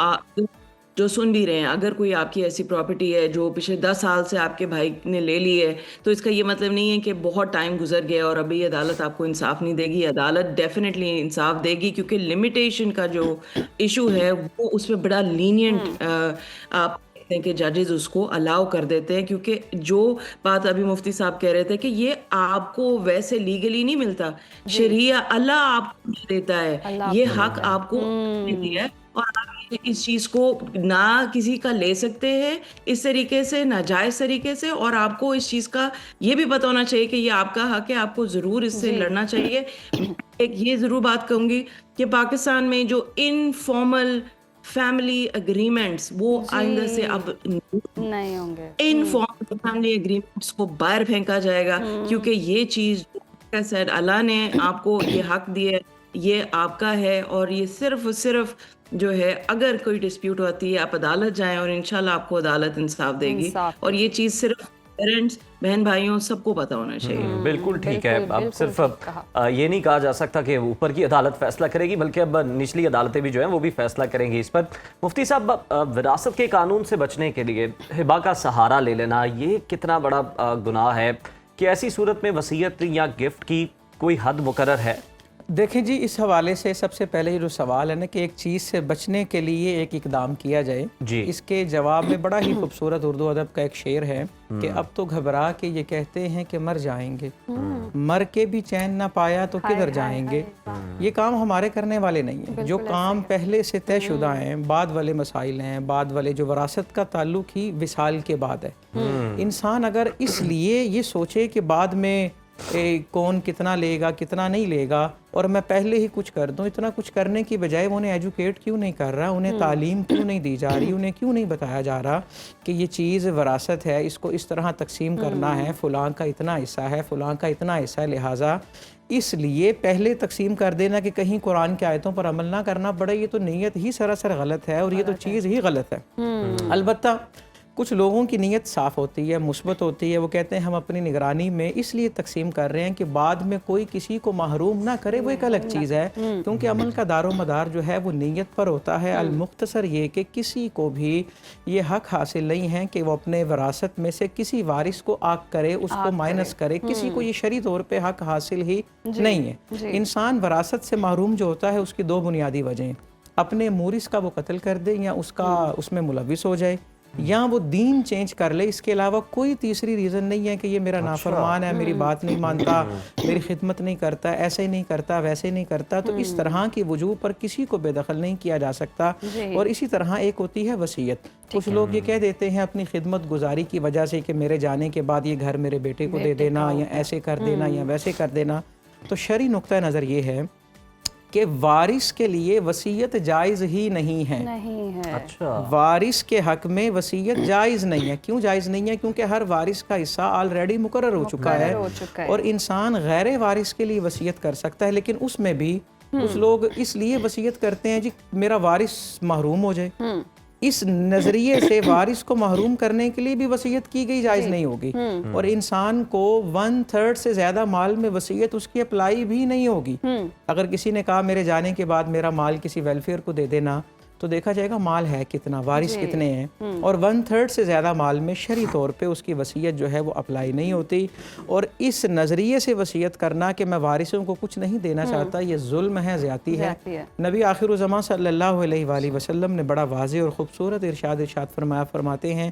जो सुन भी रहे हैं, अगर कोई आपकी ऐसी प्रॉपर्टी है जो पिछले 10 साल से आपके भाई ने ले ली है, तो इसका ये मतलब नहीं है कि बहुत टाइम गुजर गया और अभी अदालत आपको इंसाफ नहीं देगी। अदालत डेफिनेटली इंसाफ देगी, क्योंकि लिमिटेशन का जो इशू है वो उसमें बड़ा लीनियंट आप कि जजेस उसको अलाउ कर देते हैं। क्योंकि जो बात अभी मुफ्ती साहब कह रहे थे कि ये आपको वैसे लीगली नहीं मिलता, शरिया अल्लाह आपको देता है, ये हक आपको दिया है और आप इस चीज को ना किसी का ले सकते हैं इस तरीके से, नाजायज तरीके से, और आपको इस चीज का ये भी पता होना चाहिए कि ये आपका हक है, आपको जरूर इससे लड़ना चाहिए। एक ये जरूर बात कहूंगी कि पाकिस्तान में जो इनफॉर्मल फैमिली एग्रीमेंट्स वो आइंदा से अब नहीं होंगे। इनफॉर्मल फैमिली एग्रीमेंट्स को बाहर फेंका जाएगा, क्योंकि ये चीज अल्लाह ने आपको ये हक दिया, ये आपका है, और ये सिर्फ जो है अगर कोई डिस्प्यूट होती है आप अदालत जाएं और इंशाल्लाह आपको अदालत इंसाफ देगी। और ये चीज सिर्फ पेरेंट्स, बहन भाइयों, सबको पता होना चाहिए। बिल्कुल ठीक है। अब सिर्फ ये नहीं कहा जा सकता कि ऊपर की अदालत फैसला करेगी, बल्कि अब निचली अदालतें भी जो हैं वो भी फैसला करेंगी इस पर। मुफ्ती साहब, विरासत के कानून से बचने के लिए हिबा का सहारा ले लेना ये कितना बड़ा गुनाह है कि ऐसी सूरत में वसीयत या गिफ्ट की कोई हद मुकर्रर है? देखें जी, इस हवाले से सबसे पहले जो सवाल है ना कि एक चीज़ से बचने के लिए एक इकदाम किया जाए जी, इसके जवाब में बड़ा ही खूबसूरत उर्दू अदब का एक शेर है कि अब तो घबरा के ये कहते हैं कि मर जाएंगे, मर के भी चैन ना पाया तो किधर जाएंगे। ये काम हमारे करने वाले नहीं है। जो काम पहले से तयशुदा हैं, बाद वाले मसाइल हैं, बाद वाले जो वरासत का ताल्लुक ही विसाल के बाद है। इंसान अगर इसलिए ये सोचे कि बाद में कौन कितना लेगा कितना नहीं लेगा और मैं पहले ही कुछ कर दूं, इतना कुछ करने की बजाय वो उन्हें एजुकेट क्यों नहीं कर रहा, उन्हें तालीम क्यों नहीं दी जा रही, उन्हें क्यों नहीं बताया जा रहा कि ये चीज़ वरासत है, इसको इस तरह तकसीम करना है, फ़लाँ का इतना हिस्सा है, फ़लाँ का इतना हिस्सा है, लिहाजा इसलिए पहले तकसीम कर देना कि कहीं कुरान की आयतों पर अमल ना करना पड़े, ये तो नीयत ही सरासर गलत है और ये तो चीज़ ही गलत है। अलबत्ता कुछ लोगों की नीयत साफ़ होती है, मुस्बत होती है, वो कहते हैं हम अपनी निगरानी में इसलिए तकसीम कर रहे हैं कि बाद में कोई किसी को महरूम ना करे, वो एक अलग चीज़ है, क्योंकि अमल का दारो मदार जो है वो नीयत पर होता है। अलमुख्तसर ये कि किसी को भी ये हक हासिल नहीं है कि वो अपने विरासत में से किसी वारिस को आग करे, उसको माइनस करे, किसी को ये शरई तौर पे हक हासिल ही नहीं है। इंसान विरासत से महरूम जो होता है उसकी दो बुनियादी वजह, अपने मूरिस का वो कत्ल कर दे या उसका उसमें मुलविस हो जाए या वो दीन चेंज कर ले, इसके अलावा कोई तीसरी रीज़न नहीं है कि ये मेरा नाफरमान है, मेरी बात नहीं मानता, मेरी खिदमत नहीं करता, ऐसे नहीं करता, वैसे नहीं करता। तो इस तरह की वजूह पर किसी को बेदखल नहीं किया जा सकता। और इसी तरह एक होती है वसीयत। कुछ लोग ये कह देते हैं अपनी खिदमत गुजारी की वजह से कि मेरे जाने के बाद ये घर मेरे बेटे को दे देना या ऐसे कर देना या वैसे कर देना। तो शरई नुक्ता नज़र ये है कि वारिस के लिए वसीयत जायज़ ही नहीं है। अच्छा, वारिस के हक में वसीयत जायज़ नहीं है। क्यों जायज़ नहीं है? क्योंकि हर वारिस का हिस्सा ऑलरेडी मुकर्रर हो चुका है और इंसान गैर वारिस के लिए वसीयत कर सकता है, लेकिन उसमें भी कुछ लोग इसलिए वसीयत करते हैं जी मेरा वारिस महरूम हो जाए। इस नजरिए से वारिस को महरूम करने के लिए भी वसीयत की गई जायज़ नहीं होगी और इंसान को 1/3 से ज़्यादा माल में वसीयत उसकी अप्लाई भी नहीं होगी। अगर किसी ने कहा मेरे जाने के बाद मेरा माल किसी वेलफेयर को दे देना, तो देखा जाएगा माल है कितना, वारिस कितने हैं, और 1/3 से ज़्यादा माल में शरई तौर पे उसकी वसीयत जो है वो अप्लाई नहीं होती। और इस नज़रिए से वसीयत करना कि मैं वारिसों को कुछ नहीं देना चाहता, ये जुल्म है, ज़्यादती है। नबी आखिरुज़्ज़मान सल्लल्लाहु अलैहि वसल्लम ने बड़ा वाज़ेह और ख़ूबसूरत इरशाद फरमाते हैं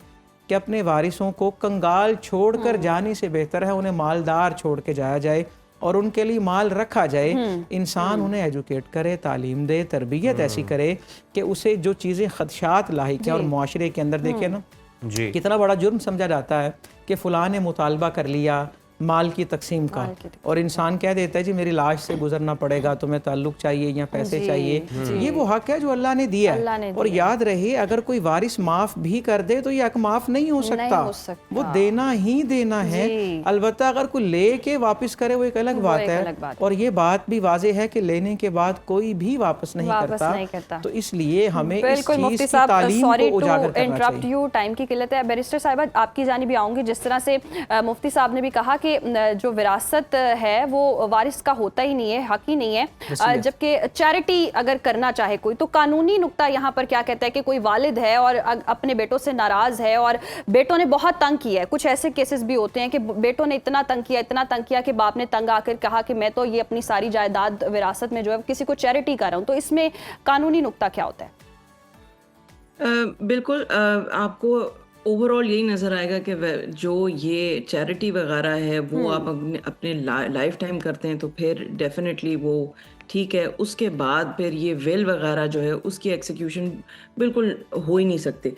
कि अपने वारिसों को कंगाल छोड़ कर जाने से बेहतर है उन्हें मालदार छोड़ के जाया जाए और उनके लिए माल रखा जाए। इंसान उन्हें एजुकेट करे, तालीम दे, तरबियत ऐसी करे कि उसे जो चीज़ें खदशात लाहिक है। और मुआशरे के अंदर देखिए ना जी, कितना बड़ा जुर्म समझा जाता है कि फ़लाँ ने मुतालबा कर लिया माल की तकसीम का और इंसान कह देता है जी मेरी लाश से गुजरना पड़ेगा, तुम्हें ताल्लुक चाहिए या पैसे चाहिए। ये वो हक है जो अल्लाह ने दिया है। और याद रहे अगर कोई वारिस माफ़ भी कर दे तो ये हक माफ़ नहीं हो सकता, वो देना ही देना है। अलबत्ता अगर कोई ले के वापस करे वो एक अलग बात है। और ये बात भी वाजे है कि लेने के बाद कोई भी वापस नहीं करता। तो इसलिए हमें इस चीज़ की तालीम को उजागर करना चाहिए। यू टाइम की किल्लत है। बैरिस्टर साहिबा आपकी जानिब आऊंगी। जिस तरह से मुफ्ती साहब ने भी कहा कि जो विरासत है वो वारिस का होता ही नहीं है, हक ही नहीं है, जबकि चैरिटी अगर करना चाहे कोई, तो कानूनी नुक्ता यहाँ पर क्या कहता है कि कोई वालिद है और अपने बेटों से नाराज है और बेटों ने बहुत तंग किया है। कुछ ऐसे केसेस भी होते हैं कि बेटों ने इतना तंग किया कि बाप ने तंग आकर कहा कि मैं तो ये अपनी सारी जायदाद विरासत में जो है किसी को चैरिटी कर रहा हूँ। तो इसमें कानूनी नुक्ता क्या होता है? बिल्कुल आपको ओवरऑल यही नज़र आएगा कि जो ये चैरिटी वगैरह है वो आप अपने लाइफ टाइम करते हैं तो फिर डेफिनेटली वो ठीक है। उसके बाद फिर ये विल वगैरह जो है उसकी एक्सिक्यूशन बिल्कुल हो ही नहीं सकती।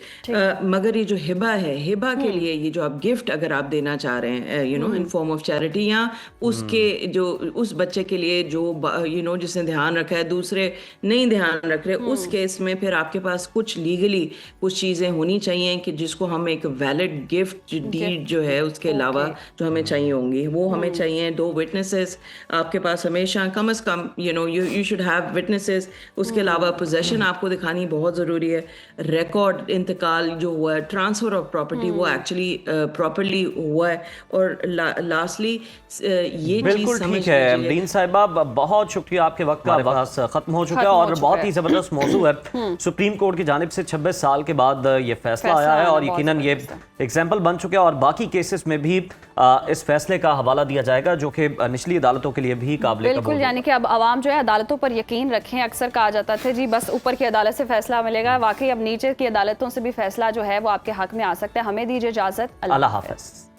मगर ये जो हिबा है, हिबा के लिए ये जो आप गिफ्ट अगर आप देना चाह रहे हैं इन फॉर्म ऑफ चैरिटी या उसके जो उस बच्चे के लिए जो जिसने ध्यान रखा है दूसरे नहीं ध्यान रख रहे, उस केस में फिर आपके पास कुछ लीगली कुछ चीज़ें होनी चाहिए कि जिसको हम एक वैलिड गिफ्ट डीड जो है उसके अलावा जो हमें चाहिए होंगी वो हमें चाहिए। 2 विटनेसेस आपके पास हमेशा कम से कम you should have witnesses। उसके अलावा पोजेशन आपको दिखानी बहुत ज़रूरी है। रिकॉर्ड इंतकाल जो हुआ है, ट्रांसफ़र ऑफ प्रॉपर्टी वो एक्चुअली प्रॉपरली हुआ है। और लास्टली ये बिल्कुल ठीक है अमरीन साहिबा, बहुत शुक्रिया, आपके वक्त का पास ख़त्म हो चुका है और बहुत ही ज़बरदस्त मौजू है। सुप्रीम कोर्ट की जानिब से 26 साल के बाद ये फैसला आया है और यकीनन ये एग्जाम्पल बन चुका है और बाकी केसेस में भी इस फैसले का हवाला दिया जाएगा जो कि निचली अदालतों के लिए भी काबिल कबूल है। यानी कि अब आवाम जो है अदालतों पर यकीन रखें। अक्सर कहा जाता था जी बस ऊपर की अदालत से फैसला मिलेगा, वाकई अब नीचे की अदालतों से भी फैसला जो है वो आपके हक में आ सकता है। हमें दीजिए इजाजत, अल्लाह हाफ़िज़।